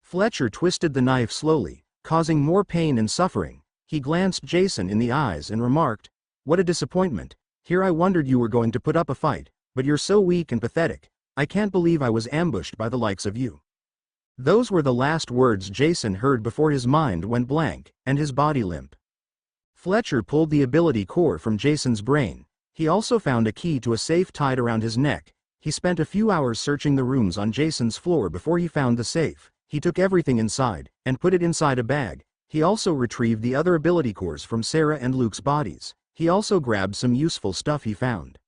Fletcher twisted the knife slowly, causing more pain and suffering. He glanced Jason in the eyes and remarked, "What a disappointment. Here I wondered you were going to put up a fight, but you're so weak and pathetic. I can't believe I was ambushed by the likes of you." Those were the last words Jason heard before his mind went blank, and his body limp. Fletcher pulled the ability core from Jason's brain. He also found a key to a safe tied around his neck. He spent a few hours searching the rooms on Jason's floor before he found the safe. He took everything inside, and put it inside a bag. He also retrieved the other ability cores from Sarah and Luke's bodies. He also grabbed some useful stuff he found.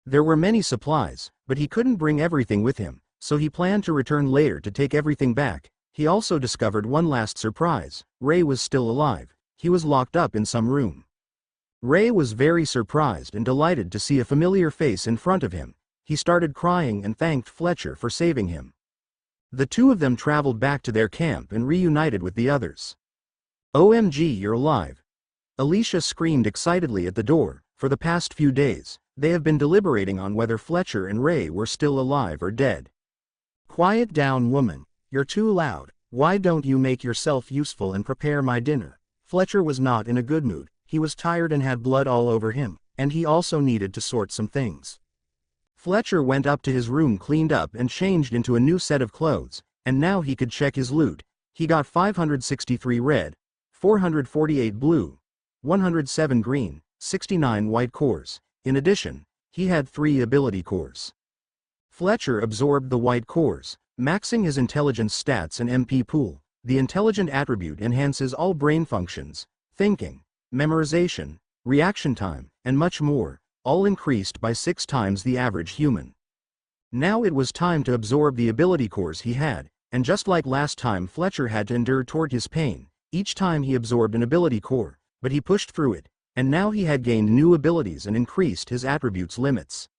There were many supplies, but he couldn't bring everything with him, so he planned to return later to take everything back. He also discovered one last surprise. Ray was still alive. He was locked up in some room. Ray was very surprised and delighted to see a familiar face in front of him. He started crying and thanked Fletcher for saving him. The two of them traveled back to their camp and reunited with the others. "OMG, you're alive!" Alicia screamed excitedly at the door. For the past few days, they have been deliberating on whether Fletcher and Ray were still alive or dead. "Quiet down, woman. You're too loud. Why don't you make yourself useful and prepare my dinner?" Fletcher was not in a good mood. He was tired and had blood all over him, and he also needed to sort some things. Fletcher went up to his room, cleaned up and changed into a new set of clothes, and now he could check his loot. He got 563 red, 448 blue, 107 green, 69 white cores. In addition, he had 3 ability cores. Fletcher absorbed the white cores, maxing his intelligence stats and MP pool. The intelligent attribute enhances all brain functions, thinking, memorization, reaction time, and much more, all increased by 6 times the average human. Now it was time to absorb the ability cores he had, and just like last time Fletcher had to endure toward his pain. Each time he absorbed an ability core, but he pushed through it, and now he had gained new abilities and increased his attributes' limits.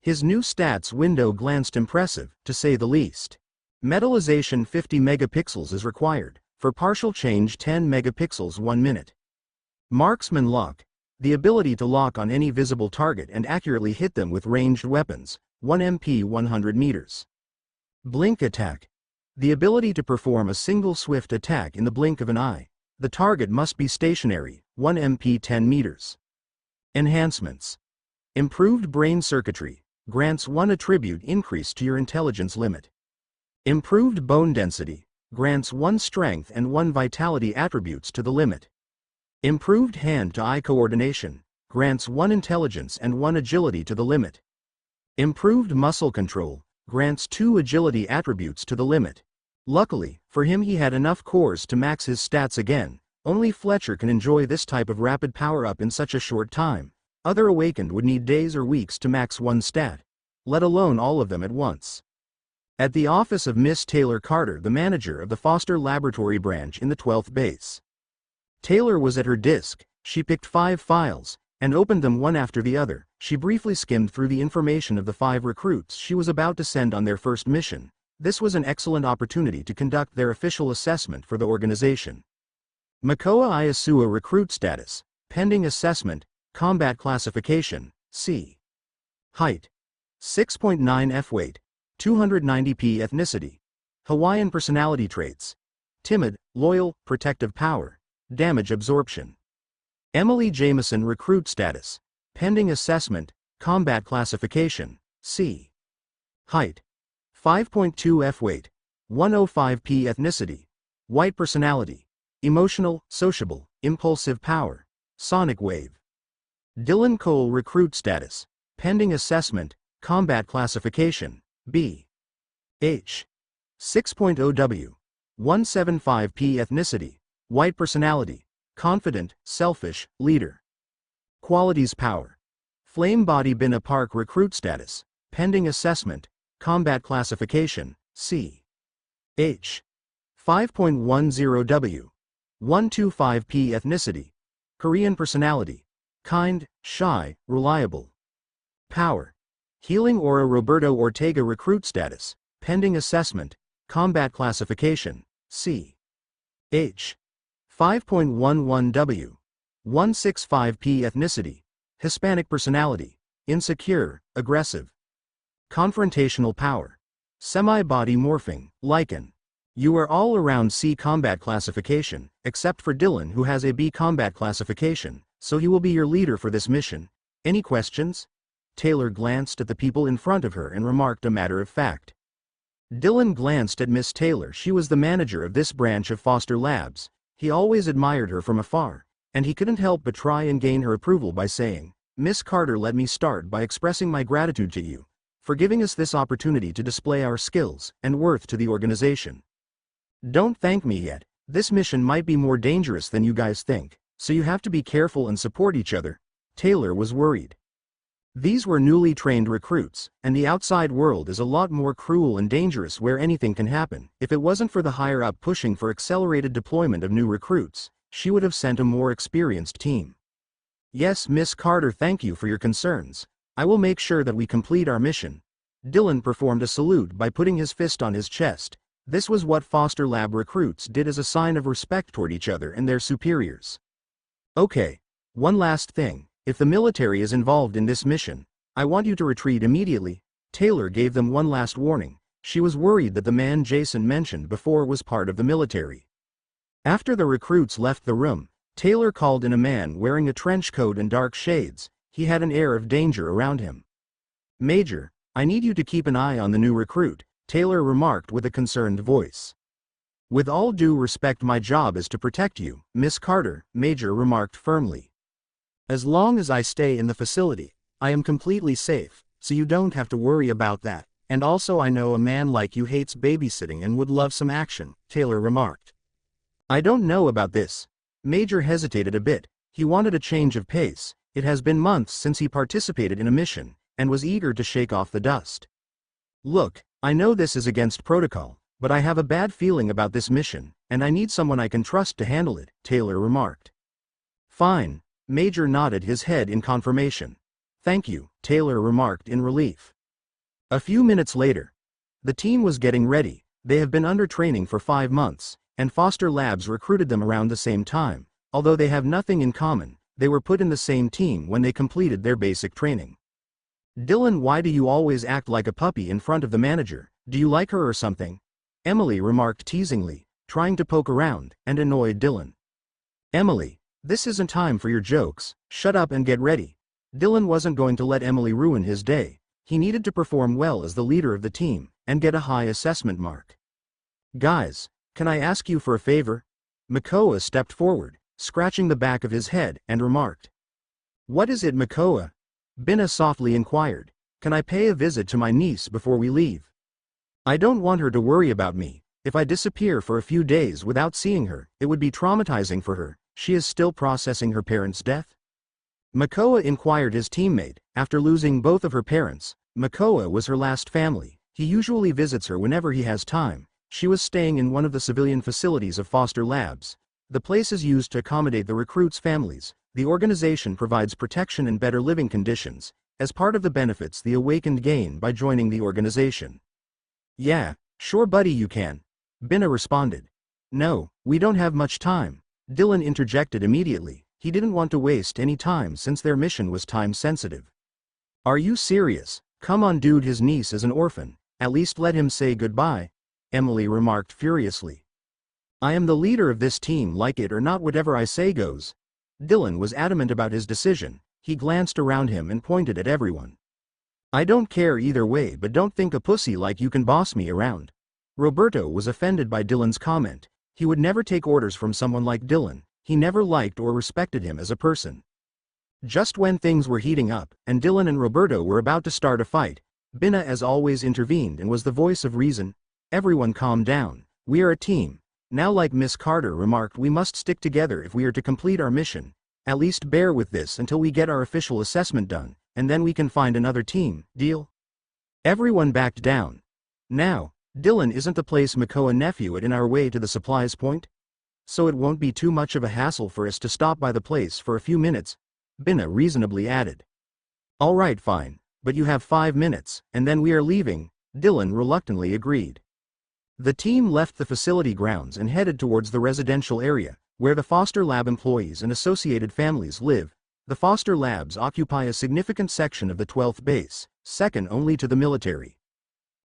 His new stats window glanced impressive, to say the least. Metallization 50 megapixels is required, for partial change 10 megapixels 1 minute. Marksman lock, the ability to lock on any visible target and accurately hit them with ranged weapons, 1 MP 100 meters. Blink attack, the ability to perform a single swift attack in the blink of an eye. The target must be stationary, 1 MP 10 meters. Enhancements. Improved brain circuitry, grants 1 attribute increase to your intelligence limit. Improved bone density, grants 1 strength and 1 vitality attributes to the limit. Improved hand-to-eye coordination, grants 1 intelligence and 1 agility to the limit. Improved muscle control, grants 2 agility attributes to the limit. Luckily, for him he had enough cores to max his stats again. Only Fletcher can enjoy this type of rapid power-up in such a short time. Other awakened would need days or weeks to max 1 stat, let alone all of them at once. At the office of Miss Taylor Carter, the manager of the Foster Laboratory branch in the 12th base. Taylor was at her disk. She picked 5 files, and opened them one after the other. She briefly skimmed through the information of the 5 recruits she was about to send on their first mission. This was an excellent opportunity to conduct their official assessment for the organization. Makoa Iasua recruit status, pending assessment, combat classification, C. Height, 6.9 F weight, 290 P ethnicity. Hawaiian personality traits, timid, loyal, protective power, damage absorption. Emily Jameson recruit status, pending assessment, combat classification, C. Height, 5.2 F weight, 105 P ethnicity, white personality, emotional, sociable, impulsive power, sonic wave. Dylan Cole recruit status, pending assessment, combat classification, B. H. 6.0 W, 175 P ethnicity, white personality, confident, selfish, leader. Qualities power. Flame Body Bina Park recruit status, pending assessment, combat classification, C. H. 5.10 W, 125p ethnicity. Korean personality. Kind, shy, reliable. Power. Healing aura. Roberto Ortega. Recruit status. Pending assessment. Combat classification. C. H. 5.11W. 165p ethnicity. Hispanic personality. Insecure, aggressive. Confrontational power. Semi-body morphing, lichen. You are all around C combat classification, except for Dylan who has a B combat classification, so he will be your leader for this mission. Any questions? Taylor glanced at the people in front of her and remarked a matter of fact. Dylan glanced at Miss Taylor. She was the manager of this branch of Foster Labs. He always admired her from afar, and he couldn't help but try and gain her approval by saying, "Miss Carter, let me start by expressing my gratitude to you for giving us this opportunity to display our skills and worth to the organization. Don't thank me yet. This mission might be more dangerous than you guys think, so you have to be careful and support each other." Taylor was worried. These were newly trained recruits, and the outside world is a lot more cruel and dangerous where anything can happen. If it wasn't for the higher-up pushing for accelerated deployment of new recruits, she would have sent a more experienced team. "Yes, Miss Carter, thank you for your concerns. I will make sure that we complete our mission." Dylan performed a salute by putting his fist on his chest. This was what Foster Lab recruits did as a sign of respect toward each other and their superiors. "Okay, one last thing. If the military is involved in this mission, I want you to retreat immediately." Taylor gave them one last warning. She was worried that the man Jason mentioned before was part of the military. After the recruits left the room, Taylor called in a man wearing a trench coat and dark shades. He had an air of danger around him. "Major, I need you to keep an eye on the new recruit," Taylor remarked with a concerned voice. "With all due respect, my job is to protect you, Miss Carter," Major remarked firmly. "As long as I stay in the facility, I am completely safe, so you don't have to worry about that. And also I know a man like you hates babysitting and would love some action," Taylor remarked. "I don't know about this." Major hesitated a bit. He wanted a change of pace. It has been months since he participated in a mission, and was eager to shake off the dust. "Look, I know this is against protocol, but I have a bad feeling about this mission, and I need someone I can trust to handle it," Taylor remarked. "Fine." Major nodded his head in confirmation. "Thank you," Taylor remarked in relief. A few minutes later, the team was getting ready. They have been under training for 5 months, and Foster Labs recruited them around the same time. Although they have nothing in common, they were put in the same team when they completed their basic training. "Dylan, why do you always act like a puppy in front of the manager? Do you like her or something?" Emily remarked teasingly, trying to poke around and annoy Dylan. "Emily, this isn't time for your jokes. Shut up and get ready." Dylan wasn't going to let Emily ruin his day. He needed to perform well as the leader of the team and get a high assessment mark. "Guys, can I ask you for a favor?" Makoa stepped forward, scratching the back of his head, and remarked. "What is it, Makoa?" Binna softly inquired. "Can I pay a visit to my niece before we leave? I don't want her to worry about me. If I disappear for a few days without seeing her, it would be traumatizing for her. She is still processing her parents' death." Makoa inquired his teammate. After losing both of her parents, Makoa was her last family. He usually visits her whenever he has time. She was staying in one of the civilian facilities of Foster Labs. The place is used to accommodate the recruits' families. The organization provides protection and better living conditions, as part of the benefits the Awakened gain by joining the organization. "Yeah, sure buddy, you can," Binna responded. "No, we don't have much time," Dylan interjected immediately. He didn't want to waste any time since their mission was time-sensitive. "Are you serious? Come on dude, his niece is an orphan. At least let him say goodbye," Emily remarked furiously. "I am the leader of this team, like it or not, whatever I say goes." Dylan was adamant about his decision. He glanced around him and pointed at everyone. "I don't care either way, but don't think a pussy like you can boss me around." Roberto was offended by Dylan's comment. He would never take orders from someone like Dylan. He never liked or respected him as a person. Just when things were heating up, and Dylan and Roberto were about to start a fight, Binna as always intervened and was the voice of reason. "Everyone calm down. We are a team. Now, like Miss Carter remarked, we must stick together if we are to complete our mission. At least bear with this until we get our official assessment done, and then we can find another team, deal?" Everyone backed down. "Now, Dylan, isn't the place Makoa nephew at in our way to the supplies point?" so it won't be too much of a hassle for us to stop by the place for a few minutes, Binna reasonably added. Alright, fine, but you have 5 minutes, and then we are leaving, Dylan reluctantly agreed. The team left the facility grounds and headed towards the residential area, where the foster lab employees and associated families live. The foster labs occupy a significant section of the 12th base, second only to the military.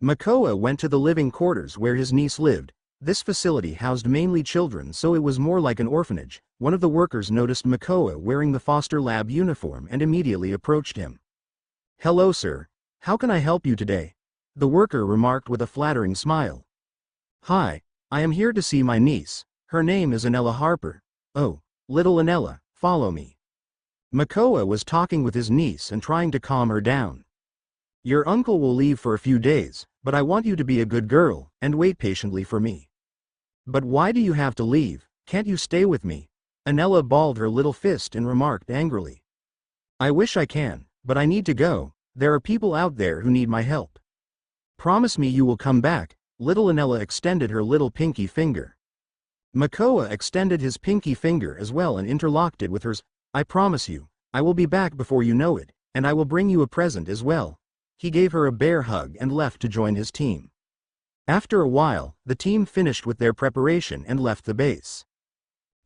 Makoa went to the living quarters where his niece lived. This facility housed mainly children, so it was more like an orphanage. One of the workers noticed Makoa wearing the foster lab uniform and immediately approached him. Hello sir, how can I help you today? The worker remarked with a flattering smile. Hi, I am here to see my niece. Her name is Anella Harper. Oh, little Anella, follow me. Makoa was talking with his niece and trying to calm her down. Your uncle will leave for a few days, but I want you to be a good girl and wait patiently for me. But why do you have to leave? Can't you stay with me? Anella balled her little fist and remarked angrily. I wish I can, but I need to go. There are people out there who need my help. Promise me you will come back. Little Anella extended her little pinky finger. Makoa extended his pinky finger as well and interlocked it with hers. I promise you, I will be back before you know it, and I will bring you a present as well. He gave her a bear hug and left to join his team. After a while, the team finished with their preparation and left the base.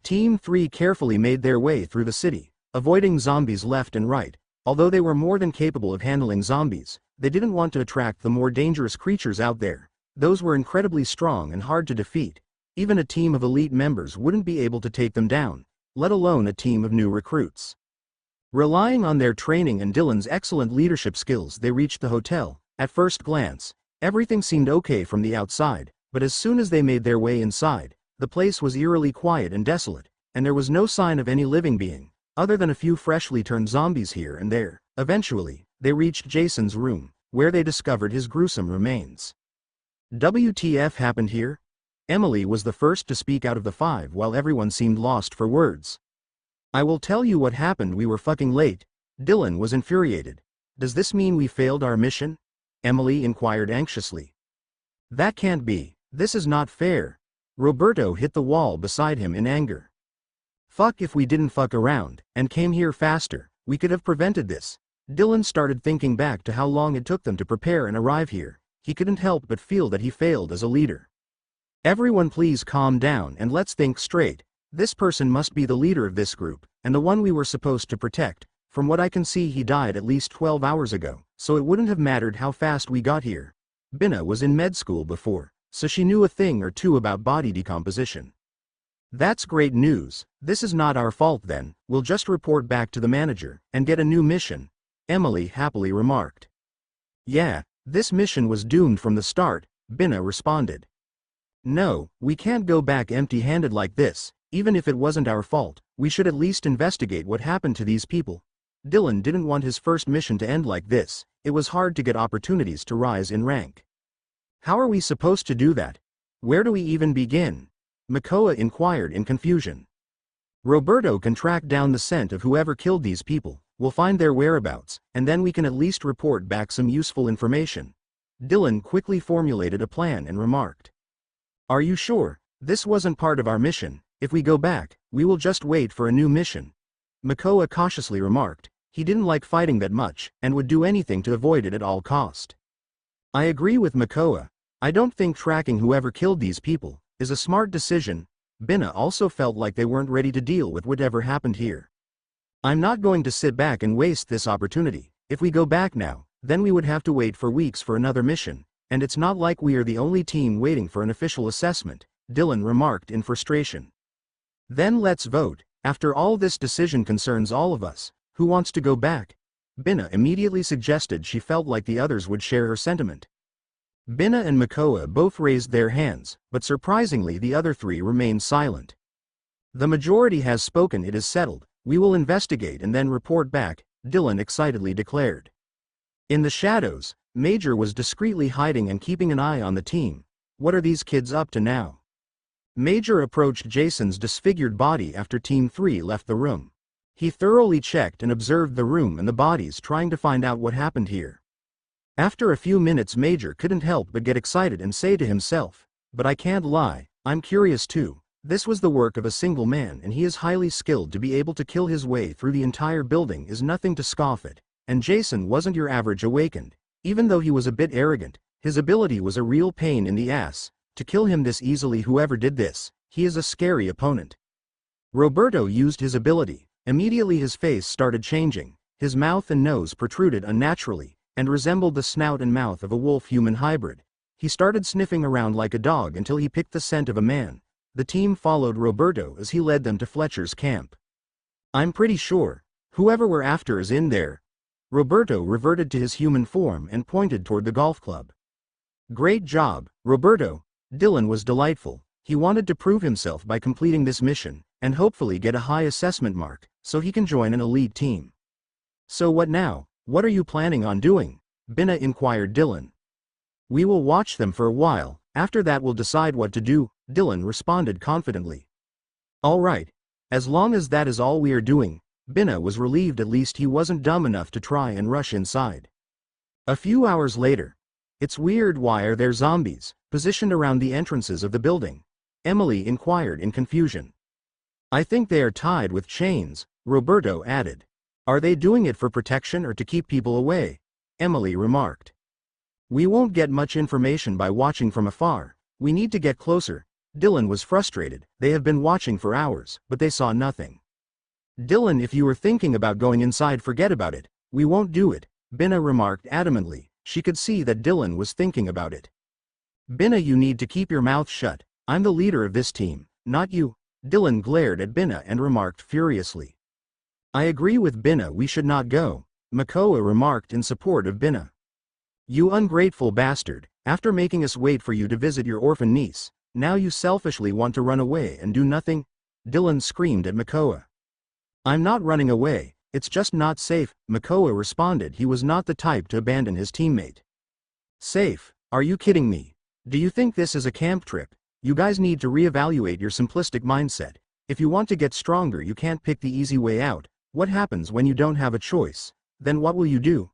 Team 3 carefully made their way through the city, avoiding zombies left and right. Although they were more than capable of handling zombies, they didn't want to attract the more dangerous creatures out there. Those were incredibly strong and hard to defeat. Even a team of elite members wouldn't be able to take them down, let alone a team of new recruits. Relying on their training and Dylan's excellent leadership skills, they reached the hotel. At first glance, everything seemed okay from the outside, but as soon as they made their way inside, the place was eerily quiet and desolate, and there was no sign of any living being, other than a few freshly turned zombies here and there. Eventually, they reached Jason's room, where they discovered his gruesome remains. WTF happened here? Emily was the first to speak out of the 5 while everyone seemed lost for words. I will tell you what happened, we were fucking late. Dylan was infuriated. Does this mean we failed our mission? Emily inquired anxiously. That can't be, this is not fair. Roberto hit the wall beside him in anger. Fuck, if we didn't fuck around, and came here faster, we could have prevented this. Dylan started thinking back to how long it took them to prepare and arrive here. He couldn't help but feel that he failed as a leader. Everyone please calm down and let's think straight. This person must be the leader of this group, and the one we were supposed to protect. From what I can see, he died at least 12 hours ago, so it wouldn't have mattered how fast we got here. Binna was in med school before, so she knew a thing or two about body decomposition. That's great news. This is not our fault then, we'll just report back to the manager, and get a new mission, Emily happily remarked. Yeah, this mission was doomed from the start, Binna responded. No, we can't go back empty-handed like this. Even if it wasn't our fault, we should at least investigate what happened to these people. Dylan didn't want his first mission to end like this. It was hard to get opportunities to rise in rank. How are we supposed to do that? Where do we even begin? Makoa inquired in confusion. Roberto can track down the scent of whoever killed these people. We'll find their whereabouts, and then we can at least report back some useful information. Dylan quickly formulated a plan and remarked. Are you sure? This wasn't part of our mission. If we go back, we will just wait for a new mission. Makoa cautiously remarked. He didn't like fighting that much, and would do anything to avoid it at all cost. I agree with Makoa. I don't think tracking whoever killed these people is a smart decision. Binna also felt like they weren't ready to deal with whatever happened here. I'm not going to sit back and waste this opportunity. If we go back now, then we would have to wait for weeks for another mission, and it's not like we are the only team waiting for an official assessment, Dylan remarked in frustration. Then let's vote. After all, this decision concerns all of us. Who wants to go back? Binna immediately suggested. She felt like the others would share her sentiment. Binna and Makoa both raised their hands, but surprisingly the other 3 remained silent. The majority has spoken. It is settled. We will investigate and then report back, Dylan excitedly declared. In the shadows, Major was discreetly hiding and keeping an eye on the team. What are these kids up to now? Major approached Jason's disfigured body after Team 3 left the room. He thoroughly checked and observed the room and the bodies, trying to find out what happened here. After a few minutes, Major couldn't help but get excited and say to himself, but I can't lie, I'm curious too. This was the work of a single man, and he is highly skilled. To be able to kill his way through the entire building is nothing to scoff at, and Jason wasn't your average awakened. Even though he was a bit arrogant, his ability was a real pain in the ass. To kill him this easily, whoever did this, he is a scary opponent. Roberto used his ability. Immediately his face started changing, his mouth and nose protruded unnaturally, and resembled the snout and mouth of a wolf-human hybrid. He started sniffing around like a dog until he picked the scent of a man. The team followed Roberto as he led them to Fletcher's camp. I'm pretty sure whoever we're after is in there. Roberto reverted to his human form and pointed toward the golf club. Great job, Roberto. Dylan was delightful. He wanted to prove himself by completing this mission, and hopefully get a high assessment mark, so he can join an elite team. So what now? What are you planning on doing? Binna inquired Dylan. We will watch them for a while, after that we'll decide what to do, Dylan responded confidently. All right. As long as that is all we are doing. Binna was relieved. At least he wasn't dumb enough to try and rush inside. A few hours later. It's weird, why are there zombies positioned around the entrances of the building? Emily inquired in confusion. I think they are tied with chains, Roberto added. Are they doing it for protection or to keep people away? Emily remarked. We won't get much information by watching from afar. We need to get closer. Dylan was frustrated. They have been watching for hours, but they saw nothing. Dylan, if you were thinking about going inside, forget about it. We won't do it, Binna remarked adamantly. She could see that Dylan was thinking about it. Binna, you need to keep your mouth shut. I'm the leader of this team, not you. Dylan glared at Binna and remarked furiously. I agree with Binna, we should not go, Makoa remarked in support of Binna. You ungrateful bastard, after making us wait for you to visit your orphan niece, now you selfishly want to run away and do nothing? Dylan screamed at Makoa. I'm not running away, it's just not safe, Makoa responded. He was not the type to abandon his teammate. Safe? Are you kidding me? Do you think this is a camp trip? You guys need to reevaluate your simplistic mindset. If you want to get stronger, you can't pick the easy way out. What happens when you don't have a choice? Then what will you do?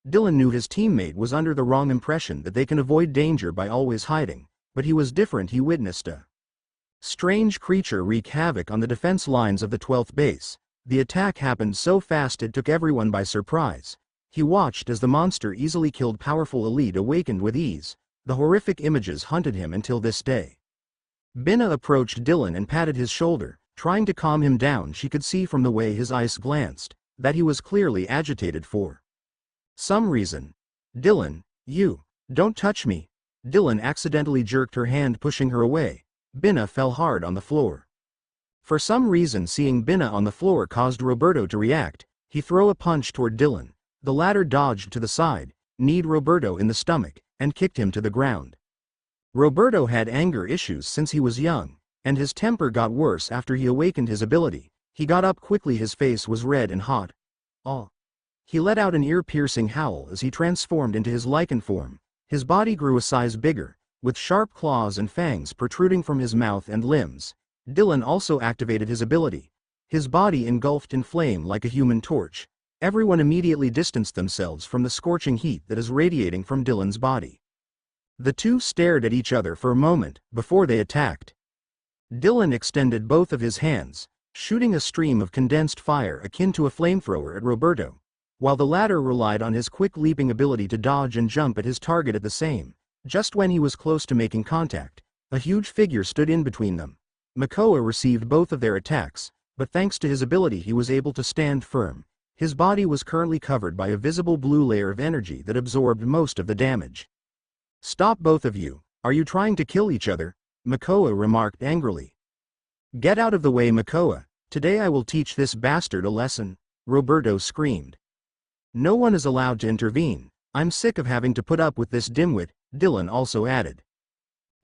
Dylan knew his teammate was under the wrong impression that they can avoid danger by always hiding, but he was different. He witnessed a strange creature wreak havoc on the defense lines of the 12th base. The attack happened so fast it took everyone by surprise. He watched as the monster easily killed powerful elite awakened with ease. The horrific images haunted him until this day. Binna approached Dylan and patted his shoulder, trying to calm him down. She could see from the way his eyes glanced that he was clearly agitated for some reason. Dylan, you, don't touch me. Dylan accidentally jerked her hand, pushing her away. Binna fell hard on the floor. For some reason, seeing Binna on the floor caused Roberto to react. He threw a punch toward Dylan. The latter dodged to the side, kneed Roberto in the stomach, and kicked him to the ground. Roberto had anger issues since he was young, and his temper got worse after he awakened his ability. He got up quickly, his face was red and hot. Oh! He let out an ear-piercing howl as he transformed into his lichen form. His body grew a size bigger, with sharp claws and fangs protruding from his mouth and limbs. Dylan also activated his ability. His body engulfed in flame like a human torch. Everyone immediately distanced themselves from the scorching heat that is radiating from Dylan's body. The two stared at each other for a moment before they attacked. Dylan extended both of his hands, shooting a stream of condensed fire akin to a flamethrower at Roberto, while the latter relied on his quick leaping ability to dodge and jump at his target at the same. Just when he was close to making contact, a huge figure stood in between them. Makoa received both of their attacks, but thanks to his ability he was able to stand firm. His body was currently covered by a visible blue layer of energy that absorbed most of the damage. Stop, both of you. Are you trying to kill each other? Makoa remarked angrily. Get out of the way, Makoa. Today I will teach this bastard a lesson, Roberto screamed. No one is allowed to intervene. I'm sick of having to put up with this dimwit, Dylan also added.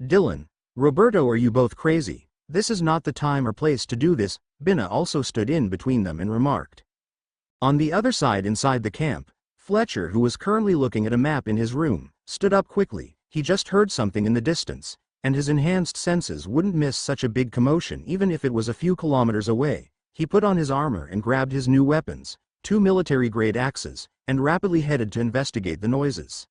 Dylan, Roberto, are you both crazy? This is not the time or place to do this. Binna also stood in between them and remarked. On the other side, inside the camp, Fletcher, who was currently looking at a map in his room, stood up quickly. He just heard something in the distance, and his enhanced senses wouldn't miss such a big commotion even if it was a few kilometers away. He put on his armor and grabbed his new weapons, 2 military-grade axes, and rapidly headed to investigate the noises.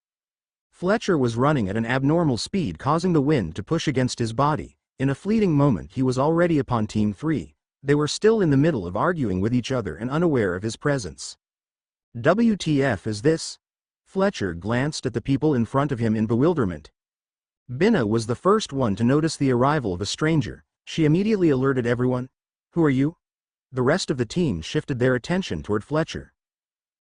Fletcher was running at an abnormal speed, causing the wind to push against his body. In a fleeting moment he was already upon Team 3. They were still in the middle of arguing with each other and unaware of his presence. WTF is this? Fletcher glanced at the people in front of him in bewilderment. Binna was the first one to notice the arrival of a stranger. She immediately alerted everyone. Who are you? The rest of the team shifted their attention toward Fletcher.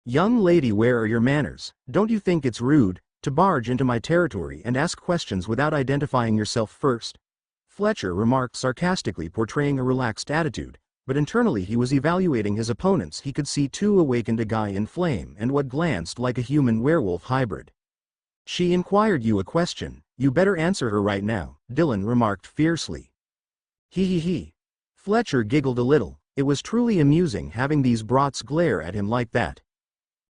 Young lady, where are your manners? Don't you think it's rude to barge into my territory and ask questions without identifying yourself first? Fletcher remarked sarcastically, portraying a relaxed attitude, but internally he was evaluating his opponents. He could see two awakened, a guy in flame and what glanced like a human-werewolf hybrid. She inquired you a question. You better answer her right now, Dylan remarked fiercely. He. Fletcher giggled a little. It was truly amusing having these brats glare at him like that.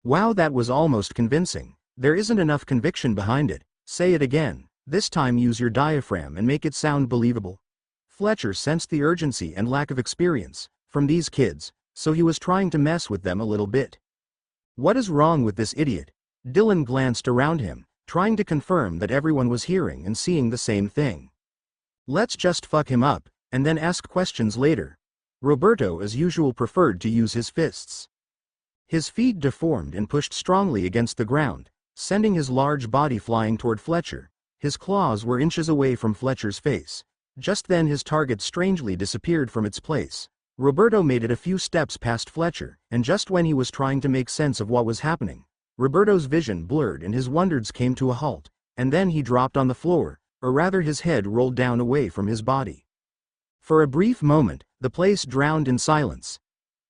Wow, that was almost convincing. There isn't enough conviction behind it. Say it again. This time use your diaphragm and make it sound believable. Fletcher sensed the urgency and lack of experience from these kids, so he was trying to mess with them a little bit. What is wrong with this idiot? Dylan glanced around him, trying to confirm that everyone was hearing and seeing the same thing. Let's just fuck him up, and then ask questions later. Roberto as usual preferred to use his fists. His feet deformed and pushed strongly against the ground, sending his large body flying toward Fletcher. His claws were inches away from Fletcher's face. Just then his target strangely disappeared from its place. Roberto made it a few steps past Fletcher, and just when he was trying to make sense of what was happening, Roberto's vision blurred and his wonders came to a halt, and then he dropped on the floor, or rather his head rolled down away from his body. For a brief moment, the place drowned in silence.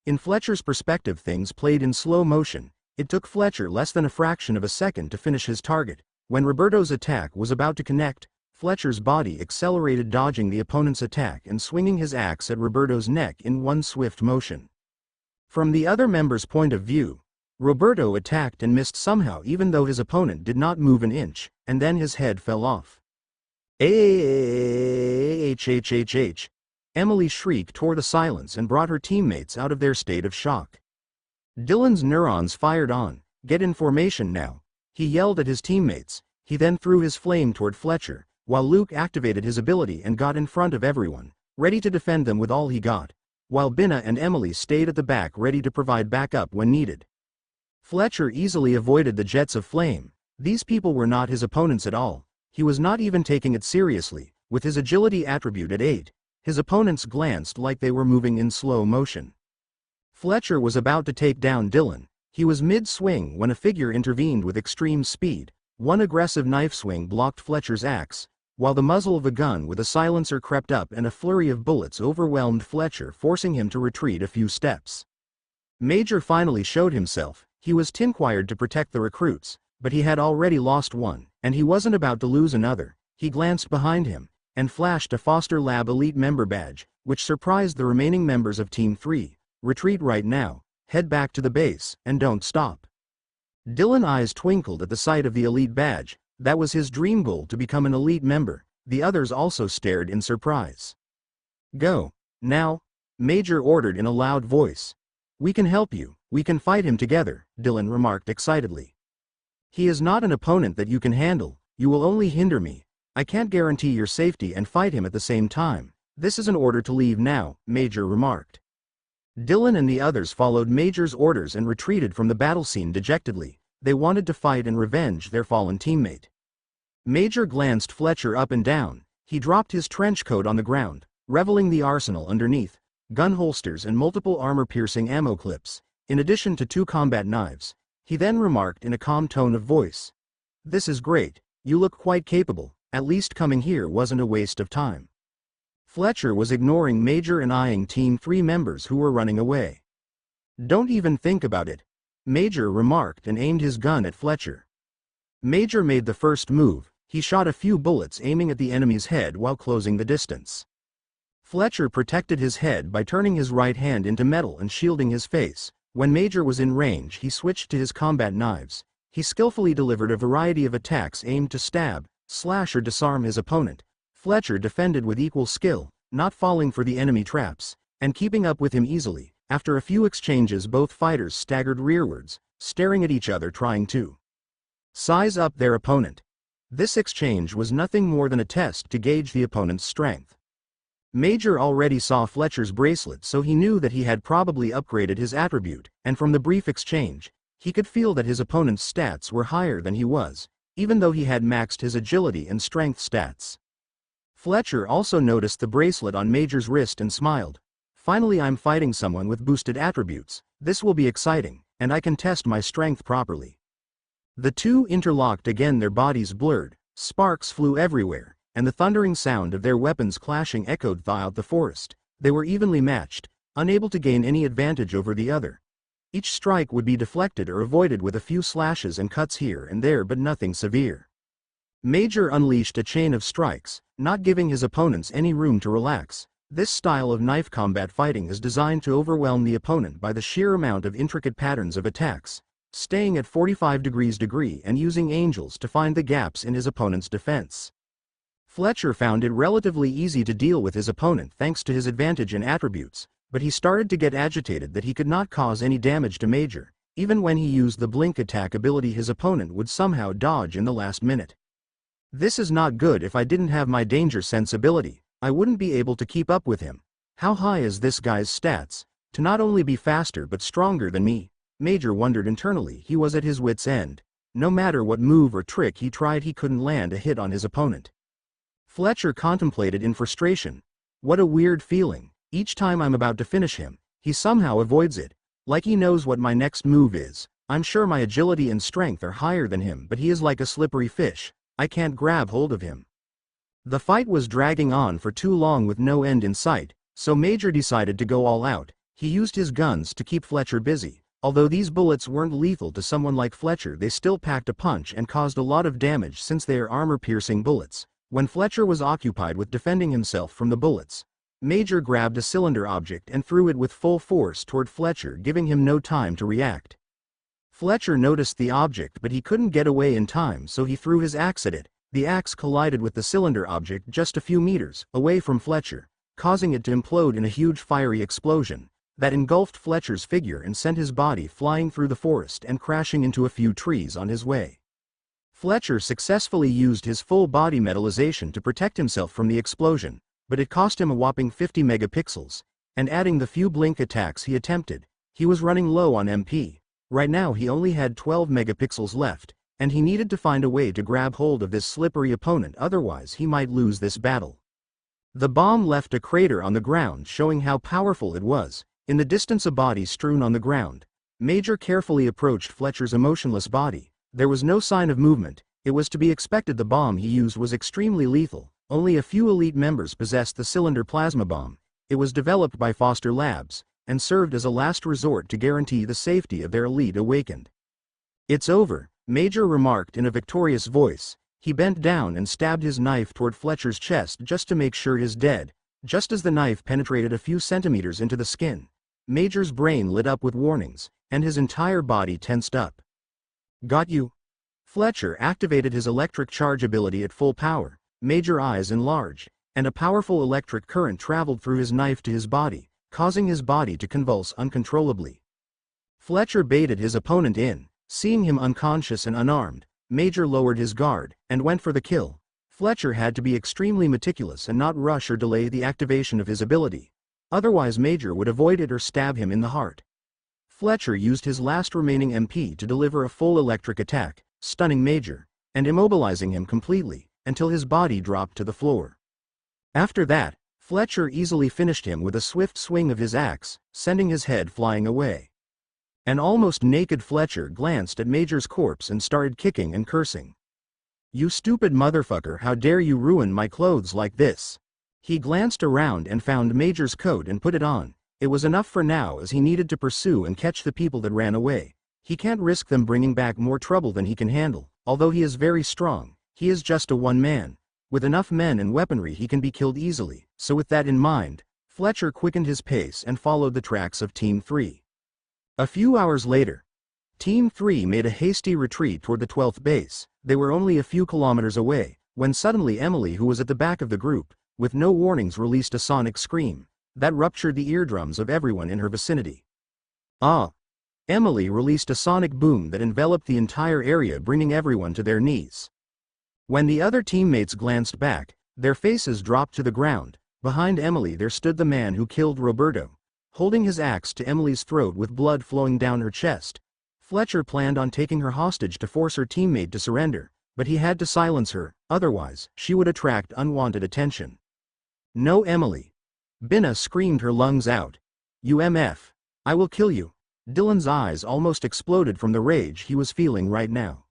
In Fletcher's perspective, things played in slow motion. It took Fletcher less than a fraction of a second to finish his target. When Roberto's attack was about to connect, Fletcher's body accelerated, dodging the opponent's attack and swinging his axe at Roberto's neck in one swift motion. From the other member's point of view, Roberto attacked and missed somehow, even though his opponent did not move an inch, and then his head fell off. H. Emily's shriek tore the silence and brought her teammates out of their state of shock. Dylan's neurons fired on. Get in formation now. He yelled at his teammates. He then threw his flame toward Fletcher, while Luke activated his ability and got in front of everyone, ready to defend them with all he got, while Binna and Emily stayed at the back ready to provide backup when needed. Fletcher easily avoided the jets of flame. These people were not his opponents at all. He was not even taking it seriously. With his agility attribute at 8, his opponents glanced like they were moving in slow motion. Fletcher was about to take down Dylan. He was mid-swing when a figure intervened with extreme speed. One aggressive knife swing blocked Fletcher's axe, while the muzzle of a gun with a silencer crept up and a flurry of bullets overwhelmed Fletcher, forcing him to retreat a few steps. Major finally showed himself. He was tinquired to protect the recruits, but he had already lost one, and he wasn't about to lose another. He glanced behind him, and flashed a Foster Lab Elite member badge, which surprised the remaining members of Team 3. Retreat right now. Head back to the base, and don't stop. Dylan's eyes twinkled at the sight of the elite badge. That was his dream goal, to become an elite member. The others also stared in surprise. Go. Now. Major ordered in a loud voice. We can help you. We can fight him together, Dylan remarked excitedly. He is not an opponent that you can handle. You will only hinder me. I can't guarantee your safety and fight him at the same time. This is an order to leave now, Major remarked. Dylan and the others followed Major's orders and retreated from the battle scene dejectedly. They wanted to fight and revenge their fallen teammate. Major glanced Fletcher up and down. He dropped his trench coat on the ground, revealing the arsenal underneath. Gun holsters and multiple armor-piercing ammo clips, in addition to 2 combat knives. He then remarked in a calm tone of voice. This is great. You look quite capable. At least coming here wasn't a waste of time. Fletcher was ignoring Major and eyeing Team 3 members who were running away. Don't even think about it, Major remarked and aimed his gun at Fletcher. Major made the first move. He shot a few bullets aiming at the enemy's head while closing the distance. Fletcher protected his head by turning his right hand into metal and shielding his face. When Major was in range, he switched to his combat knives. He skillfully delivered a variety of attacks aimed to stab, slash or disarm his opponent. Fletcher defended with equal skill, not falling for the enemy traps, and keeping up with him easily. After a few exchanges, both fighters staggered rearwards, staring at each other, trying to size up their opponent. This exchange was nothing more than a test to gauge the opponent's strength. Major already saw Fletcher's bracelet, so he knew that he had probably upgraded his attribute, and from the brief exchange, he could feel that his opponent's stats were higher than he was, even though he had maxed his agility and strength stats. Fletcher also noticed the bracelet on Major's wrist and smiled. Finally, I'm fighting someone with boosted attributes. This will be exciting, and I can test my strength properly. The two interlocked again, their bodies blurred, sparks flew everywhere, and the thundering sound of their weapons clashing echoed throughout the forest. They were evenly matched, unable to gain any advantage over the other. Each strike would be deflected or avoided with a few slashes and cuts here and there, but nothing severe. Major unleashed a chain of strikes, not giving his opponents any room to relax. This style of knife combat fighting is designed to overwhelm the opponent by the sheer amount of intricate patterns of attacks, staying at 45 degrees and using angels to find the gaps in his opponent's defense. Fletcher found it relatively easy to deal with his opponent thanks to his advantage in attributes, but he started to get agitated that he could not cause any damage to Major. Even when he used the blink attack ability, his opponent would somehow dodge in the last minute. This is not good. If I didn't have my danger sense ability, I wouldn't be able to keep up with him. How high is this guy's stats, to not only be faster but stronger than me? Major wondered internally. He was at his wit's end. No matter what move or trick he tried, he couldn't land a hit on his opponent. Fletcher contemplated in frustration. What a weird feeling. Each time I'm about to finish him, he somehow avoids it, like he knows what my next move is. I'm sure my agility and strength are higher than him, but he is like a slippery fish. I can't grab hold of him. The fight was dragging on for too long with no end in sight, so Major decided to go all out. He used his guns to keep Fletcher busy. Although these bullets weren't lethal to someone like Fletcher, they still packed a punch and caused a lot of damage since they are armor-piercing bullets. When Fletcher was occupied with defending himself from the bullets, Major grabbed a cylinder object and threw it with full force toward Fletcher, giving him no time to react. Fletcher noticed the object, but he couldn't get away in time, so he threw his axe at it. The axe collided with the cylinder object just a few meters away from Fletcher, causing it to implode in a huge fiery explosion that engulfed Fletcher's figure and sent his body flying through the forest and crashing into a few trees on his way. Fletcher successfully used his full body metallization to protect himself from the explosion, but it cost him a whopping 50 megapixels, and adding the few blink attacks he attempted, he was running low on MP. Right now he only had 12 megapixels left, and he needed to find a way to grab hold of this slippery opponent, otherwise he might lose this battle. The bomb left a crater on the ground, showing how powerful it was. In the distance, a body strewn on the ground. Major carefully approached Fletcher's emotionless body. There was no sign of movement. It was to be expected. The bomb he used was extremely lethal. Only a few elite members possessed the cylinder plasma bomb. It was developed by Foster Labs, and served as a last resort to guarantee the safety of their elite awakened. "It's over," Major remarked in a victorious voice. He bent down and stabbed his knife toward Fletcher's chest just to make sure he's dead. Just as the knife penetrated a few centimeters into the skin, Major's brain lit up with warnings, and his entire body tensed up. "Got you?" Fletcher activated his electric charge ability at full power. Major's eyes enlarged, and a powerful electric current traveled through his knife to his body, causing his body to convulse uncontrollably. Fletcher baited his opponent in. Seeing him unconscious and unarmed, Major lowered his guard and went for the kill. Fletcher had to be extremely meticulous and not rush or delay the activation of his ability. Otherwise Major would avoid it or stab him in the heart. Fletcher used his last remaining MP to deliver a full electric attack, stunning Major, and immobilizing him completely, until his body dropped to the floor. After that, Fletcher easily finished him with a swift swing of his axe, sending his head flying away. An almost naked Fletcher glanced at Major's corpse and started kicking and cursing. "You stupid motherfucker, how dare you ruin my clothes like this?" He glanced around and found Major's coat and put it on. It was enough for now, as he needed to pursue and catch the people that ran away. He can't risk them bringing back more trouble than he can handle. Although he is very strong, he is just a one man. With enough men and weaponry he can be killed easily, so with that in mind, Fletcher quickened his pace and followed the tracks of Team 3. A few hours later, Team 3 made a hasty retreat toward the 12th base. They were only a few kilometers away, when suddenly Emily, who was at the back of the group, with no warnings released a sonic scream that ruptured the eardrums of everyone in her vicinity. "Ah!" Emily released a sonic boom that enveloped the entire area, bringing everyone to their knees. When the other teammates glanced back, their faces dropped to the ground, Behind Emily there stood the man who killed Roberto, holding his axe to Emily's throat with blood flowing down her chest. Fletcher planned on taking her hostage to force her teammate to surrender, but he had to silence her, otherwise she would attract unwanted attention. "No, Emily!" Binna screamed her lungs out. "You MF. I will kill you." Dylan's eyes almost exploded from the rage he was feeling right now.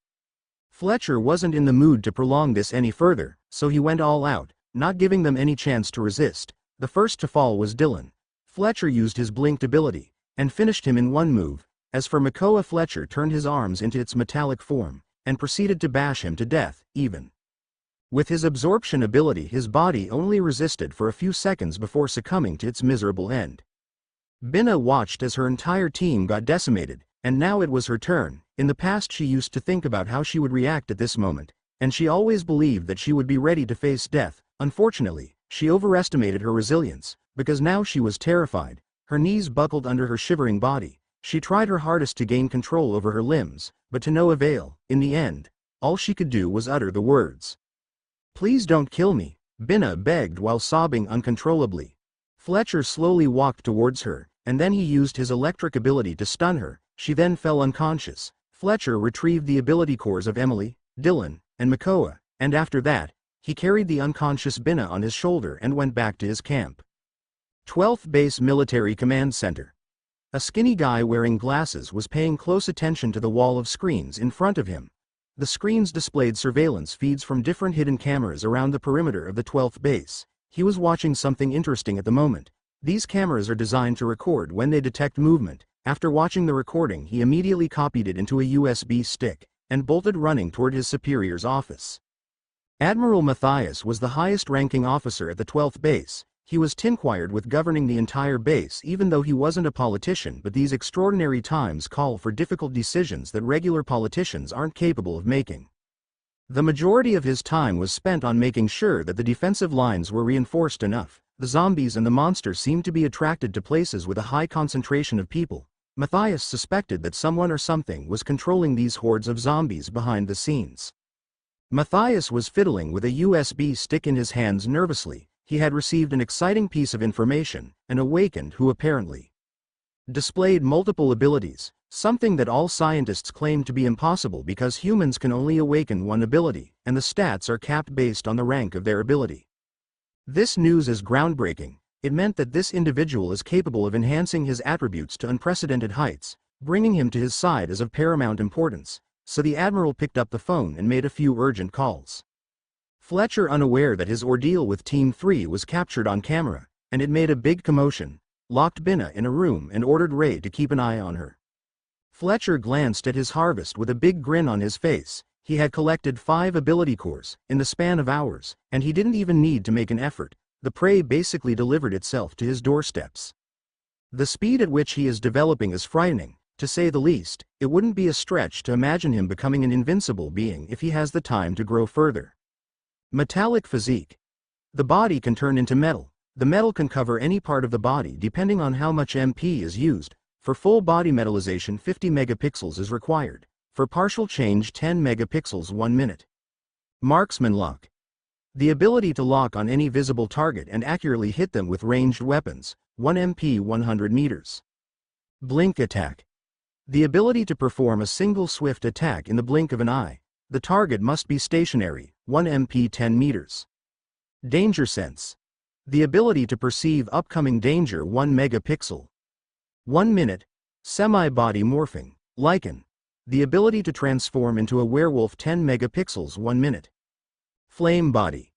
Fletcher wasn't in the mood to prolong this any further, so he went all out, not giving them any chance to resist. The first to fall was Dylan. Fletcher used his blinked ability, and finished him in one move. As for Makoa, Fletcher turned his arms into its metallic form, and proceeded to bash him to death, even. With his absorption ability his body only resisted for a few seconds before succumbing to its miserable end. Binna watched as her entire team got decimated, and now it was her turn. In the past she used to think about how she would react at this moment, and she always believed that she would be ready to face death. Unfortunately, she overestimated her resilience, because now she was terrified. Her knees buckled under her shivering body. She tried her hardest to gain control over her limbs, but to no avail. In the end, all she could do was utter the words. "Please don't kill me," Binna begged while sobbing uncontrollably. Fletcher slowly walked towards her, and then he used his electric ability to stun her. She then fell unconscious. Fletcher retrieved the ability cores of Emily, Dylan, and Makoa, and after that, he carried the unconscious Binna on his shoulder and went back to his camp. 12th Base Military Command Center. A skinny guy wearing glasses was paying close attention to the wall of screens in front of him. The screens displayed surveillance feeds from different hidden cameras around the perimeter of the 12th base. He was watching something interesting at the moment. These cameras are designed to record when they detect movement. After watching the recording, he immediately copied it into a USB stick, and bolted running toward his superior's office. Admiral Matthias was the highest-ranking officer at the 12th base. He was tinquired with governing the entire base even though he wasn't a politician, but these extraordinary times call for difficult decisions that regular politicians aren't capable of making. The majority of his time was spent on making sure that the defensive lines were reinforced enough. The zombies and the monsters seemed to be attracted to places with a high concentration of people. Matthias suspected that someone or something was controlling these hordes of zombies behind the scenes. Matthias was fiddling with a USB stick in his hands nervously. He had received an exciting piece of information, an awakened who apparently displayed multiple abilities, something that all scientists claim to be impossible because humans can only awaken one ability, and the stats are capped based on the rank of their ability. This news is groundbreaking. It meant that this individual is capable of enhancing his attributes to unprecedented heights. Bringing him to his side is of paramount importance, so the Admiral picked up the phone and made a few urgent calls. Fletcher, unaware that his ordeal with Team 3 was captured on camera, and it made a big commotion, locked Binna in a room and ordered Ray to keep an eye on her. Fletcher glanced at his harvest with a big grin on his face. He had collected 5 ability cores in the span of hours, and he didn't even need to make an effort. The prey basically delivered itself to his doorsteps. The speed at which he is developing is frightening, to say the least. It wouldn't be a stretch to imagine him becoming an invincible being if he has the time to grow further. Metallic physique. The body can turn into metal. The metal can cover any part of the body depending on how much MP is used. For full body metallization 50 megapixels is required. For partial change 10 megapixels 1 minute. Marksman lock. The ability to lock on any visible target and accurately hit them with ranged weapons, 1 MP 100 meters. Blink attack. The ability to perform a single swift attack in the blink of an eye. The target must be stationary, 1 MP 10 meters. Danger sense. The ability to perceive upcoming danger 1 megapixel. 1 minute. Semi-body morphing. Lichen. The ability to transform into a werewolf 10 megapixels 1 minute. Flame body.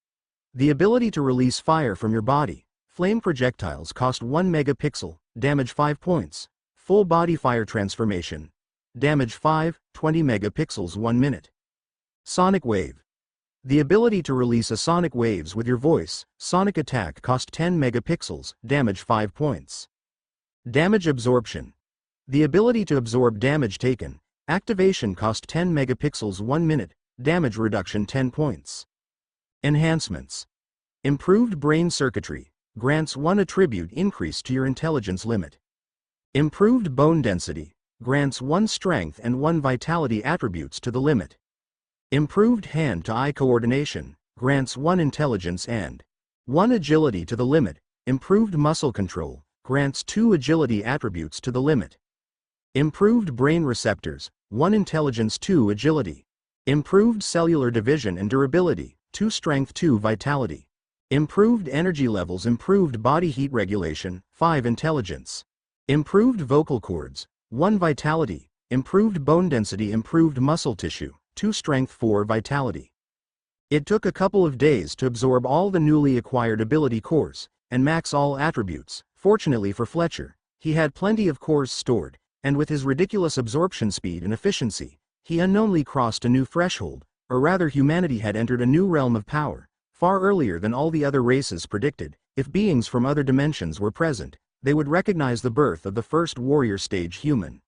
The ability to release fire from your body. Flame projectiles cost 1 megapixel, damage 5 points. Full body fire transformation. Damage 5, 20 megapixels 1 minute. Sonic wave. The ability to release a sonic waves with your voice. Sonic attack cost 10 megapixels, damage 5 points. Damage absorption. The ability to absorb damage taken. Activation cost 10 megapixels 1 minute, damage reduction 10 points. Enhancements. Improved brain circuitry, grants 1 attribute increase to your intelligence limit. Improved bone density, grants 1 strength and 1 vitality attributes to the limit. Improved hand-to-eye coordination, grants 1 intelligence and 1 agility to the limit, improved muscle control, grants 2 agility attributes to the limit. Improved brain receptors, 1 intelligence 2 agility. Improved cellular division and durability, 2 strength 2 vitality. Improved energy levels, improved body heat regulation, 5 intelligence. Improved vocal cords, 1 vitality. Improved bone density, improved muscle tissue, 2 strength 4 vitality. It took a couple of days to absorb all the newly acquired ability cores, and max all attributes. Fortunately for Fletcher, he had plenty of cores stored, and with his ridiculous absorption speed and efficiency, he unknowingly crossed a new threshold, or rather humanity had entered a new realm of power, far earlier than all the other races predicted. If beings from other dimensions were present, they would recognize the birth of the first warrior stage human.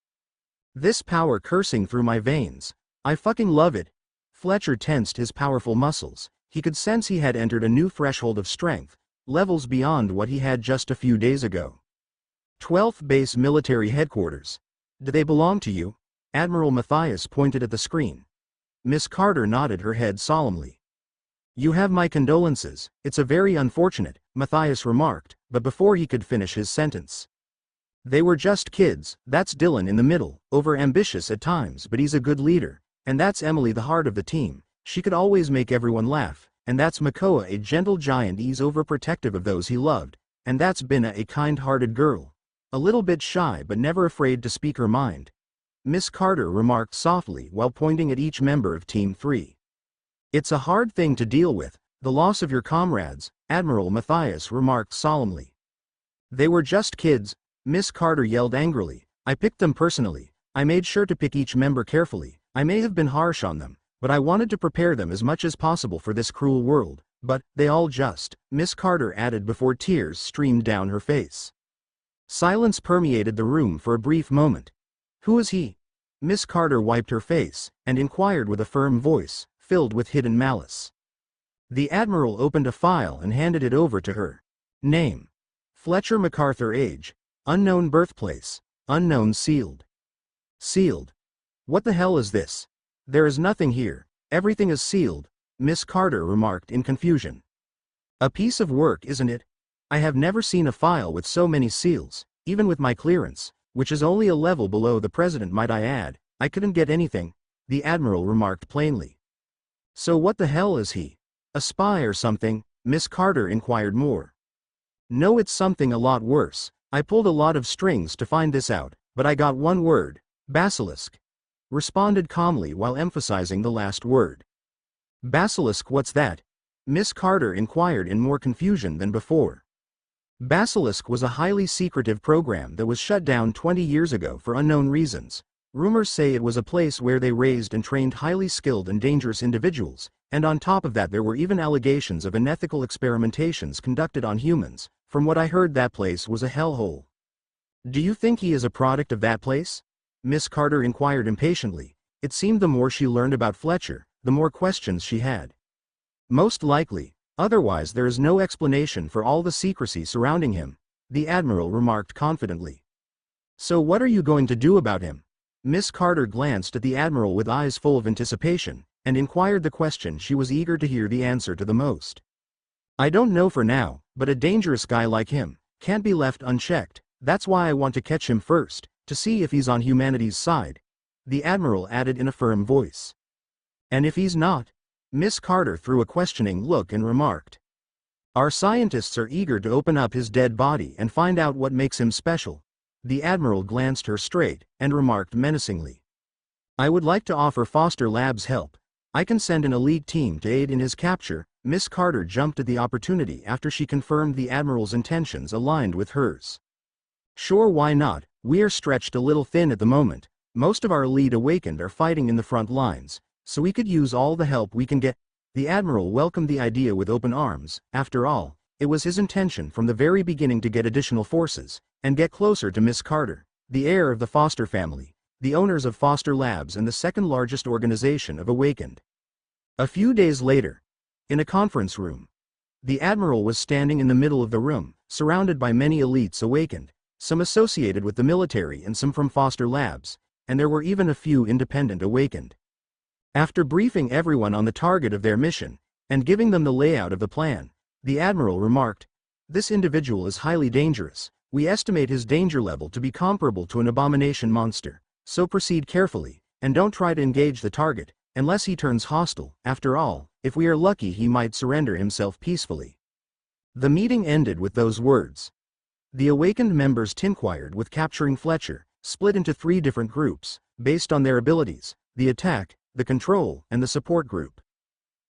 This power coursing through my veins. I fucking love it. Fletcher tensed his powerful muscles. He could sense he had entered a new threshold of strength, levels beyond what he had just a few days ago. 12th Base Military Headquarters. Do they belong to you? Admiral Matthias pointed at the screen. Miss Carter nodded her head solemnly. You have my condolences. It's a very unfortunate, Matthias remarked, but before he could finish his sentence. They were just kids. That's Dylan in the middle, over-ambitious at times, but he's a good leader. And that's Emily, the heart of the team. She could always make everyone laugh. And that's Makoa, a gentle giant. He's overprotective of those he loved. And that's Binna, a kind-hearted girl. A little bit shy but never afraid to speak her mind. Miss Carter remarked softly while pointing at each member of Team 3. It's a hard thing to deal with, the loss of your comrades, Admiral Matthias remarked solemnly. They were just kids, Miss Carter yelled angrily. I picked them personally. I made sure to pick each member carefully. I may have been harsh on them, but I wanted to prepare them as much as possible for this cruel world. But, they all just, Miss Carter added before tears streamed down her face. Silence permeated the room for a brief moment. Who is he? Miss Carter wiped her face, and inquired with a firm voice, filled with hidden malice. The Admiral opened a file and handed it over to her. Name: Fletcher MacArthur. Age: unknown. Birthplace: unknown. Sealed. Sealed? What the hell is this? There is nothing here. Everything is sealed, Miss Carter remarked in confusion. A piece of work, isn't it? I have never seen a file with so many seals. Even with my clearance, which is only a level below the president, might I add, I couldn't get anything, the Admiral remarked plainly. So what the hell is he? A spy or something? Miss Carter inquired more. No, it's something a lot worse. I pulled a lot of strings to find this out, but I got one word: basilisk. Responded calmly while emphasizing the last word. Basilisk, what's that? Miss Carter inquired in more confusion than before. Basilisk was a highly secretive program that was shut down 20 years ago for unknown reasons. Rumors say it was a place where they raised and trained highly skilled and dangerous individuals, and on top of that there were even allegations of unethical experimentations conducted on humans. From what I heard, that place was a hellhole. Do you think he is a product of that place? Miss Carter inquired impatiently. It seemed the more she learned about Fletcher, the more questions she had. Most likely, otherwise there is no explanation for all the secrecy surrounding him, the Admiral remarked confidently. So what are you going to do about him? Miss Carter glanced at the Admiral with eyes full of anticipation, and inquired the question she was eager to hear the answer to the most. I don't know for now, but a dangerous guy like him can't be left unchecked. That's why I want to catch him first, to see if he's on humanity's side, the Admiral added in a firm voice. And if he's not? Miss Carter threw a questioning look and remarked. Our scientists are eager to open up his dead body and find out what makes him special. The Admiral glanced her straight, and remarked menacingly. I would like to offer Foster Labs help. I can send an elite team to aid in his capture. Miss Carter jumped at the opportunity after she confirmed the Admiral's intentions aligned with hers. Sure, why not? We are stretched a little thin at the moment. Most of our elite awakened are fighting in the front lines, so we could use all the help we can get. The Admiral welcomed the idea with open arms. After all, it was his intention from the very beginning to get additional forces, and get closer to Miss Carter, the heir of the Foster family, the owners of Foster Labs and the second largest organization of Awakened. A few days later, in a conference room, the Admiral was standing in the middle of the room, surrounded by many elites awakened, some associated with the military and some from Foster Labs, and there were even a few independent awakened. After briefing everyone on the target of their mission, and giving them the layout of the plan, The admiral remarked. This individual is highly dangerous. We estimate his danger level to be comparable to an abomination monster. So proceed carefully, and don't try to engage the target, unless he turns hostile. After all, if we are lucky he might surrender himself peacefully. The meeting ended with those words. The awakened members tinquired with capturing Fletcher, split into 3 different groups, based on their abilities: the attack, the control, and the support group.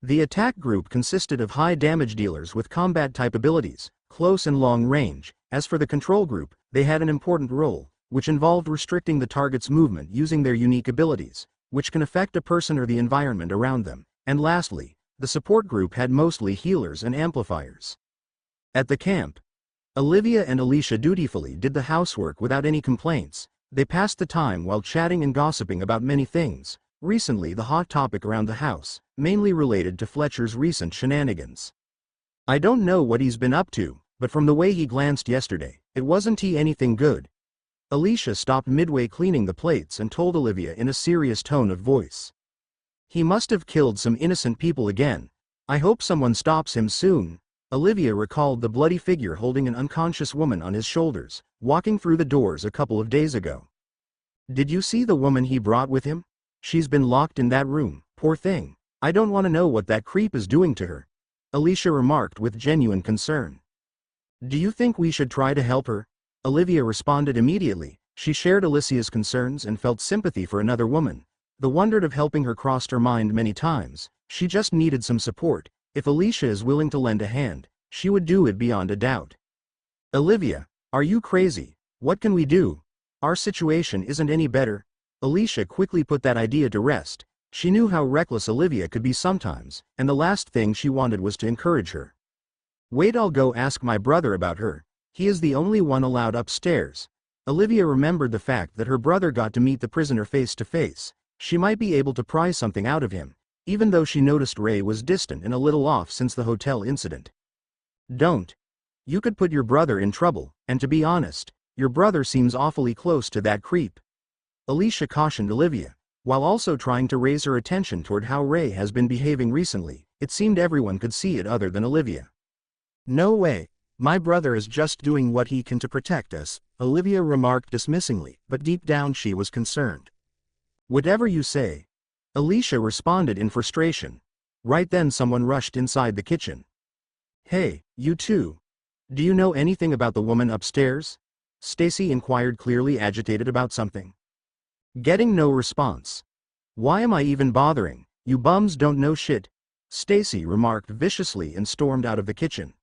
The attack group consisted of high damage dealers with combat-type abilities, close and long range. As for the control group, they had an important role, which involved restricting the target's movement using their unique abilities, which can affect a person or the environment around them. And lastly, the support group had mostly healers and amplifiers. At the camp, Olivia and Alicia dutifully did the housework without any complaints. They passed the time while chatting and gossiping about many things. Recently, the hot topic around the house, mainly related to Fletcher's recent shenanigans. I don't know what he's been up to, but from the way he glanced yesterday, it wasn't anything good. Alicia stopped midway cleaning the plates and told Olivia in a serious tone of voice. He must have killed some innocent people again. I hope someone stops him soon. Olivia recalled the bloody figure holding an unconscious woman on his shoulders, walking through the doors a couple of days ago. Did you see the woman he brought with him? She's been locked in that room, poor thing. I don't want to know what that creep is doing to her. Alicia remarked with genuine concern. Do you think we should try to help her? Olivia responded immediately. She shared Alicia's concerns and felt sympathy for another woman. The wonder of helping her crossed her mind many times. She just needed some support. If Alicia is willing to lend a hand, she would do it beyond a doubt. Olivia, are you crazy? What can we do? Our situation isn't any better. Alicia quickly put that idea to rest. She knew how reckless Olivia could be sometimes, and the last thing she wanted was to encourage her. Wait, I'll go ask my brother about her. He is the only one allowed upstairs. Olivia remembered the fact that her brother got to meet the prisoner face to face. She might be able to pry something out of him, even though she noticed Ray was distant and a little off since the hotel incident. Don't. You could put your brother in trouble, and to be honest, your brother seems awfully close to that creep. Alicia cautioned Olivia, while also trying to raise her attention toward how Ray has been behaving recently. It seemed everyone could see it other than Olivia. No way. My brother is just doing what he can to protect us, Olivia remarked dismissingly, but deep down she was concerned. Whatever you say. Alicia responded in frustration. Right then someone rushed inside the kitchen. Hey, you two. Do you know anything about the woman upstairs? Stacy inquired, clearly agitated about something. Getting no response. Why am I even bothering? You bums don't know shit. Stacy remarked viciously and stormed out of the kitchen.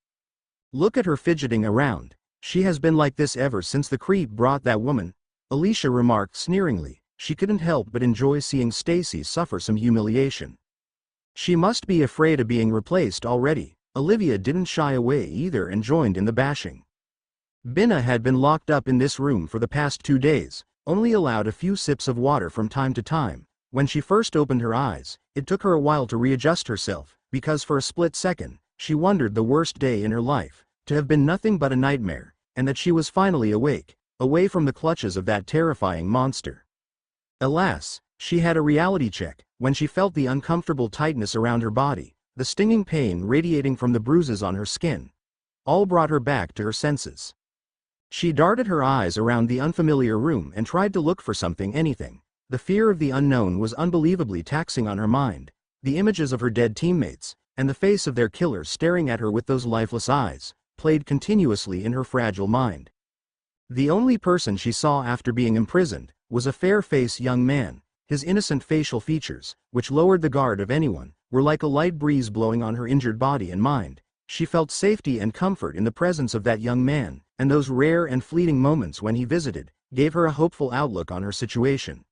Look at her fidgeting around. She has been like this ever since the creep brought that woman. Alicia remarked sneeringly. She couldn't help but enjoy seeing Stacy suffer some humiliation. She must be afraid of being replaced already. Olivia didn't shy away either and joined in the bashing. Binna had been locked up in this room for the past 2 days, only allowed a few sips of water from time to time. When she first opened her eyes, it took her a while to readjust herself, because for a split second, she wondered the worst day in her life to have been nothing but a nightmare, and that she was finally awake, away from the clutches of that terrifying monster. Alas, she had a reality check when she felt the uncomfortable tightness around her body, the stinging pain radiating from the bruises on her skin. All brought her back to her senses. She darted her eyes around the unfamiliar room and tried to look for something, anything. The fear of the unknown was unbelievably taxing on her mind. The images of her dead teammates, and the face of their killer staring at her with those lifeless eyes, played continuously in her fragile mind. The only person she saw after being imprisoned was a fair-faced young man. His innocent facial features, which lowered the guard of anyone, were like a light breeze blowing on her injured body and mind. She felt safety and comfort in the presence of that young man, and those rare and fleeting moments when he visited, gave her a hopeful outlook on her situation.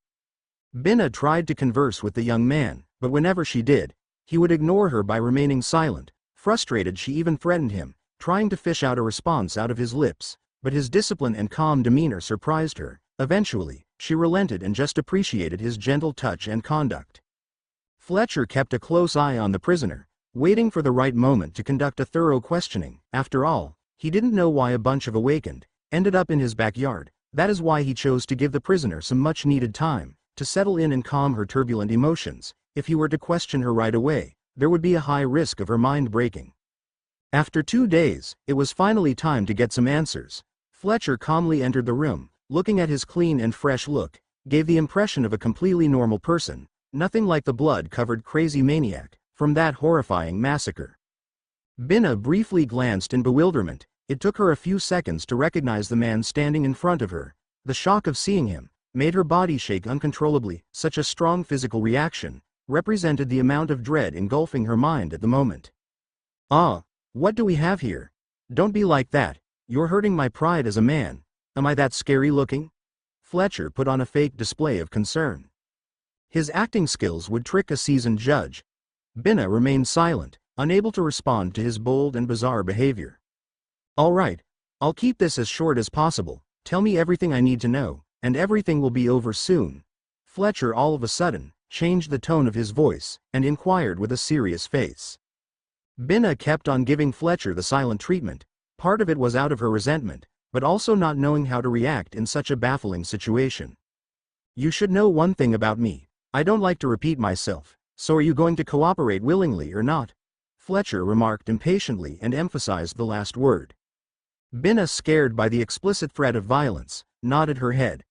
Binna tried to converse with the young man, but whenever she did, he would ignore her by remaining silent. Frustrated, she even threatened him, trying to fish out a response out of his lips, but his discipline and calm demeanor surprised her. Eventually, she relented and just appreciated his gentle touch and conduct. Fletcher kept a close eye on the prisoner, waiting for the right moment to conduct a thorough questioning. After all, he didn't know why a bunch of awakened ended up in his backyard. That is why he chose to give the prisoner some much-needed time to settle in and calm her turbulent emotions. If he were to question her right away, there would be a high risk of her mind breaking. After 2 days, it was finally time to get some answers. Fletcher calmly entered the room, looking at his clean and fresh look, gave the impression of a completely normal person, nothing like the blood-covered crazy maniac from that horrifying massacre. Binna briefly glanced in bewilderment. It took her a few seconds to recognize the man standing in front of her. The shock of seeing him made her body shake uncontrollably. Such a strong physical reaction represented the amount of dread engulfing her mind at the moment. "Ah, what do we have here? Don't be like that. You're hurting my pride as a man. Am I that scary looking?" Fletcher put on a fake display of concern. His acting skills would trick a seasoned judge. Binna remained silent, unable to respond to his bold and bizarre behavior. "All right, I'll keep this as short as possible. Tell me everything I need to know, and everything will be over soon." Fletcher all of a sudden changed the tone of his voice and inquired with a serious face. Binna kept on giving Fletcher the silent treatment. Part of it was out of her resentment, but also not knowing how to react in such a baffling situation. "You should know one thing about me. I don't like to repeat myself, so are you going to cooperate willingly or not?" Fletcher remarked impatiently and emphasized the last word. Binna, scared by the explicit threat of violence, nodded her head.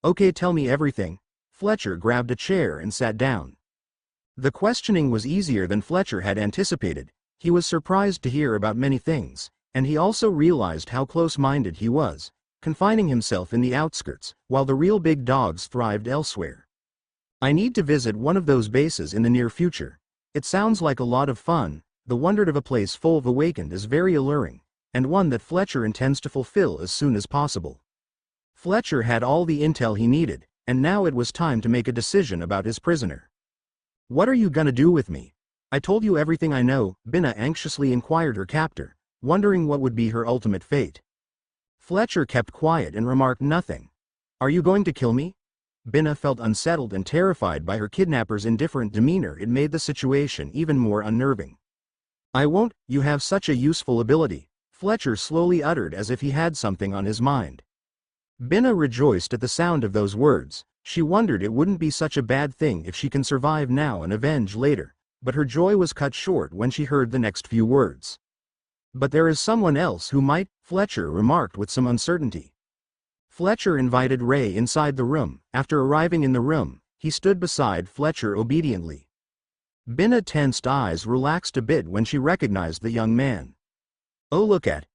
"Okay, tell me everything." Fletcher grabbed a chair and sat down. The questioning was easier than Fletcher had anticipated. He was surprised to hear about many things, and he also realized how close-minded he was, confining himself in the outskirts, while the real big dogs thrived elsewhere. "I need to visit one of those bases in the near future. It sounds like a lot of fun." The wonder of a place full of awakened is very alluring, and one that Fletcher intends to fulfill as soon as possible. Fletcher had all the intel he needed, and now it was time to make a decision about his prisoner. "What are you gonna do with me? I told you everything I know," Binna anxiously inquired her captor, wondering what would be her ultimate fate. Fletcher kept quiet and remarked nothing. "Are you going to kill me?" Binna felt unsettled and terrified by her kidnapper's indifferent demeanor. It made the situation even more unnerving. "I won't. You have such a useful ability," Fletcher slowly uttered as if he had something on his mind. Binna rejoiced at the sound of those words. She wondered it wouldn't be such a bad thing if she can survive now and avenge later, but her joy was cut short when she heard the next few words. "But there is someone else who might," Fletcher remarked with some uncertainty. Fletcher invited Ray inside the room. After arriving in the room, he stood beside Fletcher obediently. Binna's tensed eyes relaxed a bit when she recognized the young man. "Oh, look at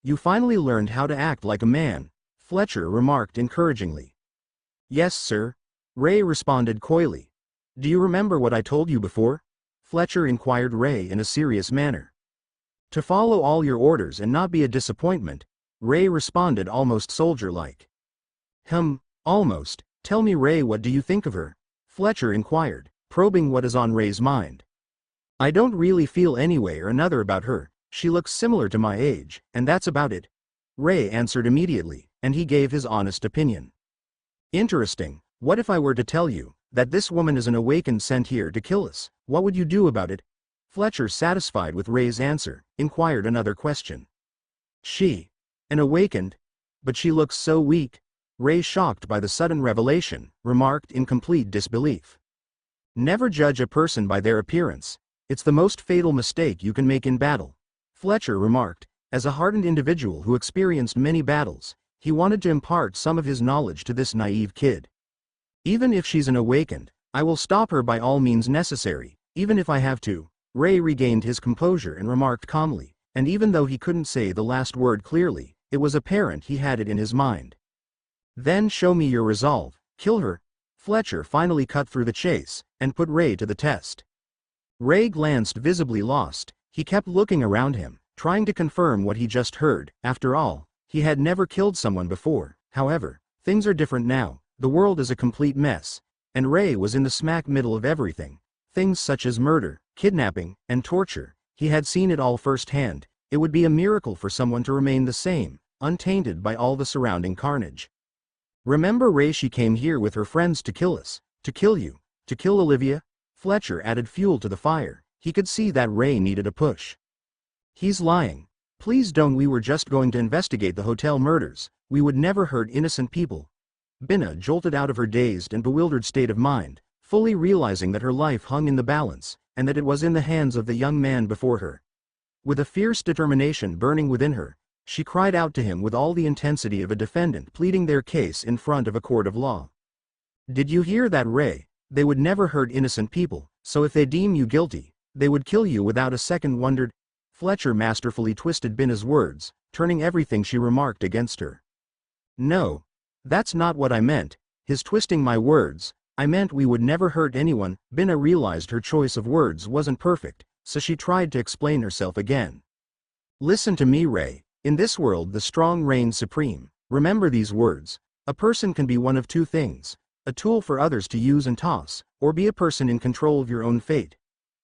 you, finally learned how to act like a man," Fletcher remarked encouragingly. "Yes, sir," Ray responded coyly. "Do you remember what I told you before?" Fletcher inquired Ray in a serious manner. "To follow all your orders and not be a disappointment," Ray responded almost soldier-like. Almost. Tell me, Ray, what do you think of her?" Fletcher inquired, probing what is on Ray's mind. "I don't really feel any way or another about her. She looks similar to my age, and that's about it," Ray answered immediately, and he gave his honest opinion. "Interesting. What if I were to tell you that this woman is an awakened sent here to kill us? What would you do about it?" Fletcher, satisfied with Ray's answer, inquired another question. An awakened? But she looks so weak," Ray, shocked by the sudden revelation, remarked in complete disbelief. "Never judge a person by their appearance. It's the most fatal mistake you can make in battle," Fletcher remarked. As a hardened individual who experienced many battles, he wanted to impart some of his knowledge to this naive kid. "Even if she's an awakened, I will stop her by all means necessary, even if I have to." Ray regained his composure and remarked calmly, and even though he couldn't say the last word clearly, it was apparent he had it in his mind. "Then show me your resolve. Kill her." Fletcher finally cut through the chase and put Ray to the test. Ray glanced visibly lost. He kept looking around him, trying to confirm what he just heard. After all, he had never killed someone before. However, things are different now. The world is a complete mess, and Ray was in the smack middle of everything. Things such as murder, kidnapping, and torture. He had seen it all firsthand. It would be a miracle for someone to remain the same, untainted by all the surrounding carnage. "Remember, Ray, she came here with her friends to kill us, to kill you, to kill Olivia." Fletcher added fuel to the fire. He could see that Ray needed a push. "He's lying. Please don't. We were just going to investigate the hotel murders. We would never hurt innocent people." Binna jolted out of her dazed and bewildered state of mind, fully realizing that her life hung in the balance, and that it was in the hands of the young man before her. With a fierce determination burning within her, she cried out to him with all the intensity of a defendant pleading their case in front of a court of law. Did you hear that, Ray? They would never hurt innocent people, so if they deem you guilty, they would kill you without a second wondered. Fletcher masterfully twisted Binna's words, turning everything she remarked against her. No. That's not what I meant. His twisting my words. I meant we would never hurt anyone. Binna realized her choice of words wasn't perfect, so she tried to explain herself again. Listen to me, Ray. In this world the strong reign supreme. Remember these words. A person can be one of two things. A tool for others to use and toss, or be a person in control of your own fate.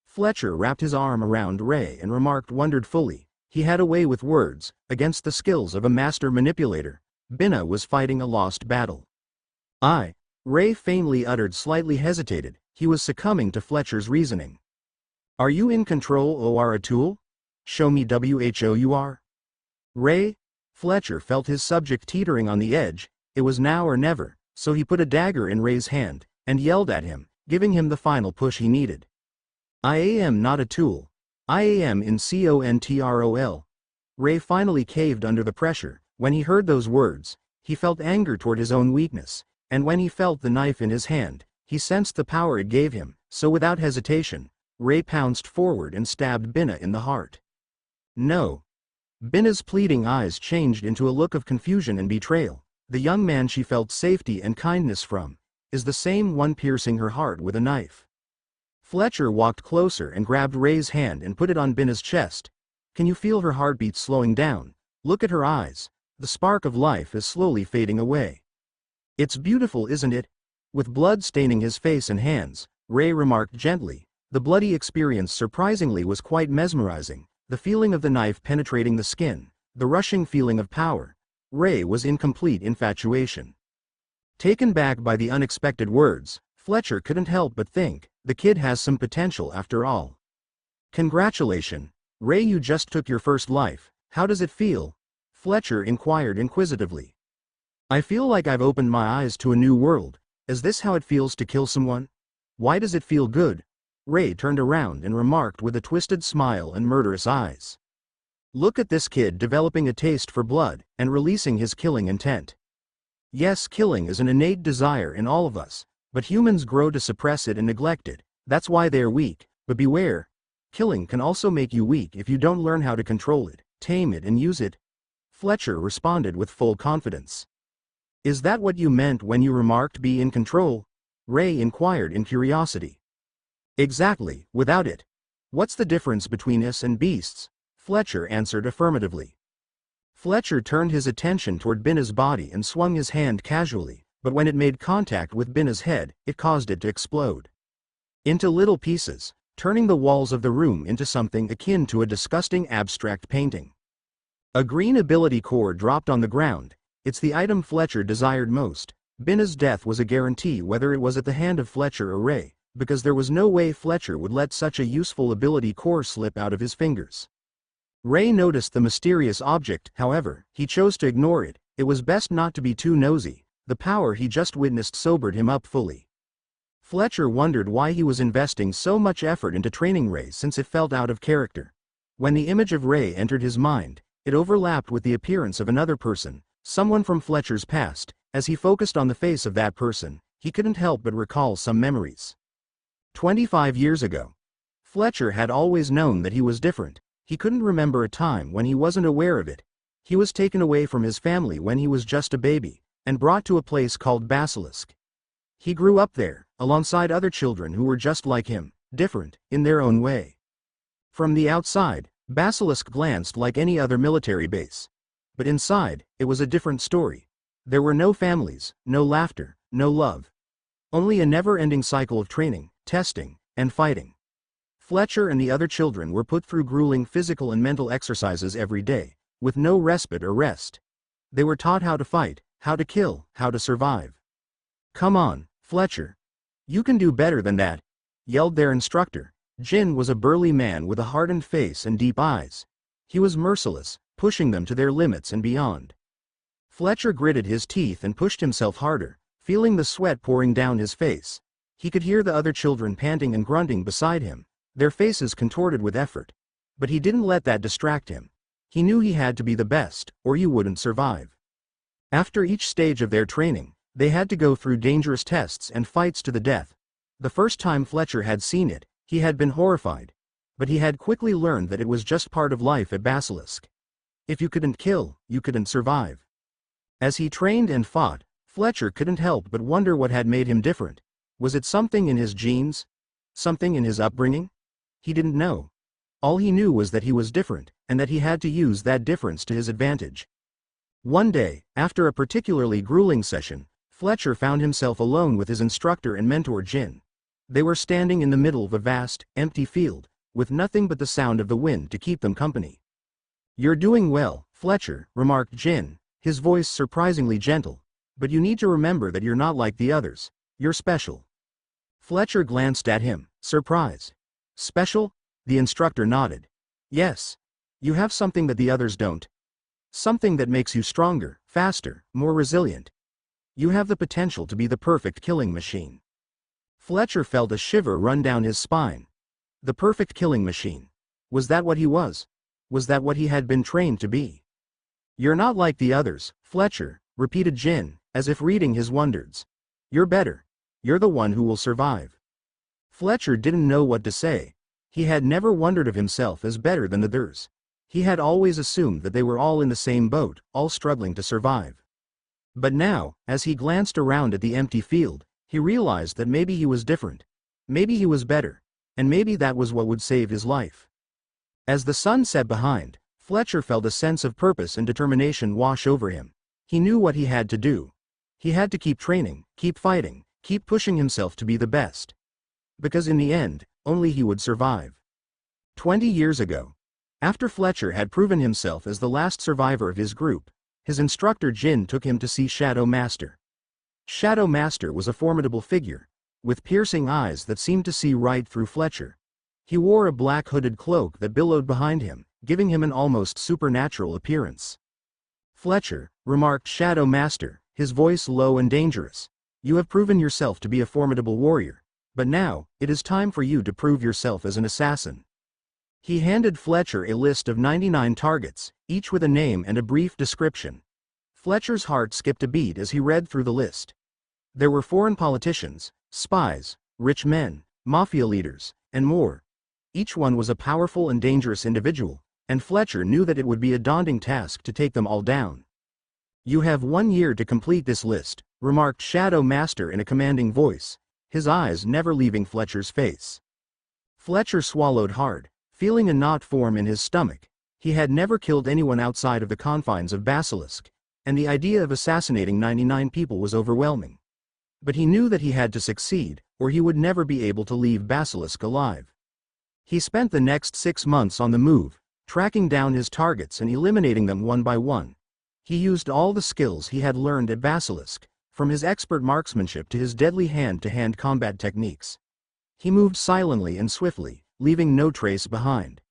Fletcher wrapped his arm around Ray and remarked wonderingly. He had a way with words, against the skills of a master manipulator. Binna was fighting a lost battle. Ray faintly uttered, slightly hesitated. He was succumbing to Fletcher's reasoning. Are you in control or a tool? Show me who. Ray? Fletcher felt his subject teetering on the edge. It was now or never, so he put a dagger in Ray's hand, and yelled at him, giving him the final push he needed. I am not a tool. I am in control. Ray finally caved under the pressure. When he heard those words, he felt anger toward his own weakness, and when he felt the knife in his hand, he sensed the power it gave him, so without hesitation, Ray pounced forward and stabbed Binna in the heart. No. Binna's pleading eyes changed into a look of confusion and betrayal. The young man she felt safety and kindness from, is the same one piercing her heart with a knife. Fletcher walked closer and grabbed Ray's hand and put it on Binna's chest. Can you feel her heartbeat slowing down? Look at her eyes. The spark of life is slowly fading away. It's beautiful, isn't it? With blood staining his face and hands, Ray remarked gently. The bloody experience surprisingly was quite mesmerizing. The feeling of the knife penetrating the skin, the rushing feeling of power. Ray was in complete infatuation. Taken back by the unexpected words, Fletcher couldn't help but think, the kid has some potential after all. Congratulations, Ray, you just took your first life. How does it feel? Fletcher inquired inquisitively. I feel like I've opened my eyes to a new world. Is this how it feels to kill someone? Why does it feel good? Ray turned around and remarked with a twisted smile and murderous eyes. Look at this kid developing a taste for blood and releasing his killing intent. Yes, killing is an innate desire in all of us, but humans grow to suppress it and neglect it. That's why they are weak. But beware. Killing can also make you weak if you don't learn how to control it, tame it and use it. Fletcher responded with full confidence. Is that what you meant when you remarked be in control? Ray inquired in curiosity. Exactly, without it. What's the difference between us and beasts? Fletcher answered affirmatively. Fletcher turned his attention toward Binna's body and swung his hand casually, but when it made contact with Binna's head, it caused it to explode into little pieces, turning the walls of the room into something akin to a disgusting abstract painting. A green ability core dropped on the ground. It's the item Fletcher desired most. Binna's death was a guarantee whether it was at the hand of Fletcher or Ray, because there was no way Fletcher would let such a useful ability core slip out of his fingers. Ray noticed the mysterious object, however, he chose to ignore it. It was best not to be too nosy. The power he just witnessed sobered him up fully. Fletcher wondered why he was investing so much effort into training Ray since it felt out of character. When the image of Ray entered his mind, it overlapped with the appearance of another person, someone from Fletcher's past. As he focused on the face of that person, he couldn't help but recall some memories. 25 years ago. Fletcher had always known that he was different. He couldn't remember a time when he wasn't aware of it. He was taken away from his family when he was just a baby, and brought to a place called Basilisk. He grew up there, alongside other children who were just like him, different, in their own way. From the outside, Basilisk glanced like any other military base. But inside, it was a different story. There were no families, no laughter, no love. Only a never-ending cycle of training, testing, and fighting. Fletcher and the other children were put through grueling physical and mental exercises every day, with no respite or rest. They were taught how to fight, how to kill, how to survive. Come on, Fletcher. You can do better than that, yelled their instructor. Jin was a burly man with a hardened face and deep eyes. He was merciless, pushing them to their limits and beyond. Fletcher gritted his teeth and pushed himself harder, feeling the sweat pouring down his face. He could hear the other children panting and grunting beside him, their faces contorted with effort. But he didn't let that distract him. He knew he had to be the best, or he wouldn't survive. After each stage of their training, they had to go through dangerous tests and fights to the death. The first time Fletcher had seen it, he had been horrified. But he had quickly learned that it was just part of life at Basilisk. If you couldn't kill, you couldn't survive. As he trained and fought, Fletcher couldn't help but wonder what had made him different. Was it something in his genes? Something in his upbringing? He didn't know. All he knew was that he was different, and that he had to use that difference to his advantage. One day, after a particularly grueling session, Fletcher found himself alone with his instructor and mentor Jin. They were standing in the middle of a vast, empty field, with nothing but the sound of the wind to keep them company. "You're doing well, Fletcher," remarked Jin, his voice surprisingly gentle. "But you need to remember that you're not like the others. You're special." Fletcher glanced at him, surprised. "Special?" The instructor nodded. "Yes. You have something that the others don't. Something that makes you stronger, faster, more resilient. You have the potential to be the perfect killing machine." Fletcher felt a shiver run down his spine. The perfect killing machine. Was that what he was? Was that what he had been trained to be? "You're not like the others, Fletcher," repeated Jin, as if reading his wonders. "You're better. You're the one who will survive." Fletcher didn't know what to say. He had never wondered of himself as better than the others. He had always assumed that they were all in the same boat, all struggling to survive. But now, as he glanced around at the empty field, he realized that maybe he was different. Maybe he was better. And maybe that was what would save his life. As the sun set behind, Fletcher felt a sense of purpose and determination wash over him. He knew what he had to do. He had to keep training, keep fighting, keep pushing himself to be the best. Because in the end, only he would survive. 20 years ago, after Fletcher had proven himself as the last survivor of his group, his instructor Jin took him to see Shadow Master. Shadow Master was a formidable figure, with piercing eyes that seemed to see right through Fletcher. He wore a black hooded cloak that billowed behind him, giving him an almost supernatural appearance. "Fletcher," remarked Shadow Master, his voice low and dangerous, "you have proven yourself to be a formidable warrior. But now, it is time for you to prove yourself as an assassin." He handed Fletcher a list of 99 targets, each with a name and a brief description. Fletcher's heart skipped a beat as he read through the list. There were foreign politicians, spies, rich men, mafia leaders, and more. Each one was a powerful and dangerous individual, and Fletcher knew that it would be a daunting task to take them all down. "You have 1 year to complete this list," remarked Shadow Master in a commanding voice, his eyes never leaving Fletcher's face. Fletcher swallowed hard, feeling a knot form in his stomach. He had never killed anyone outside of the confines of Basilisk, and the idea of assassinating 99 people was overwhelming. But he knew that he had to succeed, or he would never be able to leave Basilisk alive. He spent the next 6 months on the move, tracking down his targets and eliminating them one by one. He used all the skills he had learned at Basilisk, from his expert marksmanship to his deadly hand-to-hand combat techniques. He moved silently and swiftly, leaving no trace behind.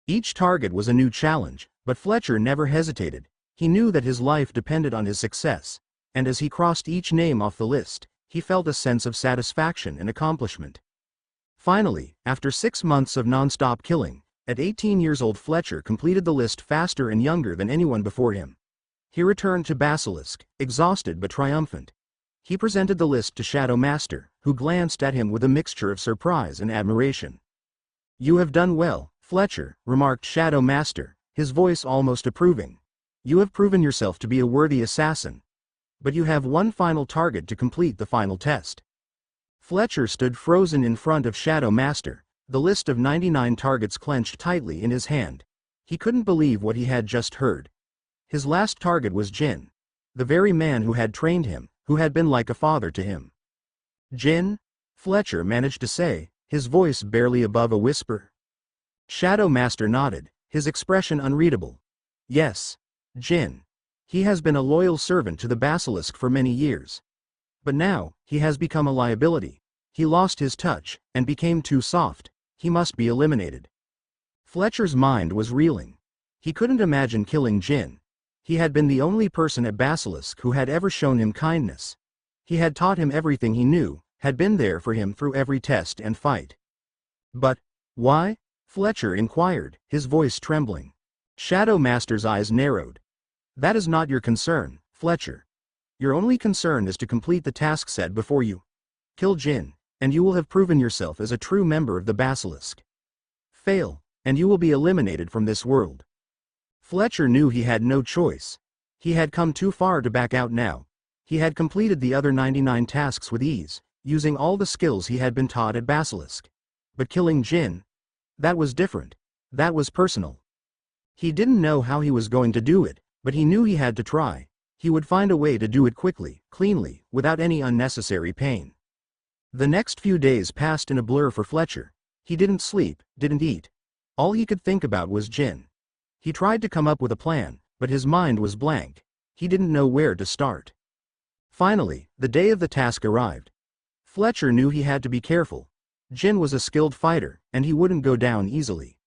Each target was a new challenge, but Fletcher never hesitated. He knew that his life depended on his success, and as he crossed each name off the list, he felt a sense of satisfaction and accomplishment. Finally, after 6 months of non-stop killing, at 18 years old Fletcher completed the list faster and younger than anyone before him. He returned to Basilisk, exhausted but triumphant. He presented the list to Shadow Master, who glanced at him with a mixture of surprise and admiration. "You have done well, Fletcher," remarked Shadow Master, his voice almost approving. "You have proven yourself to be a worthy assassin. But you have one final target to complete the final test." Fletcher stood frozen in front of Shadow Master, the list of 99 targets clenched tightly in his hand. He couldn't believe what he had just heard. His last target was Jin, the very man who had trained him, who had been like a father to him. "Jin?" Fletcher managed to say, his voice barely above a whisper. Shadow Master nodded, his expression unreadable. "Yes. Jin. He has been a loyal servant to the Basilisk for many years. But now, he has become a liability. He lost his touch, and became too soft. He must be eliminated." Fletcher's mind was reeling. He couldn't imagine killing Jin. He had been the only person at Basilisk who had ever shown him kindness. He had taught him everything he knew, had been there for him through every test and fight. But why? Fletcher inquired, his voice trembling. Shadow Master's eyes narrowed. That is not your concern, Fletcher. Your only concern is to complete the task set before you. Kill Jin, and you will have proven yourself as a true member of the Basilisk. Fail, and you will be eliminated from this world. Fletcher knew he had no choice. He had come too far to back out now. He had completed the other 99 tasks with ease, using all the skills he had been taught at Basilisk. But killing Jin? That was different. That was personal. He didn't know how he was going to do it, but he knew he had to try. He would find a way to do it quickly, cleanly, without any unnecessary pain. The next few days passed in a blur for Fletcher. He didn't sleep, didn't eat. All he could think about was Jin. He tried to come up with a plan, but his mind was blank. He didn't know where to start. Finally, the day of the task arrived. Fletcher knew he had to be careful. Jin was a skilled fighter, and he wouldn't go down easily.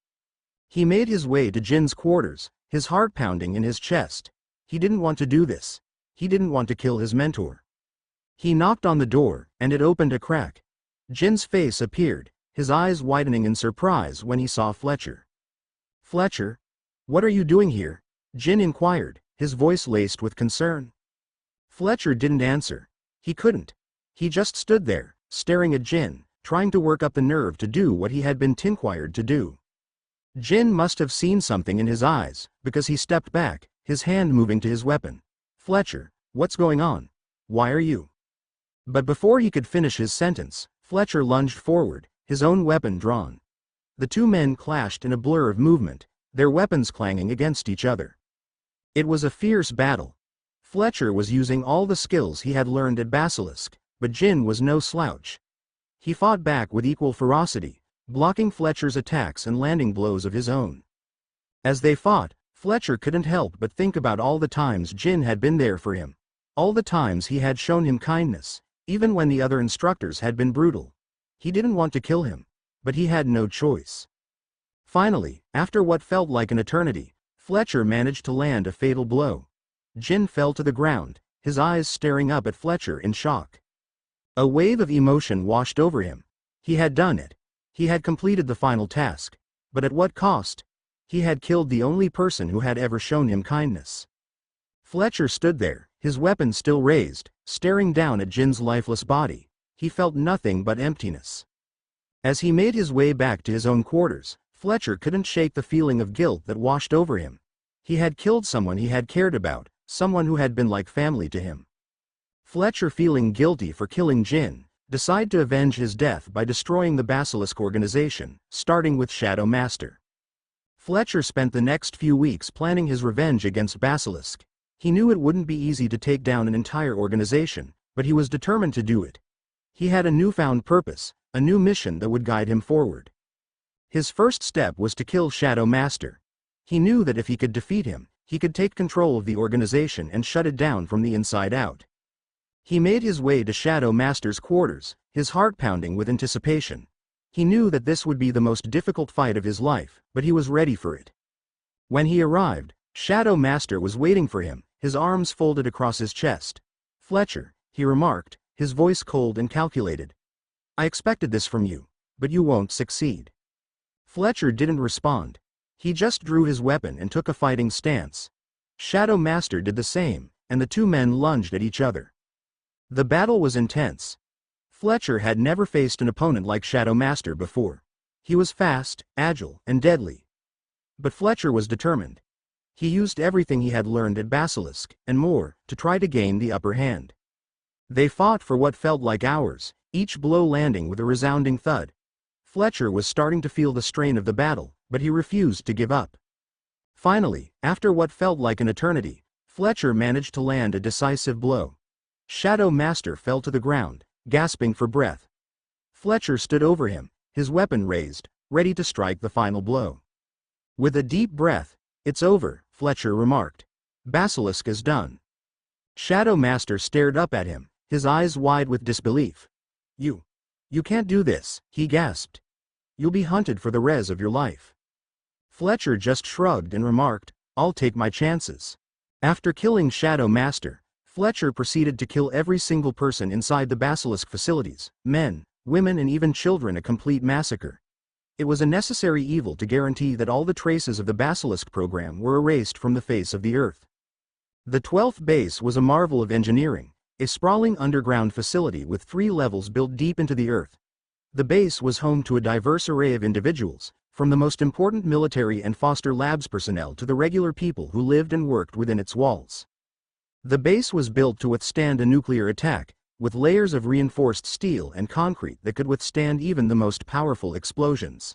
He made his way to Jin's quarters, his heart pounding in his chest. He didn't want to do this. He didn't want to kill his mentor. He knocked on the door, and it opened a crack. Jin's face appeared, his eyes widening in surprise when he saw Fletcher. Fletcher? What are you doing here? Jin inquired, his voice laced with concern. Fletcher didn't answer. He couldn't. He just stood there, staring at Jin, trying to work up the nerve to do what he had been tinquired to do. Jin must have seen something in his eyes, because he stepped back, his hand moving to his weapon. Fletcher, what's going on? Why are you? But before he could finish his sentence, Fletcher lunged forward, his own weapon drawn. The two men clashed in a blur of movement, their weapons clanging against each other. It was a fierce battle. Fletcher was using all the skills he had learned at Basilisk, but Jin was no slouch. He fought back with equal ferocity, blocking Fletcher's attacks and landing blows of his own. As they fought, Fletcher couldn't help but think about all the times Jin had been there for him. All the times he had shown him kindness, even when the other instructors had been brutal. He didn't want to kill him, but he had no choice. Finally, after what felt like an eternity, Fletcher managed to land a fatal blow. Jin fell to the ground, his eyes staring up at Fletcher in shock. A wave of emotion washed over him. He had done it. He had completed the final task. But at what cost? He had killed the only person who had ever shown him kindness. Fletcher stood there, his weapon still raised, staring down at Jin's lifeless body. He felt nothing but emptiness. As he made his way back to his own quarters, Fletcher couldn't shake the feeling of guilt that washed over him. He had killed someone he had cared about, someone who had been like family to him. Fletcher, feeling guilty for killing Jin, decided to avenge his death by destroying the Basilisk organization, starting with Shadow Master. Fletcher spent the next few weeks planning his revenge against Basilisk. He knew it wouldn't be easy to take down an entire organization, but he was determined to do it. He had a newfound purpose, a new mission that would guide him forward. His first step was to kill Shadow Master. He knew that if he could defeat him, he could take control of the organization and shut it down from the inside out. He made his way to Shadow Master's quarters, his heart pounding with anticipation. He knew that this would be the most difficult fight of his life, but he was ready for it. When he arrived, Shadow Master was waiting for him, his arms folded across his chest. "Fletcher," he remarked, his voice cold and calculated. "I expected this from you, but you won't succeed." Fletcher didn't respond. He just drew his weapon and took a fighting stance. Shadow Master did the same, and the two men lunged at each other. The battle was intense. Fletcher had never faced an opponent like Shadow Master before. He was fast, agile, and deadly. But Fletcher was determined. He used everything he had learned at Basilisk, and more, to try to gain the upper hand. They fought for what felt like hours, each blow landing with a resounding thud. Fletcher was starting to feel the strain of the battle, but he refused to give up. Finally, after what felt like an eternity, Fletcher managed to land a decisive blow. Shadow Master fell to the ground, gasping for breath. Fletcher stood over him, his weapon raised, ready to strike the final blow. With a deep breath, "It's over," Fletcher remarked. "Basilisk is done." Shadow Master stared up at him, his eyes wide with disbelief. You can't do this," he gasped. "You'll be hunted for the rest of your life." Fletcher just shrugged and remarked, "I'll take my chances." After killing Shadow Master, Fletcher proceeded to kill every single person inside the Basilisk facilities, men, women and even children, a complete massacre. It was a necessary evil to guarantee that all the traces of the Basilisk program were erased from the face of the Earth. The 12th base was a marvel of engineering, a sprawling underground facility with 3 levels built deep into the Earth. The base was home to a diverse array of individuals, from the most important military and Foster Labs personnel to the regular people who lived and worked within its walls. The base was built to withstand a nuclear attack, with layers of reinforced steel and concrete that could withstand even the most powerful explosions.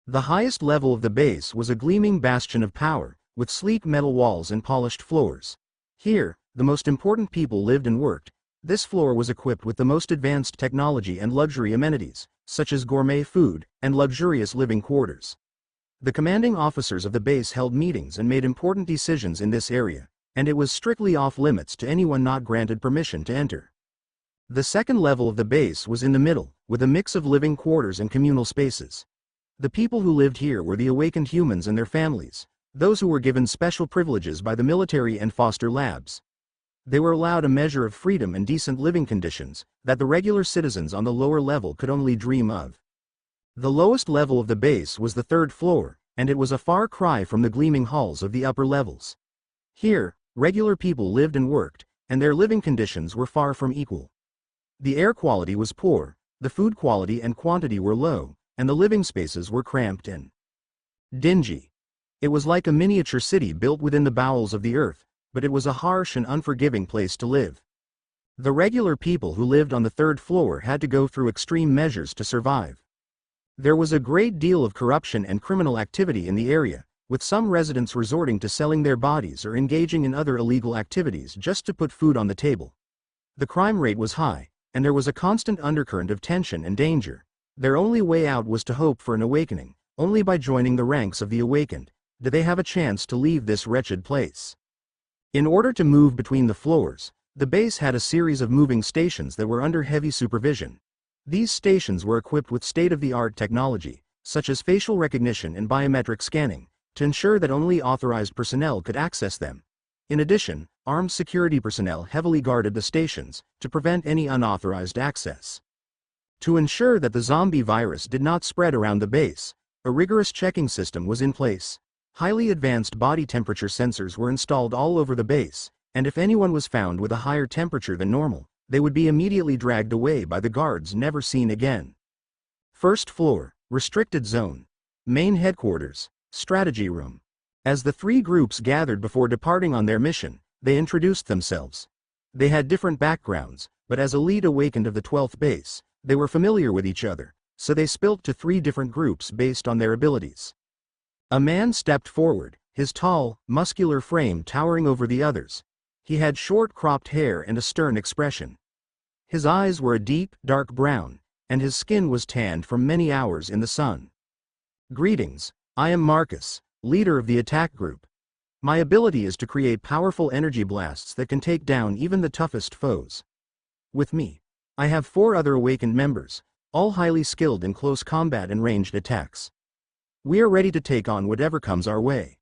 The highest level of the base was a gleaming bastion of power, with sleek metal walls and polished floors. Here, the most important people lived and worked. This floor was equipped with the most advanced technology and luxury amenities, such as gourmet food and luxurious living quarters. The commanding officers of the base held meetings and made important decisions in this area, and it was strictly off-limits to anyone not granted permission to enter. The second level of the base was in the middle, with a mix of living quarters and communal spaces. The people who lived here were the awakened humans and their families, those who were given special privileges by the military and Foster Labs. They were allowed a measure of freedom and decent living conditions that the regular citizens on the lower level could only dream of. The lowest level of the base was the 3rd floor, and it was a far cry from the gleaming halls of the upper levels. Here, regular people lived and worked, and their living conditions were far from equal. The air quality was poor, the food quality and quantity were low, and the living spaces were cramped and dingy. It was like a miniature city built within the bowels of the earth, but it was a harsh and unforgiving place to live. The regular people who lived on the 3rd floor had to go through extreme measures to survive. There was a great deal of corruption and criminal activity in the area, with some residents resorting to selling their bodies or engaging in other illegal activities just to put food on the table. The crime rate was high, and there was a constant undercurrent of tension and danger. Their only way out was to hope for an awakening. Only by joining the ranks of the awakened did they have a chance to leave this wretched place. In order to move between the floors, the base had a series of moving stations that were under heavy supervision. These stations were equipped with state-of-the-art technology, such as facial recognition and biometric scanning, to ensure that only authorized personnel could access them. In addition, armed security personnel heavily guarded the stations to prevent any unauthorized access. To ensure that the zombie virus did not spread around the base, a rigorous checking system was in place. Highly advanced body temperature sensors were installed all over the base, and if anyone was found with a higher temperature than normal, they would be immediately dragged away by the guards, never seen again. 1st floor, restricted zone. Main headquarters, strategy room. As the 3 groups gathered before departing on their mission, they introduced themselves. They had different backgrounds, but as a lead awakened of the 12th base, they were familiar with each other, so they split to 3 different groups based on their abilities. A man stepped forward, his tall, muscular frame towering over the others. He had short cropped hair and a stern expression. His eyes were a deep, dark brown, and his skin was tanned from many hours in the sun. Greetings, I am Marcus, leader of the attack group. My ability is to create powerful energy blasts that can take down even the toughest foes. With me, I have 4 other awakened members, all highly skilled in close combat and ranged attacks. We are ready to take on whatever comes our way.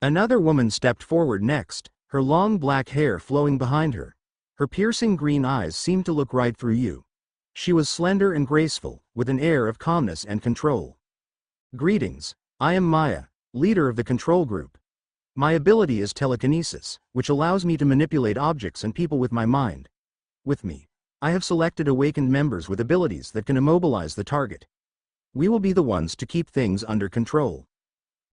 Another woman stepped forward next, her long black hair flowing behind her. Her piercing green eyes seemed to look right through you. She was slender and graceful, with an air of calmness and control. Greetings, I am Maya, leader of the control group. My ability is telekinesis, which allows me to manipulate objects and people with my mind. With me, I have selected awakened members with abilities that can immobilize the target. We will be the ones to keep things under control.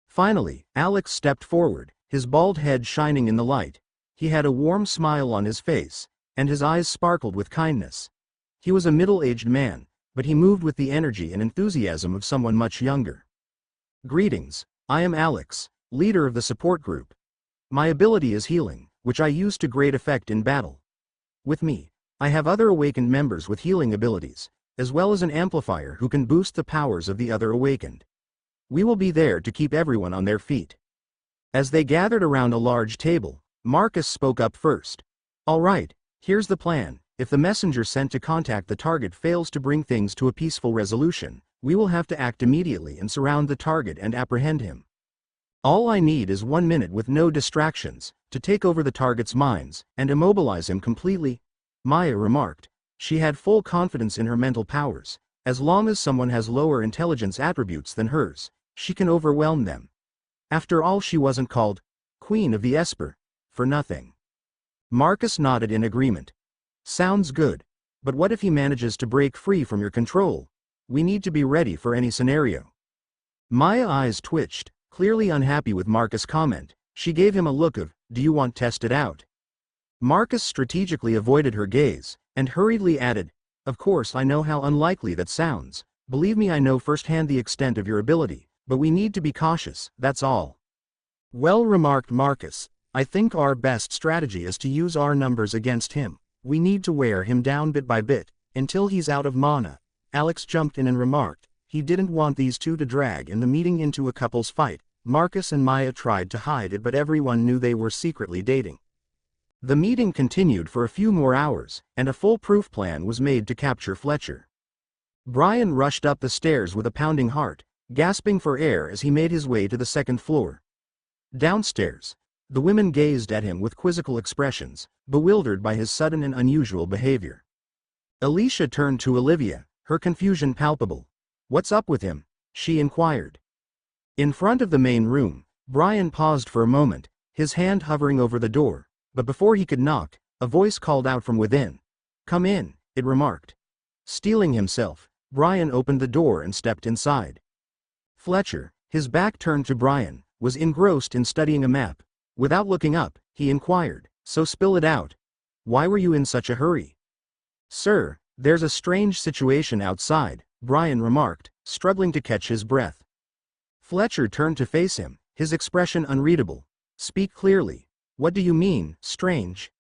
Finally, Alex stepped forward, his bald head shining in the light. He had a warm smile on his face, and his eyes sparkled with kindness. He was a middle-aged man, but he moved with the energy and enthusiasm of someone much younger. Greetings, I am Alex, leader of the support group. My ability is healing, which I use to great effect in battle. With me, I have other awakened members with healing abilities, as well as an amplifier who can boost the powers of the other awakened. We will be there to keep everyone on their feet. As they gathered around a large table, Marcus spoke up first. All right, here's the plan. If the messenger sent to contact the target fails to bring things to a peaceful resolution, we will have to act immediately and surround the target and apprehend him. All I need is 1 minute with no distractions, to take over the target's minds, and immobilize him completely, Maya remarked. She had full confidence in her mental powers, As long as someone has lower intelligence attributes than hers, she can overwhelm them. After all, she wasn't called Queen of the Esper for nothing. Marcus nodded in agreement. Sounds good. But what if he manages to break free from your control? We need to be ready for any scenario. Maya's eyes twitched, clearly unhappy with Marcus' comment. She gave him a look of, "Do you want tested out?" Marcus strategically avoided her gaze, and hurriedly added, "Of course, I know how unlikely that sounds. Believe me, I know firsthand the extent of your ability, but we need to be cautious, that's all." "Well," remarked Marcus, "I think our best strategy is to use our numbers against him. We need to wear him down bit by bit, until he's out of mana." Alex jumped in and remarked, he didn't want these two to drag in the meeting into a couple's fight. Marcus and Maya tried to hide it, but everyone knew they were secretly dating. The meeting continued for a few more hours, and a foolproof plan was made to capture Fletcher. Brian rushed up the stairs with a pounding heart, gasping for air as he made his way to the second floor. Downstairs, the women gazed at him with quizzical expressions, bewildered by his sudden and unusual behavior. Alicia turned to Olivia, her confusion palpable. "What's up with him?" she inquired. In front of the main room, Brian paused for a moment, his hand hovering over the door, but before he could knock, a voice called out from within. "Come in," it remarked. Steeling himself, Brian opened the door and stepped inside. Fletcher, his back turned to Brian, was engrossed in studying a map. Without looking up, he inquired, "So spill it out. Why were you in such a hurry?" "Sir, there's a strange situation outside," Brian remarked, struggling to catch his breath. Fletcher turned to face him, his expression unreadable. "Speak clearly. What do you mean, strange?"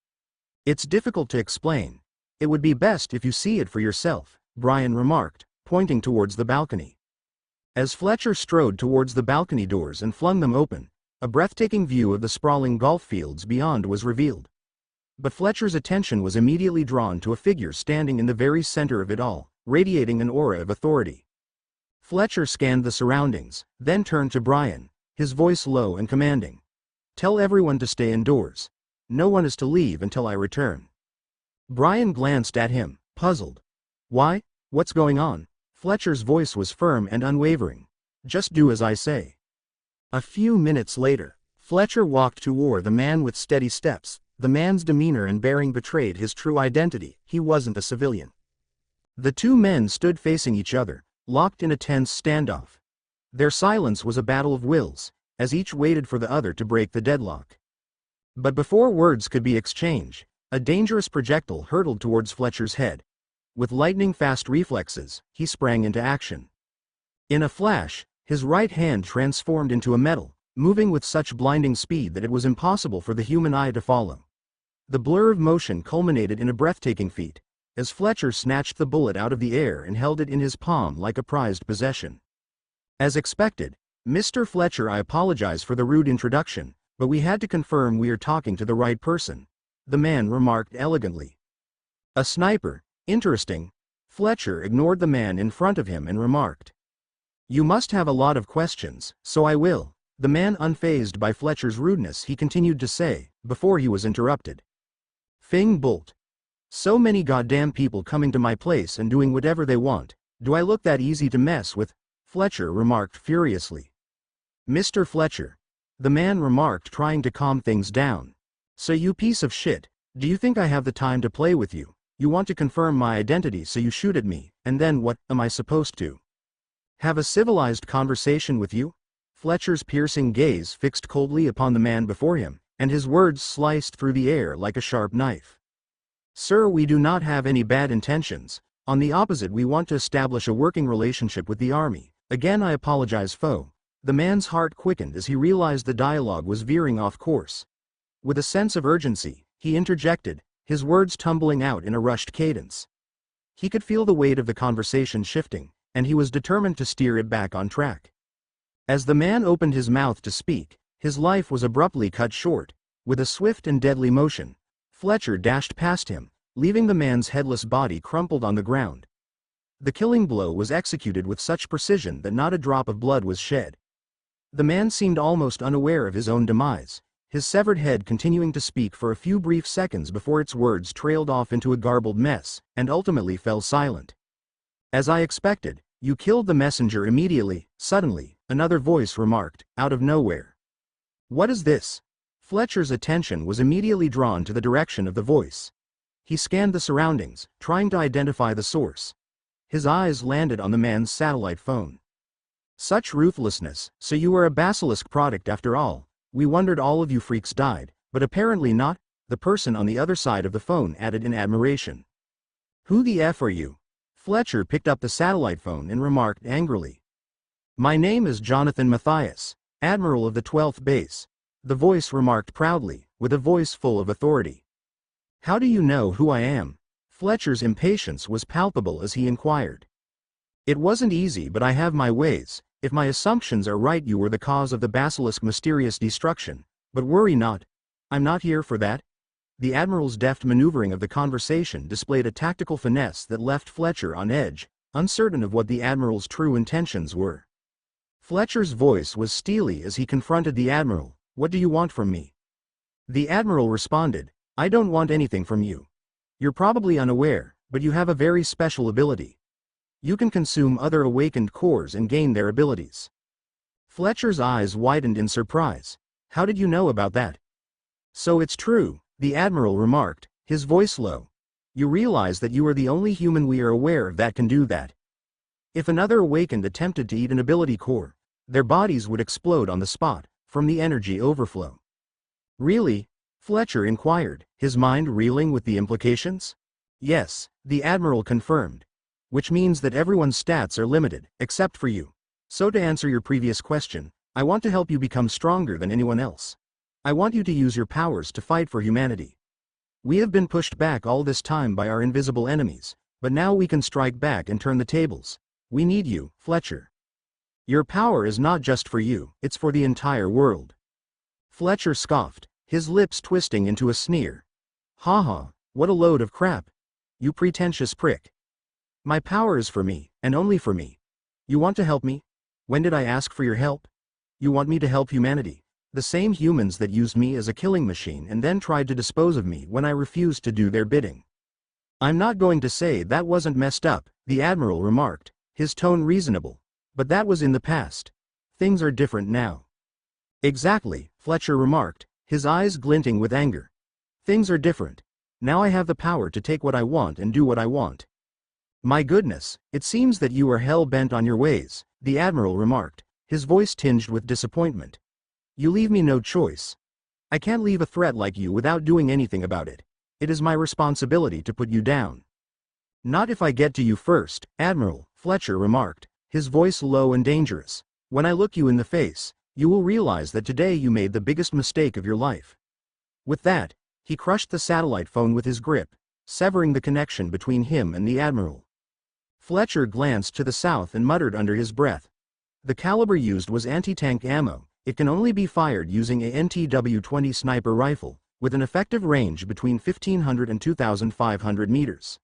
"It's difficult to explain. It would be best if you see it for yourself," Brian remarked, pointing towards the balcony. As Fletcher strode towards the balcony doors and flung them open, a breathtaking view of the sprawling golf fields beyond was revealed. But Fletcher's attention was immediately drawn to a figure standing in the very center of it all, radiating an aura of authority. Fletcher scanned the surroundings, then turned to Brian, his voice low and commanding. "Tell everyone to stay indoors. No one is to leave until I return." Brian glanced at him, puzzled. "Why? What's going on?" Fletcher's voice was firm and unwavering. "Just do as I say." A few minutes later, Fletcher walked toward the man with steady steps. The man's demeanor and bearing betrayed his true identity. He wasn't a civilian. The two men stood facing each other, locked in a tense standoff. Their silence was a battle of wills, as each waited for the other to break the deadlock. But before words could be exchanged, a dangerous projectile hurtled towards Fletcher's head. With lightning-fast reflexes, he sprang into action. In a flash, his right hand transformed into a metal, moving with such blinding speed that it was impossible for the human eye to follow. The blur of motion culminated in a breathtaking feat, as Fletcher snatched the bullet out of the air and held it in his palm like a prized possession. As expected, "Mr. Fletcher, I apologize for the rude introduction, but we had to confirm we are talking to the right person," the man remarked elegantly. "A sniper, interesting." Fletcher ignored the man in front of him and remarked. "You must have a lot of questions, so I will." The man, unfazed by Fletcher's rudeness, he continued to say, before he was interrupted. "Fing Bolt. So many goddamn people coming to my place and doing whatever they want. Do I look that easy to mess with?" Fletcher remarked furiously. "Mr. Fletcher," the man remarked, trying to calm things down. "So you piece of shit, do you think I have the time to play with you? You want to confirm my identity, so you shoot at me, and then what am I supposed to? Have a civilized conversation with you?" Fletcher's piercing gaze fixed coldly upon the man before him, and his words sliced through the air like a sharp knife. "Sir, we do not have any bad intentions. On the opposite, we want to establish a working relationship with the army. Again, I apologize, foe." The man's heart quickened as he realized the dialogue was veering off course. With a sense of urgency, he interjected, his words tumbling out in a rushed cadence. He could feel the weight of the conversation shifting, and he was determined to steer it back on track. As the man opened his mouth to speak, his life was abruptly cut short. With a swift and deadly motion, Fletcher dashed past him, leaving the man's headless body crumpled on the ground. The killing blow was executed with such precision that not a drop of blood was shed. The man seemed almost unaware of his own demise, his severed head continuing to speak for a few brief seconds before its words trailed off into a garbled mess, and ultimately fell silent. As I expected, you killed the messenger immediately. Suddenly, another voice remarked, out of nowhere. What is this? Fletcher's attention was immediately drawn to the direction of the voice. He scanned the surroundings, trying to identify the source. His eyes landed on the man's satellite phone. Such ruthlessness, so you are a basilisk product after all. We wondered all of you freaks died, but apparently not, the person on the other side of the phone added in admiration. Who the F are you? Fletcher picked up the satellite phone and remarked angrily. My name is Jonathan Matthias, Admiral of the 12th Base, the voice remarked proudly, with a voice full of authority. How do you know who I am? Fletcher's impatience was palpable as he inquired. It wasn't easy, but I have my ways. If my assumptions are right, you were the cause of the basilisk's mysterious destruction. But worry not. I'm not here for that. The Admiral's deft maneuvering of the conversation displayed a tactical finesse that left Fletcher on edge, uncertain of what the Admiral's true intentions were. Fletcher's voice was steely as he confronted the Admiral. What do you want from me? The Admiral responded, I don't want anything from you. You're probably unaware, but you have a very special ability. You can consume other awakened cores and gain their abilities. Fletcher's eyes widened in surprise. How did you know about that? So it's true, the Admiral remarked, his voice low. You realize that you are the only human we are aware of that can do that. If another awakened attempted to eat an ability core, their bodies would explode on the spot, from the energy overflow. Really? Fletcher inquired, his mind reeling with the implications. Yes, the Admiral confirmed. Which means that everyone's stats are limited, except for you. So to answer your previous question, I want to help you become stronger than anyone else. I want you to use your powers to fight for humanity. We have been pushed back all this time by our invisible enemies, but now we can strike back and turn the tables. We need you, Fletcher. Your power is not just for you, it's for the entire world. Fletcher scoffed, his lips twisting into a sneer. Ha ha, what a load of crap. You pretentious prick. My power is for me, and only for me. You want to help me? When did I ask for your help? You want me to help humanity? The same humans that used me as a killing machine and then tried to dispose of me when I refused to do their bidding. I'm not going to say that wasn't messed up, the Admiral remarked, his tone reasonable. But that was in the past. Things are different now. Exactly, Fletcher remarked, his eyes glinting with anger. Things are different. Now I have the power to take what I want and do what I want. My goodness, it seems that you are hell-bent on your ways, the Admiral remarked, his voice tinged with disappointment. You leave me no choice. I can't leave a threat like you without doing anything about it. It is my responsibility to put you down. Not if I get to you first, Admiral, Fletcher remarked, his voice low and dangerous. When I look you in the face, you will realize that today you made the biggest mistake of your life. With that, he crushed the satellite phone with his grip, severing the connection between him and the Admiral. Fletcher glanced to the south and muttered under his breath. The caliber used was anti-tank ammo. It can only be fired using a NTW-20 sniper rifle, with an effective range between 1,500 and 2,500 meters.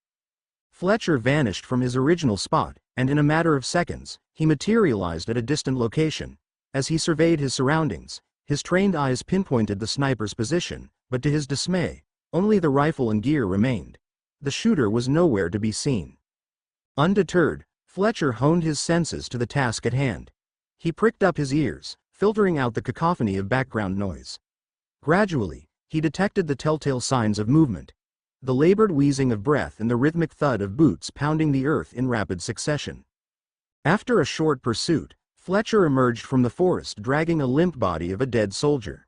Fletcher vanished from his original spot, and in a matter of seconds, he materialized at a distant location. As he surveyed his surroundings, his trained eyes pinpointed the sniper's position, but to his dismay, only the rifle and gear remained. The shooter was nowhere to be seen. Undeterred, Fletcher honed his senses to the task at hand. He pricked up his ears, filtering out the cacophony of background noise. Gradually, he detected the telltale signs of movement. The labored wheezing of breath and the rhythmic thud of boots pounding the earth in rapid succession. After a short pursuit, Fletcher emerged from the forest dragging a limp body of a dead soldier.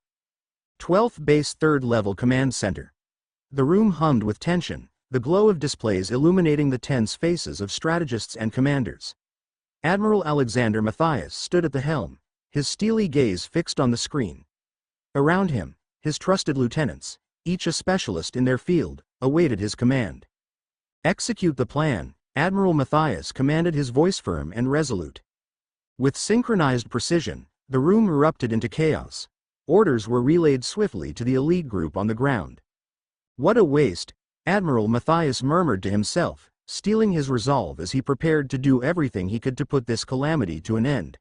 12th Base 3rd Level Command Center. The room hummed with tension, the glow of displays illuminating the tense faces of strategists and commanders. Admiral Alexander Matthias stood at the helm, his steely gaze fixed on the screen. Around him, his trusted lieutenants, each a specialist in their field, awaited his command. Execute the plan, Admiral Matthias commanded, his voice firm and resolute. With synchronized precision, the room erupted into chaos. Orders were relayed swiftly to the elite group on the ground. What a waste, Admiral Matthias murmured to himself, steeling his resolve as he prepared to do everything he could to put this calamity to an end.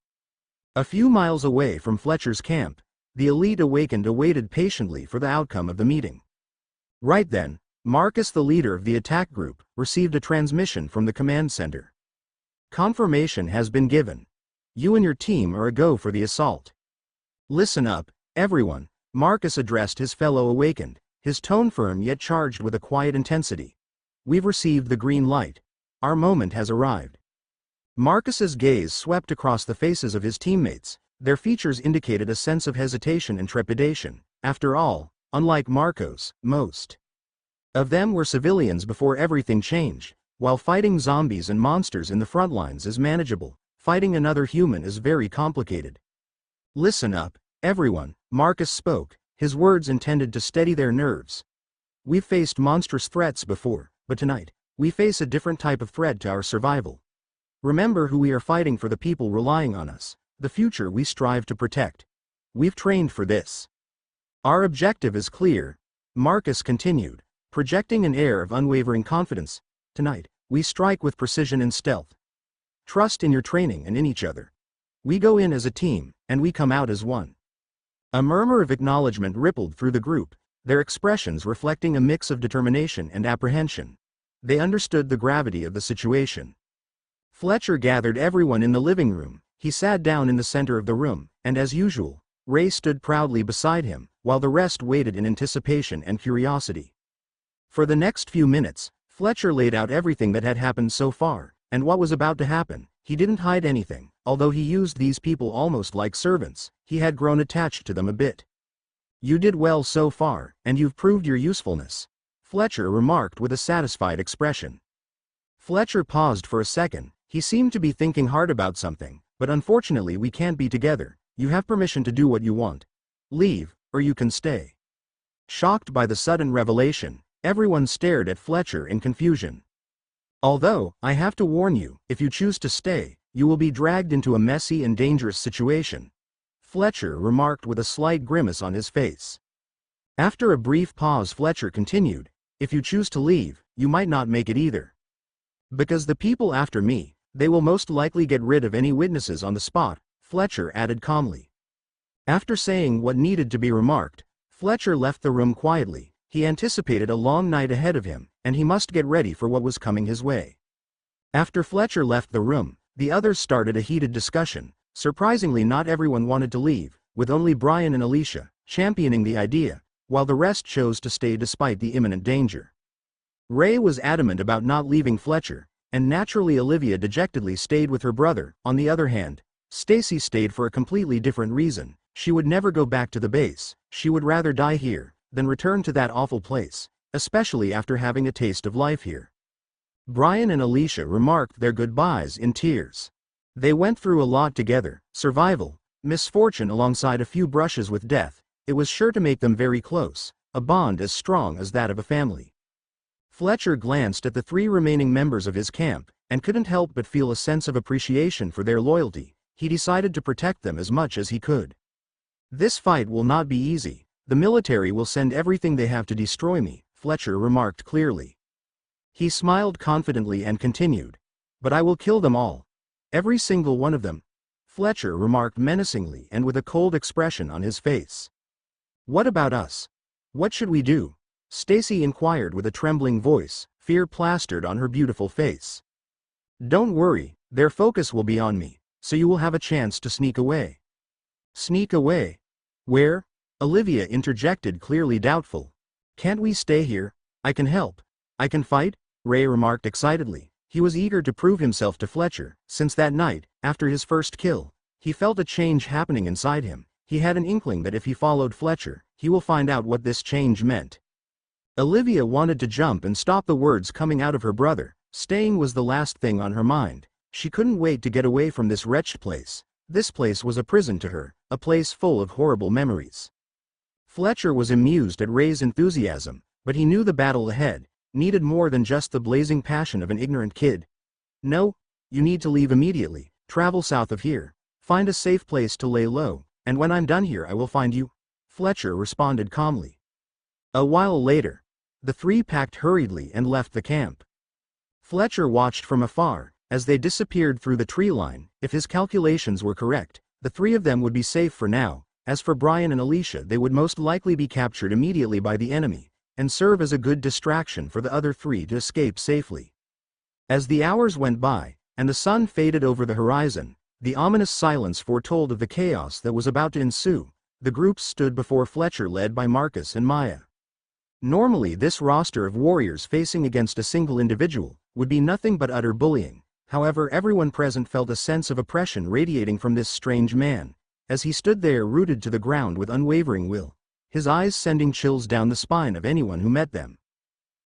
A few miles away from Fletcher's camp, the elite awakened awaited patiently for the outcome of the meeting. Right then, Marcus, the leader of the attack group, received a transmission from the command center. Confirmation has been given. You and your team are a go for the assault. Listen up, everyone, Marcus addressed his fellow awakened, his tone firm yet charged with a quiet intensity. We've received the green light. Our moment has arrived. Marcus's gaze swept across the faces of his teammates. Their features indicated a sense of hesitation and trepidation. After all, unlike Marcos, most of them were civilians before everything changed. While fighting zombies and monsters in the front lines is manageable, fighting another human is very complicated. Listen up, everyone, Marcus spoke, his words intended to steady their nerves. We've faced monstrous threats before, but tonight, we face a different type of threat to our survival. Remember who we are fighting for, the people relying on us, the future we strive to protect. We've trained for this. Our objective is clear, Marcus continued, projecting an air of unwavering confidence. Tonight, we strike with precision and stealth. Trust in your training and in each other. We go in as a team, and we come out as one. A murmur of acknowledgement rippled through the group, their expressions reflecting a mix of determination and apprehension. They understood the gravity of the situation. Fletcher gathered everyone in the living room. He sat down in the center of the room, and as usual, Ray stood proudly beside him, while the rest waited in anticipation and curiosity. For the next few minutes, Fletcher laid out everything that had happened so far, and what was about to happen. He didn't hide anything. Although he used these people almost like servants, he had grown attached to them a bit. You did well so far, and you've proved your usefulness, Fletcher remarked with a satisfied expression. Fletcher paused for a second. He seemed to be thinking hard about something. But unfortunately we can't be together. You have permission to do what you want. Leave, or you can stay. Shocked by the sudden revelation, everyone stared at Fletcher in confusion. Although, I have to warn you, if you choose to stay, you will be dragged into a messy and dangerous situation, Fletcher remarked with a slight grimace on his face. After a brief pause, Fletcher continued, if you choose to leave, you might not make it either. Because the people after me, they will most likely get rid of any witnesses on the spot, Fletcher added calmly. After saying what needed to be remarked, Fletcher left the room quietly. He anticipated a long night ahead of him, and he must get ready for what was coming his way. After Fletcher left the room, the others started a heated discussion. Surprisingly, not everyone wanted to leave, with only Brian and Alicia championing the idea, while the rest chose to stay despite the imminent danger. Ray was adamant about not leaving Fletcher, and naturally Olivia dejectedly stayed with her brother. On the other hand, Stacy stayed for a completely different reason. She would never go back to the base. She would rather die here than return to that awful place, especially after having a taste of life here. Brian and Alicia remarked their goodbyes in tears. They went through a lot together, survival, misfortune alongside a few brushes with death. It was sure to make them very close, a bond as strong as that of a family. Fletcher glanced at the three remaining members of his camp, and couldn't help but feel a sense of appreciation for their loyalty. He decided to protect them as much as he could. This fight will not be easy. The military will send everything they have to destroy me, Fletcher remarked clearly. He smiled confidently and continued. But I will kill them all. Every single one of them, Fletcher remarked menacingly and with a cold expression on his face. What about us? What should we do? Stacy inquired with a trembling voice, fear plastered on her beautiful face. Don't worry, their focus will be on me, so you will have a chance to sneak away. Sneak away? Where? Olivia interjected, clearly doubtful. Can't we stay here? I can help. I can fight? Ray remarked excitedly. He was eager to prove himself to Fletcher. Since that night, after his first kill, he felt a change happening inside him. He had an inkling that if he followed Fletcher, he will find out what this change meant. Olivia wanted to jump and stop the words coming out of her brother. Staying was the last thing on her mind. She couldn't wait to get away from this wretched place. This place was a prison to her, a place full of horrible memories. Fletcher was amused at Ray's enthusiasm, but he knew the battle ahead needed more than just the blazing passion of an ignorant kid. No, you need to leave immediately. Travel south of here. Find a safe place to lay low, and when I'm done here I will find you, Fletcher responded calmly. A while later, the three packed hurriedly and left the camp. Fletcher watched from afar as they disappeared through the tree line. If his calculations were correct, the three of them would be safe for now. As for Brian and Alicia, they would most likely be captured immediately by the enemy, and serve as a good distraction for the other three to escape safely. As the hours went by, and the sun faded over the horizon. The ominous silence foretold of the chaos that was about to ensue. The groups stood before Fletcher, led by Marcus and Maya. Normally, this roster of warriors facing against a single individual would be nothing but utter bullying. However, everyone present felt a sense of oppression radiating from this strange man, as he stood there rooted to the ground with unwavering will, his eyes sending chills down the spine of anyone who met them.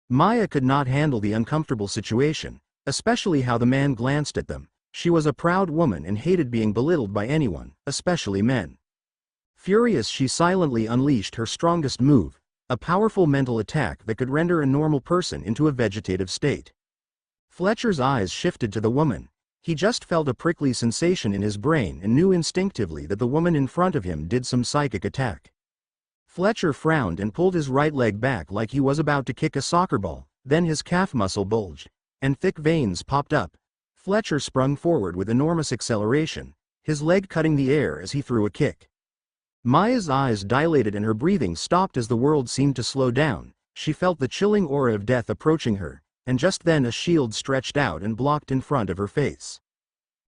Maya could not handle the uncomfortable situation, especially how the man glanced at them. She was a proud woman and hated being belittled by anyone, especially men. Furious, she silently unleashed her strongest move, a powerful mental attack that could render a normal person into a vegetative state. Fletcher's eyes shifted to the woman. He just felt a prickly sensation in his brain and knew instinctively that the woman in front of him did some psychic attack. Fletcher frowned and pulled his right leg back like he was about to kick a soccer ball, then his calf muscle bulged, and thick veins popped up. Fletcher sprung forward with enormous acceleration, his leg cutting the air as he threw a kick. Maya's eyes dilated and her breathing stopped as the world seemed to slow down. She felt the chilling aura of death approaching her, and just then a shield stretched out and blocked in front of her face.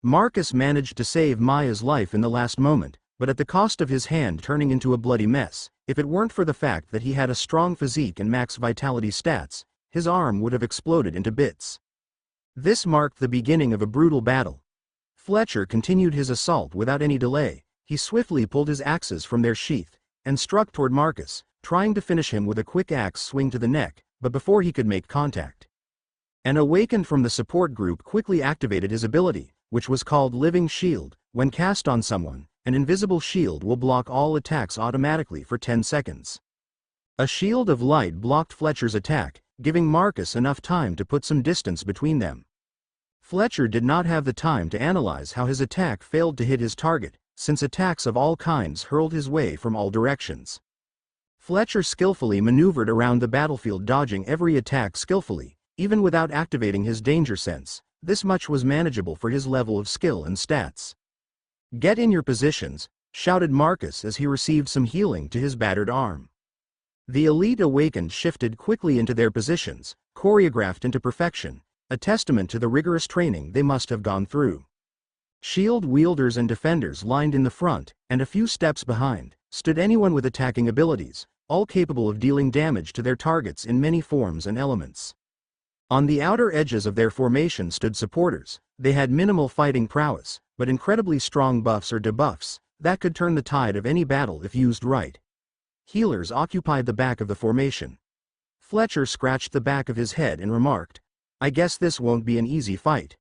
Marcus managed to save Maya's life in the last moment, but at the cost of his hand turning into a bloody mess. If it weren't for the fact that he had a strong physique and max vitality stats, his arm would have exploded into bits. This marked the beginning of a brutal battle. Fletcher continued his assault without any delay. He swiftly pulled his axes from their sheath, and struck toward Marcus, trying to finish him with a quick axe swing to the neck, but before he could make contact, an awakened from the support group quickly activated his ability, which was called Living Shield. When cast on someone, an invisible shield will block all attacks automatically for 10 seconds. A shield of light blocked Fletcher's attack, giving Marcus enough time to put some distance between them. Fletcher did not have the time to analyze how his attack failed to hit his target, since attacks of all kinds hurled his way from all directions. Fletcher skillfully maneuvered around the battlefield, dodging every attack skillfully, even without activating his danger sense. This much was manageable for his level of skill and stats. "Get in your positions," shouted Marcus as he received some healing to his battered arm. The elite awakened shifted quickly into their positions, choreographed into perfection, a testament to the rigorous training they must have gone through. Shield wielders and defenders lined in the front, and a few steps behind stood anyone with attacking abilities, all capable of dealing damage to their targets in many forms and elements. On the outer edges of their formation stood supporters. They had minimal fighting prowess, but incredibly strong buffs or debuffs that could turn the tide of any battle if used right. Healers occupied the back of the formation. Fletcher scratched the back of his head and remarked, "I guess this won't be an easy fight."